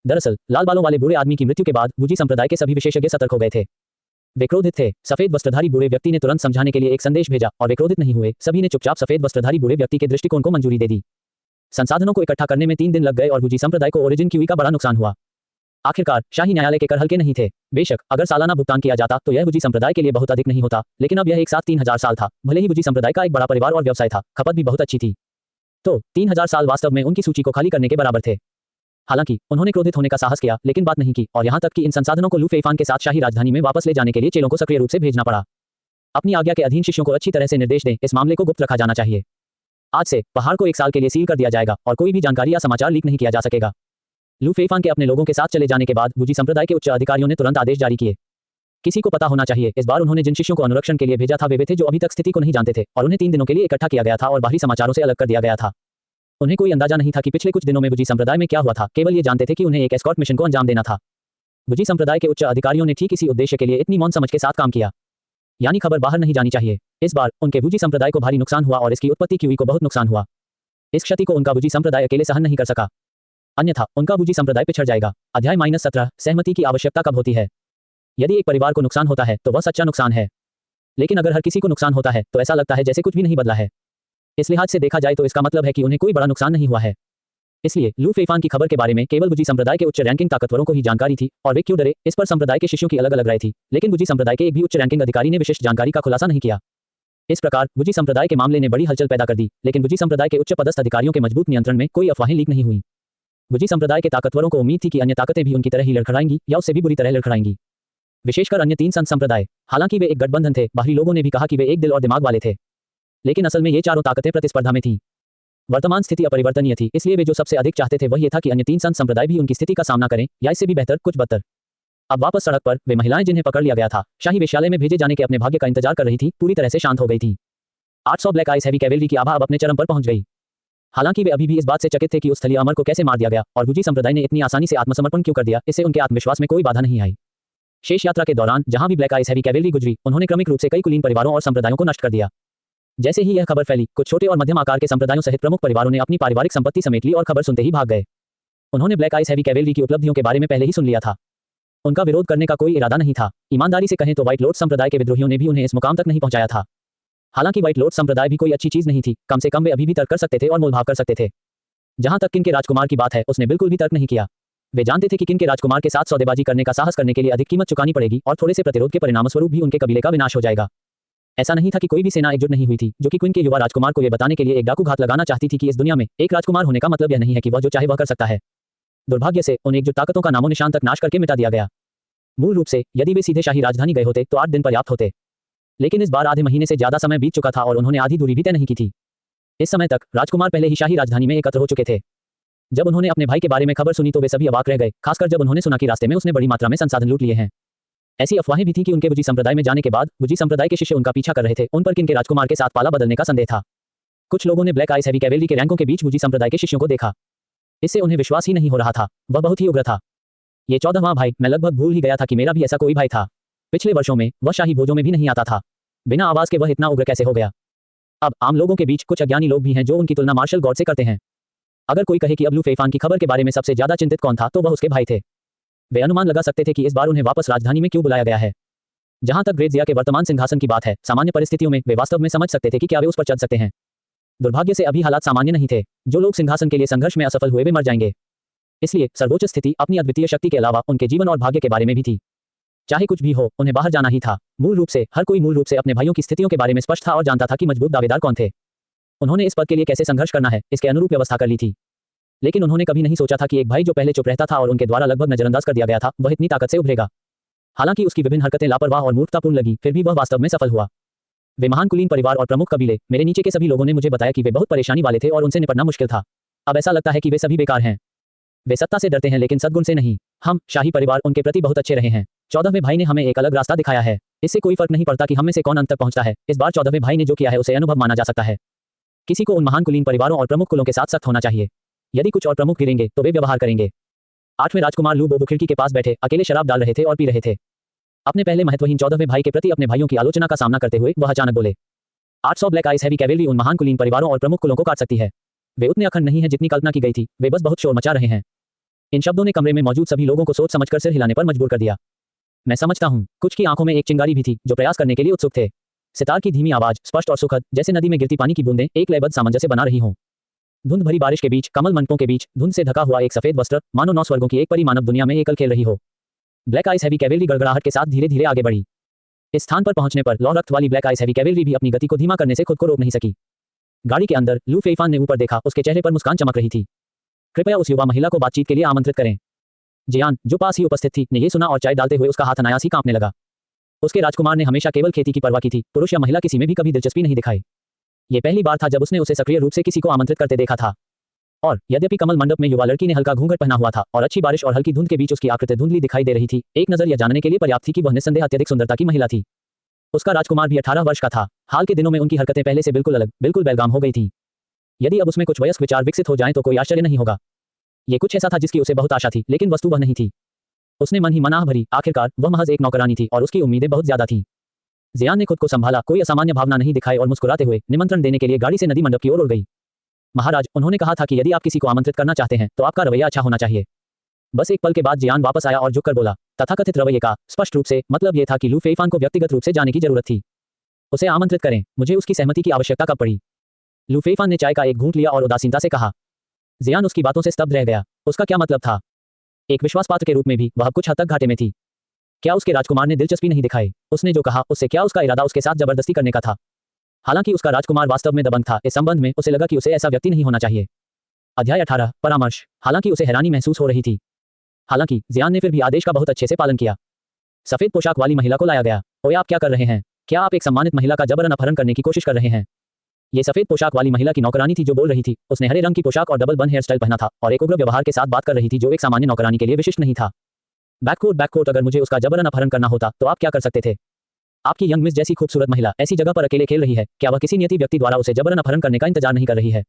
दरअसल लाल बालों वाले बूढ़े आदमी की मृत्यु के बाद वुजी संप्रदाय के सभी विशेषज्ञ सतर्क हो गए थे। वे क्रोधित थे। सफेद वस्त्रधारी बूढ़े व्यक्ति ने तुरंत समझाने के लिए एक संदेश भेजा और वे क्रोधित नहीं हुए। सभी ने चुपचाप सफेद वस्त्रधारी बूढ़े व्यक्ति के दृष्टिकोण को मंजूरी दे दी। संसाधनों को इकट्ठा करने में 3 दिन लग गए और वुजी संप्रदाय को ओरिजिन क्यूई का बड़ा नुकसान हुआ। आखिरकार शाही न्यायालय के कर हल्के नहीं थे। बेशक अगर सालाना भुगतान किया जाता तो यह वुजी संप्रदाय के लिए बहुत अधिक नहीं होता, लेकिन अब यह एक साथ 3000 साल था। भले ही वुजी संप्रदाय का एक बड़ा परिवार और व्यवसाय था, खपत भी बहुत अच्छी थी, तो 3000 साल वास्तव में उनकी सूची को खाली करने के बराबर थे। हालांकि उन्होंने क्रोधित होने का साहस किया, लेकिन बात नहीं की, और यहां तक कि इन संसाधनों को लू फेईफान के साथ शाही राजधानी में वापस ले जाने के लिए चेलों को सक्रिय रूप से भेजना पड़ा। अपनी आज्ञा के अधीन शिष्यों को अच्छी तरह से निर्देश दें, इस मामले को गुप्त रखा जाना चाहिए। आज से पहाड़ को 1 साल के लिए सील कर दिया जाएगा और कोई भी जानकारी या समाचार लीक नहीं किया जा सकेगा। लू फेईफान के अपने लोगों के साथ चले जाने के बाद वुजी संप्रदाय के उच्च अधिकारियों ने तुरंत आदेश जारी किए। किसी को पता होना चाहिए, इस बार उन्होंने जिन शिष्यों को अनुरक्षण के लिए भेजा था वे थे जो अभी तक स्थिति को नहीं जानते थे, और उन्हें 3 दिनों के लिए इकट्ठा किया गया था और बाहरी समाचारों से अलग कर दिया गया था। उन्हें कोई अंदाजा नहीं था कि पिछले कुछ दिनों में वुजी संप्रदाय में क्या हुआ था, केवल ये जानते थे कि उन्हें एक एस्कॉर्ट मिशन को अंजाम देना था। वुजी संप्रदाय के उच्च अधिकारियों ने ठीक इसी उद्देश्य के लिए इतनी मौन समझ के साथ काम किया, यानी खबर बाहर नहीं जानी चाहिए। इस बार उनके वुजी संप्रदाय को भारी नुकसान हुआ और इसकी उत्पत्ति क्यूई को बहुत नुकसान हुआ। इस क्षति को उनका वुजी संप्रदाय अकेले सहन नहीं कर सका, अन्यथा उनका वुजी संप्रदाय पिछड़ जाएगा। अध्याय -17 सहमति की आवश्यकता कब होती है। यदि एक परिवार को नुकसान होता है तो वह सच्चा नुकसान है, लेकिन अगर हर किसी को नुकसान होता है तो ऐसा लगता है जैसे कुछ भी नहीं बदला है। इस लिहाज से देखा जाए तो इसका मतलब है कि उन्हें कोई बड़ा नुकसान नहीं हुआ है। इसलिए लू फेईफान की खबर के बारे में केवल वुजी संप्रदाय के उच्च रैंकिंग ताकतवरों को ही जानकारी थी, और वे क्यों डरे, इस पर संप्रदाय के शिष्यों की अलग अलग राय थी, लेकिन वुजी संप्रदाय के एक भी उच्च रैंकिंग अधिकारी ने विशिष्ट जानकारी का खुलासा नहीं किया। इस प्रकार वुजी संप्रदाय के मामले ने बड़ी हलचल पैदा कर दी, लेकिन वुजी संप्रदाय के उच्च पदस्थ अधिकारियों के मजबूत नियंत्रण में कोई अफवाहें लीक नहीं हुई। वुजी संप्रदाय के ताकतवरों को उम्मीद थी कि अन्य ताकतें भी उनकी तरह ही लड़खड़ाएंगी या उससे भी बुरी तरह लड़खड़ाएंगी, विशेषकर अन्य 3 संत संप्रदाय। हालांकि वे एक गठबंधन थे, बाहरी लोगों ने भी कहा कि वे एक दिल और दिमाग वाले थे, लेकिन असल में ये चारों ताकतें प्रतिस्पर्धा में थीं। वर्तमान स्थिति अपरिवर्तनीय थी, इसलिए वे जो सबसे अधिक चाहते थे वह ये था कि अन्य 3 संत संप्रदाय भी उनकी स्थिति का सामना करें, या इससे भी बेहतर, कुछ बदतर। अब वापस सड़क पर वे महिलाएं जिन्हें पकड़ लिया गया था, शाही वेश्यालय में भेजे जाने के अपने भाग्य का इंतजार कर रही थी, पूरी तरह से शांत हो गई थी। 800 ब्लैक आइस हैवी कैवेलरी की आभा अब अपने चरम पर पहुंच गई। हालांकि वे अभी भी इस बात से चकित थे कि उस स्थलीय अमर को कैसे मार दिया गया और गुजी संप्रदाय ने इतनी आसानी से आत्मसमर्पण क्यों कर दिया, इससे उनके आत्मविश्वास में कोई बाधा नहीं आई। शेष यात्रा के दौरान जहां भी ब्लैक आइस हैवी कैवेलरी गुजरी, उन्होंने क्रमिक रूप से कई कुलीन परिवारों और संप्रदायों को नष्ट कर दिया। जैसे ही यह खबर फैली, कुछ छोटे और मध्यम आकार के संप्रदायों सहित प्रमुख परिवारों ने अपनी पारिवारिक संपत्ति समेट ली और खबर सुनते ही भाग गए। उन्होंने ब्लैक आइस हैवी कैवेलरी की उपलब्धियों के बारे में पहले ही सुन लिया था। उनका विरोध करने का कोई इरादा नहीं था। ईमानदारी से कहें तो व्हाइट लॉर्ड संप्रदाय के विद्रोहियों ने भी उन्हें इस मुकाम तक नहीं पहुंचाया था। हालांकि व्हाइट लॉर्ड संप्रदाय भी कोई अच्छी चीज नहीं थी, कम से कम वे अभी भी तर्क कर सकते थे और मोलभाव कर सकते थे। जहां तक किन के राजकुमार की बात है, उसने बिल्कुल भी तर्क नहीं किया। वे जानते थे कि किन के राजकुमार के साथ सौदेबाजी करने का साहस करने के लिए अधिक कीमत चुकानी पड़ेगी और थोड़े से प्रतिरोध के परिणामस्वरूप भी उनके कबीले का विनाश हो जाएगा। ऐसा नहीं था कि कोई भी सेना एकजुट नहीं हुई थी, जो कि क्वीन के युवा राजकुमार को यह बताने के लिए एक डाकू घात लगाना चाहती थी कि इस दुनिया में एक राजकुमार होने का मतलब यह नहीं है कि वह जो चाहे वह कर सकता है। दुर्भाग्य से उन एकजुट ताकतों का नामो निशान तक नाश करके मिटा दिया गया। मूल रूप से यदि वे सीधे शाही राजधानी गए होते तो 8 दिन पर्याप्त होते, लेकिन इस बार आधे महीने से ज्यादा समय बीत चुका था और उन्होंने आधी दूरी भी तय नहीं की थी। इस समय तक राजकुमार पहले ही शाही राजधानी में एकत्र हो चुके थे। जब उन्होंने अपने भाई के बारे में खबर सुनी तो वे सभी अवाक रह गए, खासकर जब उन्होंने सुना कि रास्ते में उसने बड़ी मात्रा में संसाधन लूट लिए हैं। ऐसी अफवाहें भी थी कि उनके वुजी संप्रदाय में जाने के बाद वुजी संप्रदाय के शिष्य उनका पीछा कर रहे थे। उन पर किन के राजकुमार के साथ पाला बदलने का संदेह था। कुछ लोगों ने ब्लैक आइस हैवी कैवेलरी के रैंकों के बीच वुजी संप्रदाय के शिष्यों को देखा। इससे उन्हें विश्वास ही नहीं हो रहा था। वह बहुत ही उग्र था। ये 14वां भाई, मैं लगभग भूल ही गया था कि मेरा भी ऐसा कोई भाई था। पिछले वर्षों में वह शाही भोजों में भी नहीं आता था। बिना आवाज के वह इतना उग्र कैसे हो गया। अब आम लोगों के बीच कुछ अज्ञानी लोग भी हैं जो उनकी तुलना मार्शल गॉड से करते हैं। अगर कोई कहे कि अब लू फेफान की खबर के बारे में सबसे ज्यादा चिंतित कौन था, तो वह उसके भाई थे। वे अनुमान लगा सकते थे कि इस बार उन्हें वापस राजधानी में क्यों बुलाया गया है। जहां तक ग्रेट जिया के वर्तमान सिंहासन की बात है, सामान्य परिस्थितियों में वे वास्तव में समझ सकते थे कि क्या वे उस पर चढ़ सकते हैं। दुर्भाग्य से अभी हालात सामान्य नहीं थे। जो लोग सिंहासन के लिए संघर्ष में असफल हुए वे मर जाएंगे। इसलिए सर्वोच्च स्थिति अपनी अद्वितीय शक्ति के अलावा उनके जीवन और भाग्य के बारे में भी थी। चाहे कुछ भी हो, उन्हें बाहर जाना ही था। हर कोई मूल रूप से अपने भाइयों की स्थितियों के बारे में स्पष्ट था और जानता था कि मजबूत दावेदार कौन थे। उन्होंने इस पद के लिए कैसे संघर्ष करना है, इसके अनुरूप व्यवस्था कर ली थी। लेकिन उन्होंने कभी नहीं सोचा था कि एक भाई जो पहले चुप रहता था और उनके द्वारा लगभग नजरअंदाज कर दिया गया था, वह इतनी ताकत से उभरेगा। हालांकि उसकी विभिन्न हरकतें लापरवाह और मूर्खतापूर्ण लगी, फिर भी वह वास्तव में सफल हुआ। वे महान कुलीन परिवार और प्रमुख कबीले, मेरे नीचे के सभी लोगों ने मुझे बताया कि वे बहुत परेशानी वाले थे और उनसे निपटना मुश्किल था। अब ऐसा लगता है कि वे सभी बेकार हैं। वे सत्ता से डरते हैं लेकिन सद्गुण से नहीं। हम शाही परिवार उनके प्रति बहुत अच्छे रहे हैं। 14वें भाई ने हमें एक अलग रास्ता दिखाया है। इससे कोई फर्क नहीं पड़ता कि हम में से कौन अंत तक पहुंचता है। इस बार 14वें भाई ने जो किया है उसे अनुभव माना जा सकता है। किसी को उन महान कुलीन परिवारों और प्रमुख कुलों के साथ सख्त होना चाहिए। यदि कुछ और प्रमुख गिरेंगे तो वे व्यवहार करेंगे। 8वें राजकुमार लू बोबो खिड़की के पास बैठे अकेले शराब डाल रहे थे और पी रहे थे। अपने पहले महत्वहीन 14वें भाई के प्रति अपने भाइयों की आलोचना का सामना करते हुए वह अचानक बोले, 800 ब्लैक आइस हैवी कैवेलरी उन महान कुलीन परिवारों और प्रमुख कुलों को काट सकती है। वे उतने अखंड नहीं है जितनी कल्पना की गई थी। वे बस बहुत शोर मचा रहे हैं। इन शब्दों ने कमरे में मौजूद सभी लोगों को सोच समझकर सिर हिलाने पर मजबूर कर दिया। मैं समझता हूँ। कुछ की आंखों में एक चिंगारी भी थी जो प्रयास करने के लिए उत्सुक थे। सितार की धीमी आवाज, स्पष्ट और सुखद, जैसे नदी में गिरती पानी की बूंदें, एक लयबद्ध सामंजस्य बना रही हों। धुंध भरी बारिश के बीच, कमल मंडपों के बीच, धुंध से ढका हुआ एक सफेद वस्त्र, मानो 9 स्वर्गों की एक परी मानव दुनिया में एकल खेल रही हो। ब्लैक आइस हैवी कैवेलरी गड़गड़ाहट के साथ धीरे धीरे आगे बढ़ी। इस स्थान पर पहुंचने पर लौ रक्त वाली ब्लैक आइस हैवी कैवेलरी भी अपनी गति को धीमा करने से खुद को रोक नहीं सकी। गाड़ी के अंदर लू फेइफान ने ऊपर देखा, उसके चेहरे पर मुस्कान चमक रही थी। कृपया उस युवा महिला को बातचीत के लिए आमंत्रित करें। जियान, जो पास ही उपस्थित थी, ने यह सुना और चाय डालते हुए उसका हाथ अनायास ही कांपने लगा। उसके राजकुमार ने हमेशा केवल खेती की परवाह की थी, पुरुष या महिला किसी में भी कभी दिलचस्पी नहीं दिखाई। ये पहली बार था जब उसने उसे सक्रिय रूप से किसी को आमंत्रित करते देखा था। और यद्यपि कमल मंडप में युवा लड़की ने हल्का घूंघट पहना हुआ था और अच्छी बारिश और हल्की धुंध के बीच उसकी आकृति धुंधली दिखाई दे रही थी, एक नजर यह जानने के लिए पर्याप्त थी कि वह निस्संदेह अत्यधिक सुंदरता की महिला थी। उसका राजकुमार भी 18 वर्ष का था। हाल के दिनों में उनकी हरकतें पहले से बिल्कुल अलग, बिल्कुल बेलगाम हो गई थी। यदि अब उसमें कुछ वयस्क विचार विकसित हो जाएं तो कोई आश्चर्य नहीं होगा। ये कुछ ऐसा था जिसकी उसे बहुत आशा थी, लेकिन वस्तु वह नहीं थी। उसने मन ही मन आह भरी, आखिरकार वह महज एक नौकरानी थी और उसकी उम्मीदें बहुत ज्यादा थीं। जियान ने खुद को संभाला, कोई असामान्य भावना नहीं दिखाई और मुस्कुराते हुए निमंत्रण देने के लिए गाड़ी से नदी मंडप की ओर उड़ गई। महाराज, उन्होंने कहा था कि यदि आप किसी को आमंत्रित करना चाहते हैं तो आपका रवैया अच्छा होना चाहिए। बस एक पल के बाद जियान वापस आया और झुककर बोला, तथाकथित रवैये का स्पष्ट रूप से मतलब यह था कि लू फेइफान को व्यक्तिगत रूप से जाने की जरूरत थी। उसे आमंत्रित करें, मुझे उसकी सहमति की आवश्यकता कब पड़ी। लू फेइफान ने चाय का एक घूंट लिया और उदासीनता से कहा। जियान उसकी बातों से स्तब्ध रह गया। उसका क्या मतलब था? एक विश्वासपात्र के रूप में भी वह कुछ हद तक घाटे में थी। क्या उसके राजकुमार ने दिलचस्पी नहीं दिखाई? उसने जो कहा उससे क्या उसका इरादा उसके साथ जबरदस्ती करने का था? हालांकि उसका राजकुमार वास्तव में दबंग था, इस संबंध में उसे लगा कि उसे ऐसा व्यक्ति नहीं होना चाहिए। अध्याय 18 परामर्श। हालांकि उसे हैरानी महसूस हो रही थी। हालांकि जियान ने फिर भी आदेश का बहुत अच्छे से पालन किया। सफेद पोशाक वाली महिला को लाया गया। ओए, आप क्या कर रहे हैं? क्या आप एक सम्मानित महिला का जबरन अपहरण करने की कोशिश कर रहे हैं? ये सफेद पोशाक वाली महिला की नौकरानी थी जो बोल रही थी। उसने हरे रंग की पोशाक और डबल बन हेयर स्टाइल पहना था और एक उग्र व्यवहार के साथ बात कर रही थी जो एक सामान्य नौकरानी के लिए विशिष्ट नहीं था। बैककोट अगर मुझे उसका जबरन अपहरण करना होता तो आप क्या कर सकते थे? आपकी यंग मिस जैसी खूबसूरत महिला ऐसी जगह पर अकेले खेल रही है, क्या वह किसी नियति व्यक्ति द्वारा उसे जबरन अपहरण करने का इंतजार नहीं कर रही है?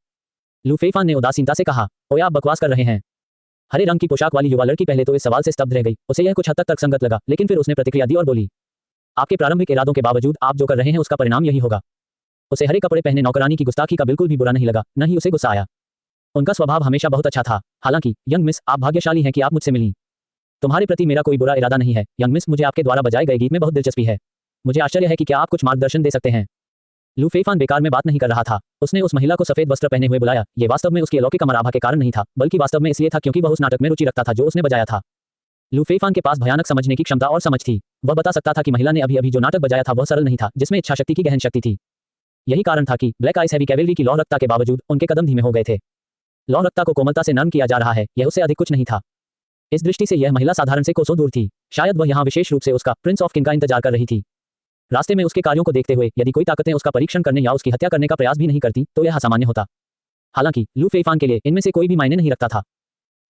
लू फेफान ने उदासीनता से कहा, ओए आप बकवास कर रहे हैं। हरे रंग की पोशाक वाली युवा लड़की पहले तो इस सवाल से स्तब्ध रह गई। उसे यह कुछ हद तक तर्कसंगत लगा, लेकिन फिर उसने प्रतिक्रिया दी और बोली, आपके प्रारंभिक इरादों के बावजूद आप जो कर रहे हैं उसका परिणाम यही होगा। उसे हरे कपड़े पहने नौकरानी की गुस्ताखी का बिल्कुल भी बुरा नहीं लगा, न ही उसे गुस्सा आया। उनका स्वभाव हमेशा बहुत अच्छा था। हालांकि यंग मिस, आप भाग्यशाली हैं कि आप मुझसे मिली। तुम्हारे प्रति मेरा कोई बुरा इरादा नहीं है। यंग मिस, मुझे आपके द्वारा बजाए गए गीत में बहुत दिलचस्पी है। मुझे आश्चर्य है कि क्या आप कुछ मार्गदर्शन दे सकते हैं? लू फेफान बेकार में बात नहीं कर रहा था। उसने उस महिला को सफेद वस्त्र पहने हुए बुलाया। ये वास्तव में उसकी अलौकिक अमर आभा के कारण नहीं था, बल्कि वास्तव में इसलिए था क्योंकि वह उस नाटक में रुचि रखता था जो उसने बजाया था। लू फेफान के पास भयानक समझने की क्षमता और समझ थी। वह बता सकता था कि महिला ने अभी अभी जो नाटक बजाया था वह सरल नहीं था, जिसमें इच्छाशक्ति की गहन शक्ति थी। यही कारण था कि ब्लैक आइस हैवी कैवेलरी की लौहरकता के बावजूद उनके कदम धीमे हो गए थे। लौहरकता को कोमलता से नरम किया जा रहा है, यह उससे अधिक कुछ नहीं था। इस दृष्टि से यह महिला साधारण से कोसों दूर थी। शायद वह यहाँ विशेष रूप से उसका प्रिंस ऑफ किंग का इंतजार कर रही थी। रास्ते में उसके कार्यों को देखते हुए यदि कोई ताकतें उसका परीक्षण करने या उसकी हत्या करने का प्रयास भी नहीं करती तो यह असामान्य होता। हालांकि लू फेफान के लिए इनमें से कोई भी मायने नहीं रखता था।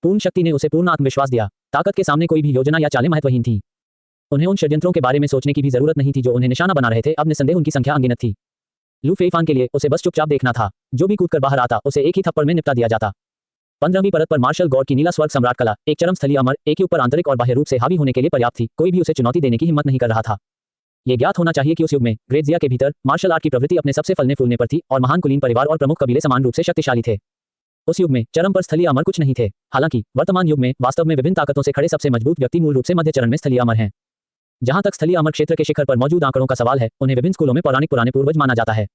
पूर्ण शक्ति ने उसे पूर्ण आत्मविश्वास दिया। ताकत के सामने कोई भी योजना या चालें महत्वहीन थी। उन्हें उन षड्यंत्रों के बारे में सोचने की भी जरूरत नहीं थी जो उन्हें निशाना बना रहे थे। अब निस्संदेह उनकी संख्या अनगिनत थी। लू फेफान के लिए उसे बस चुपचाप देखना था। जो भी कूदकर बाहर आता उसे एक ही थप्पड़ में निपटा दिया जाता। 15वीं परत पर मार्शल गॉड की नीला स्वर्ग सम्राट कला एक चरम स्थलीय अमर, एक ही ऊपर आंतरिक और बाह्य रूप से हावी होने के लिए पर्याप्त थी। कोई भी उसे चुनौती देने की हिम्मत नहीं कर रहा था। यह ज्ञात होना चाहिए कि उस युग में ग्रेजिया के भीतर मार्शल आर्ट की प्रवृत्ति अपने सबसे फलने फूलने पर थी और महान कुलीन परिवार और प्रमुख कबीले समान रूप से शक्तिशाली थे। उस युग में चरम पर स्थलीय अमर कुछ नहीं थे। हालांकि वर्तमान युग में वास्तव में विभिन्न ताकतों से खड़े सबसे मजबूत व्यक्ति मूल रूप से मध्य चरण में स्थलीय अमर हैं। जहां तक स्थलीय अमर क्षेत्र के शिखर पर मौजूद आंकड़ों का सवाल है, उन्हें विभिन्न स्कूलों में पौराणिक पुराने पूर्वज माना जाता है।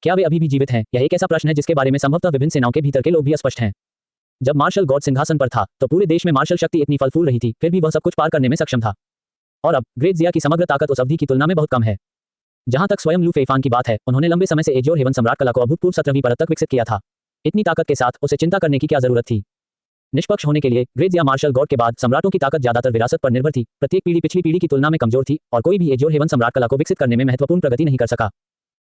क्या वे अभी भी जीवित हैं? यह एक ऐसा प्रश्न है जिसके बारे में संभवतः विभिन्न सेनाओं के भीतर के लोग भी अस्पष्ट हैं। जब मार्शल गॉड सिंहासन पर था तो पूरे देश में मार्शल शक्ति इतनी फल फूल रही थी, फिर भी वह सब कुछ पार करने में सक्षम था। और अब ग्रेजिया की समग्र ताकत उस अवधि की तुलना में बहुत कम है। जहां तक स्वयं लू फेफान की बात है, उन्होंने लंबे समय से एजोर हेवन सम्राट कला को अभूतपूर्व 17वीं परत तक विकसित किया था। इतनी ताकत के साथ उसे चिंता करने की क्या जरूरत थी? निष्पक्ष होने के लिए ग्रेजिया मार्शल गॉड के बाद सम्राटों की ताकत ज्यादातर विरासत पर निर्भर थी। प्रत्येक पीढ़ी पिछली पीढ़ी की तुलना में कमजोर थी और कोई भी एजोर हेवन सम्राट कला को विकसित करने में महत्वपूर्ण प्रगति नहीं कर सका।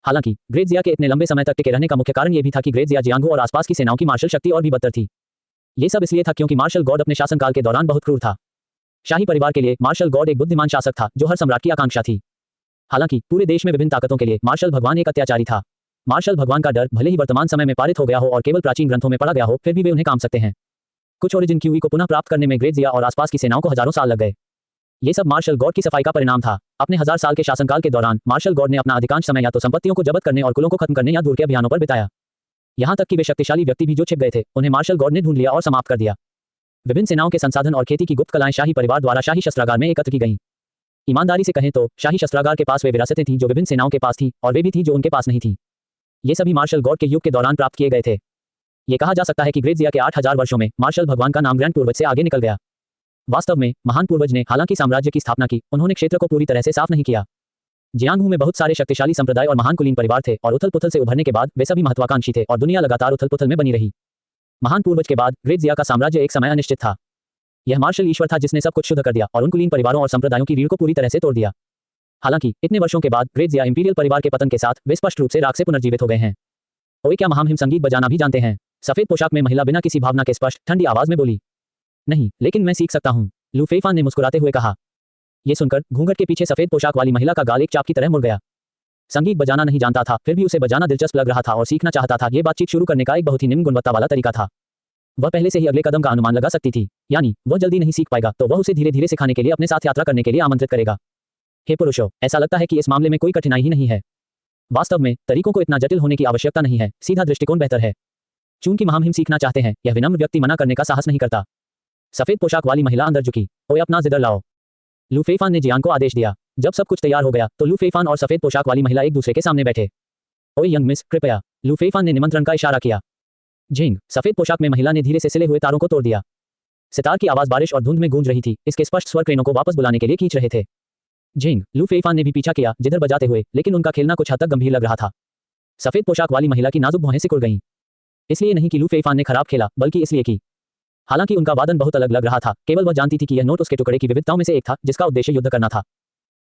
हालांकि ग्रेजिया के इतने लंबे समय तक टिके रहने का मुख्य कारण यह भी था कि ग्रेजिया जियांगो और आसपास की सेनाओं की मार्शल शक्ति और भी बदतर थी। ये सब इसलिए था क्योंकि मार्शल गॉड अपने शासनकाल के दौरान बहुत क्रूर था। शाही परिवार के लिए मार्शल गॉड एक बुद्धिमान शासक था जो हर सम्राट की आकांक्षा थी। हालांकि पूरे देश में विभिन्न ताकतों के लिए मार्शल भगवान एक अत्याचारी था। मार्शल भगवान का डर भले ही वर्तमान समय में पारित हो गया हो और केवल प्राचीन ग्रंथों में पढ़ा गया हो, फिर भी वे उन्हें काम सकते हैं। कुछ ओरिजिन क्यूई को पुनः प्राप्त करने में ग्रेजिया और आसपास की सेनाओं को हजारों साल लग गए। ये सब मार्शल गॉड की सफाई का परिणाम था। अपने 1000 साल के शासनकाल के दौरान मार्शल गॉड ने अपना अधिकांश समय या तो संपत्तियों को जब्त करने और कुलों को खत्म करने या दूर के अभियानों पर बिताया। यहां तक कि वे शक्तिशाली व्यक्ति भी जो छिप गए थे, उन्हें मार्शल गॉड ने ढूंढ लिया और समाप्त कर दिया। विभिन्न सेनाओं के संसाधन और खेती की गुप्त कलाएं शाही परिवार द्वारा शाही शस्त्रागार में एकत्र की गईं। ईमानदारी से कहें तो शाही शस्त्रागार के पास वे विरासतें थीं जो विभिन्न सेनाओं के पास थीं और वे भी थीं जो उनके पास नहीं थीं। ये सभी मार्शल गॉड के युग के दौरान प्राप्त किए गए थे। ये कहा जा सकता है कि ग्रेजिया के 8000 वर्षों में मार्शल भगवान का नाम ग्रैंड पूर्वज से आगे निकल गया। वास्तव में महान पूर्वज ने हालांकि साम्राज्य की स्थापना की, उन्होंने क्षेत्र को पूरी तरह से साफ नहीं किया। जियांगहू में बहुत सारे शक्तिशाली संप्रदाय और महान कुलीन परिवार थे और उथल पुथल से उभरने के बाद वे सभी महत्वाकांक्षी थे और दुनिया लगातार उथल पुथल में बनी रही। महान पूर्वज के बाद ग्रेजिया का साम्राज्य एक समय अनिश्चित था। यह मार्शल ईश्वर था जिसने सब कुछ शुद्ध कर दिया और उन कुलीन परिवारों और संप्रदायों की रीढ़ को पूरी तरह से तोड़ दिया। हालांकि इतने वर्षों के बाद ग्रेजिया इंपीरियल परिवार के पतन के साथ वे स्पष्ट रूप से राख से पुनर्जीवित हो गए हैं। ओए, क्या महामहिम संगीत बजाना भी जानते हैं? सफेद पोशाक में महिला बिना किसी भावना के स्पष्ट ठंडी आवाज में बोली। नहीं, लेकिन मैं सीख सकता हूँ, लू फेफान ने मुस्कुराते हुए कहा। यह सुनकर घूंघट के पीछे सफेद पोशाक वाली महिला का गाल एक चाप की तरह मुड़ गया। संगीत बजाना नहीं जानता था, फिर भी उसे बजाना दिलचस्प लग रहा था और सीखना चाहता था। यह बातचीत शुरू करने का एक बहुत ही निम्न गुणवत्ता वाला तरीका था। वह पहले से ही अगले कदम का अनुमान लगा सकती थी, यानी वह जल्दी नहीं सीख पाएगा तो वह उसे धीरे धीरे सिखाने के लिए अपने साथ यात्रा करने के लिए आमंत्रित करेगा। हे पुरुषों, ऐसा लगता है कि इस मामले में कोई कठिनाई ही नहीं है। वास्तव में तरीकों को इतना जटिल होने की आवश्यकता नहीं है, सीधा दृष्टिकोण बेहतर है। चूंकि महामहिम सीखना चाहते हैं, यह विनम्र व्यक्ति मना करने का साहस नहीं करता। सफेद पोशाक वाली महिला अंदर झुकी। ओए, अपना जिदर लाओ, लू फेफान ने जियांग को आदेश दिया। जब सब कुछ तैयार हो गया तो लू फेफान और सफेद पोशाक वाली महिला एक दूसरे के सामने बैठे। ओए यंग मिस, कृपया, लू फेफान ने निमंत्रण का इशारा किया। झिंग, सफेद पोशाक में महिला ने धीरे से सिले हुए तारों को तोड़ दिया। सितार की आवाज बारिश और धुंध में गूंज रही थी। इसके स्पष्ट स्वर क्रेनों को वापस बुलाने के लिए खींच रहे थे। झिंग, लू फेफान ने भी पीछा किया जिधर बजाते हुए, लेकिन उनका खेलना कुछ हद तक गंभीर लग रहा था। सफेद पोशाक वाली महिला की नाजुक भौहें सिकुड़ गईं। इसलिए नहीं कि लू फेफान ने खराब खेला, बल्कि इसलिए कि हालांकि उनका वादन बहुत अलग लग रहा था, केवल वह जानती थी कि यह नोट उसके टुकड़े की विविधताओं में से एक था जिसका उद्देश्य युद्ध करना था।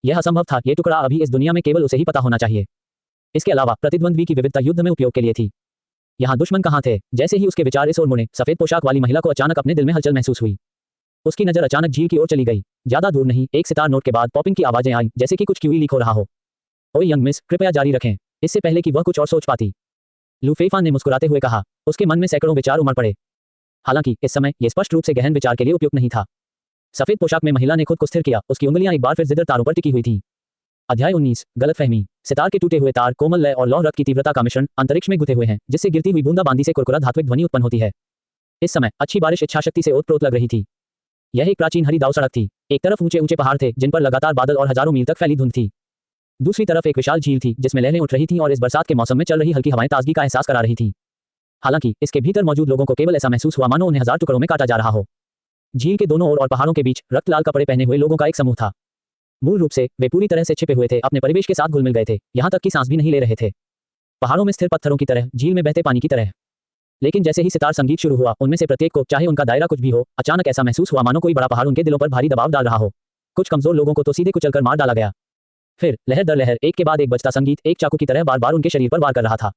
यह असंभव था, यह टुकड़ा अभी इस दुनिया में केवल उसे ही पता होना चाहिए। इसके अलावा प्रतिद्वंद्वी की विविधता युद्ध में उपयोग के लिए थी। यहाँ दुश्मन कहाँ थे? जैसे ही उसके विचार इस ओर मुड़े, सफेद पोशाक वाली महिला को अचानक अपने दिल में हलचल महसूस हुई। उसकी नजर अचानक झील की ओर चली गई। ज्यादा दूर नहीं, एक सितार नोट के बाद पॉपिंग की आवाजें आई, जैसे कि कुछ क्यूई लीक हो रहा हो। ओए यंग मिस, कृपया जारी रखें, इससे पहले कि वह कुछ और सोच पाती। लू फेफान ने मुस्कुराते हुए कहा। उसके मन में सैकड़ों विचार उमड़ पड़े। हालांकि इस समय यह स्पष्ट रूप से गहन विचार के लिए उपयुक्त नहीं था। सफेद पोशाक में महिला ने खुद को स्थिर किया, उसकी उंगलियां एक बार फिर जिद्दर तारों पर टिकी हुई थीं। अध्याय 19 गलतफहमी। सितार के टूटे हुए तार, कोमल लय और लौह रक्त की तीव्रता का मिश्रण अंतरिक्ष में गुथे हुए हैं, जिससे गिरती हुई बूंदाबांदी से कुरकुरा धात्विक ध्वनि उत्पन्न होती है। इस समय अच्छी बारिश इच्छाशक्ति से ओतप्रोत लग रही थी। यह एक प्राचीन हरी दाव सड़क थी। एक तरफ ऊंचे ऊंचे पहाड़ थे, जिन पर लगातार बादल और हजारों मील तक फैली धुंध थी। दूसरी तरफ एक विशाल झील थी, जिसमें लहरें उठ रही थीं और इस बरसात के मौसम में चल रही हल्की हवाएं ताजगी का एहसास करा रही थीं। हालांकि इसके भीतर मौजूद लोगों को केवल ऐसा महसूस हुआ मानो उन्हें हजार टुकड़ों में काटा जा रहा हो। झील के दोनों ओर और पहाड़ों के बीच रक्त लाल कपड़े पहने हुए लोगों का एक समूह था। मूल रूप से वे पूरी तरह से छिपे हुए थे, अपने परिवेश के साथ घुल मिल गए थे, यहाँ तक कि सांस भी नहीं ले रहे थे। पहाड़ों में स्थिर पत्थरों की तरह, झील में बहते पानी की तरह। लेकिन जैसे ही सितार संगीत शुरू हुआ, उनमें से प्रत्येक को, चाहे उनका दायरा कुछ भी हो, अचानक ऐसा महसूस हुआ मानो कोई बड़ा पहाड़ उनके दिलों पर भारी दबाव डाल रहा हो। कुछ कमजोर लोगों को तो सीधे कुचलकर मार डाला गया। फिर लहर दर लहर, एक के बाद एक बजता संगीत एक चाकू की तरह बार बार उनके शरीर पर वार कर रहा था।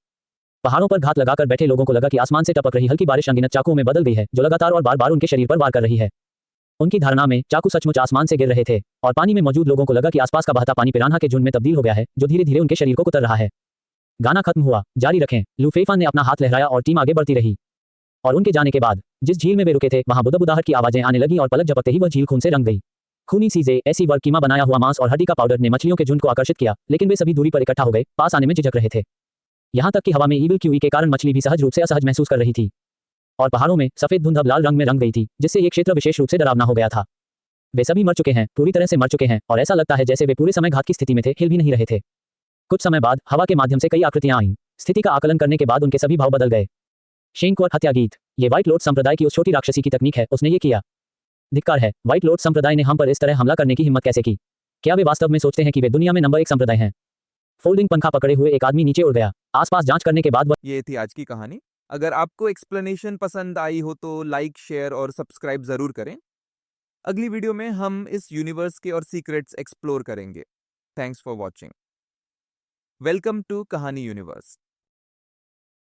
पहाड़ों पर घात लगाकर बैठे लोगों को लगा कि आसमान से टपक रही हल्की बारिश अनगिनत चाकुओं में बदल गई है, जो लगातार और बार बार उनके शरीर पर वार कर रही है। उनकी धारणा में चाकू सचमुच आसमान से गिर रहे थे, और पानी में मौजूद लोगों को लगा कि आसपास का बहता पानी पिरान्हा के झुंड में तब्दील हो गया है, जो धीरे धीरे उनके शरीर को कुतर रहा है। गाना खत्म हुआ। जारी रखें, लू फेफान ने अपना हाथ लहराया और टीम आगे बढ़ती रही। और उनके जाने के बाद जिस झील में वे रुके थे, वहां बुदबुदाहट की आवाजें आने लगी और पलक झपकते ही वह झील खून से रंग गई। खूनी चीजें, ऐसी वर्ग कीमा बनाया हुआ मांस और हड्डी का पाउडर ने मछलियों के झुंड को आकर्षित किया, लेकिन वे सभी दूरी पर इकट्ठा हो गए, पास आने में झिझक रहे थे। यहाँ तक कि हवा में ईविल क्यूई के कारण मछली भी सहज रूप से असहज महसूस कर रही थी। और पहाड़ों में सफेद धुंध अब लाल रंग में रंग गई थी, जिससे ये क्षेत्र विशेष रूप से डरावना हो गया था। वे सभी मर चुके हैं, पूरी तरह से मर चुके हैं, और ऐसा लगता है जैसे वे पूरे समय घात की स्थिति में थे, हिल भी नहीं रहे थे। कुछ समय बाद हवा के माध्यम से कई आकृतियां आईं। स्थिति का आकलन करने के बाद उनके सभी भाव बदल गए। शेंक्वर हत्या गीत। ये व्हाइट लॉर्ड संप्रदाय की उस छोटी राक्षसी की तकनीक है, उसने ये किया। धिक्कार है, व्हाइट लॉर्ड संप्रदाय ने हम पर इस तरह हमला करने की हिम्मत कैसे की? क्या वे वास्तव में सोचते हैं कि वे दुनिया में नंबर 1 संप्रदाय हैं? फोल्डिंग पंखा पकड़े हुए एक आदमी नीचे उड़ गया। आसपास जांच करने के बाद ये थी आज की कहानी। अगर आपको एक्सप्लेनेशन पसंद आई हो तो लाइक, शेयर और सब्सक्राइब जरूर करें। अगली वीडियो में हम इस यूनिवर्स के और सीक्रेट्स एक्सप्लोर करेंगे। Thanks for watching. Welcome to Kahani universe.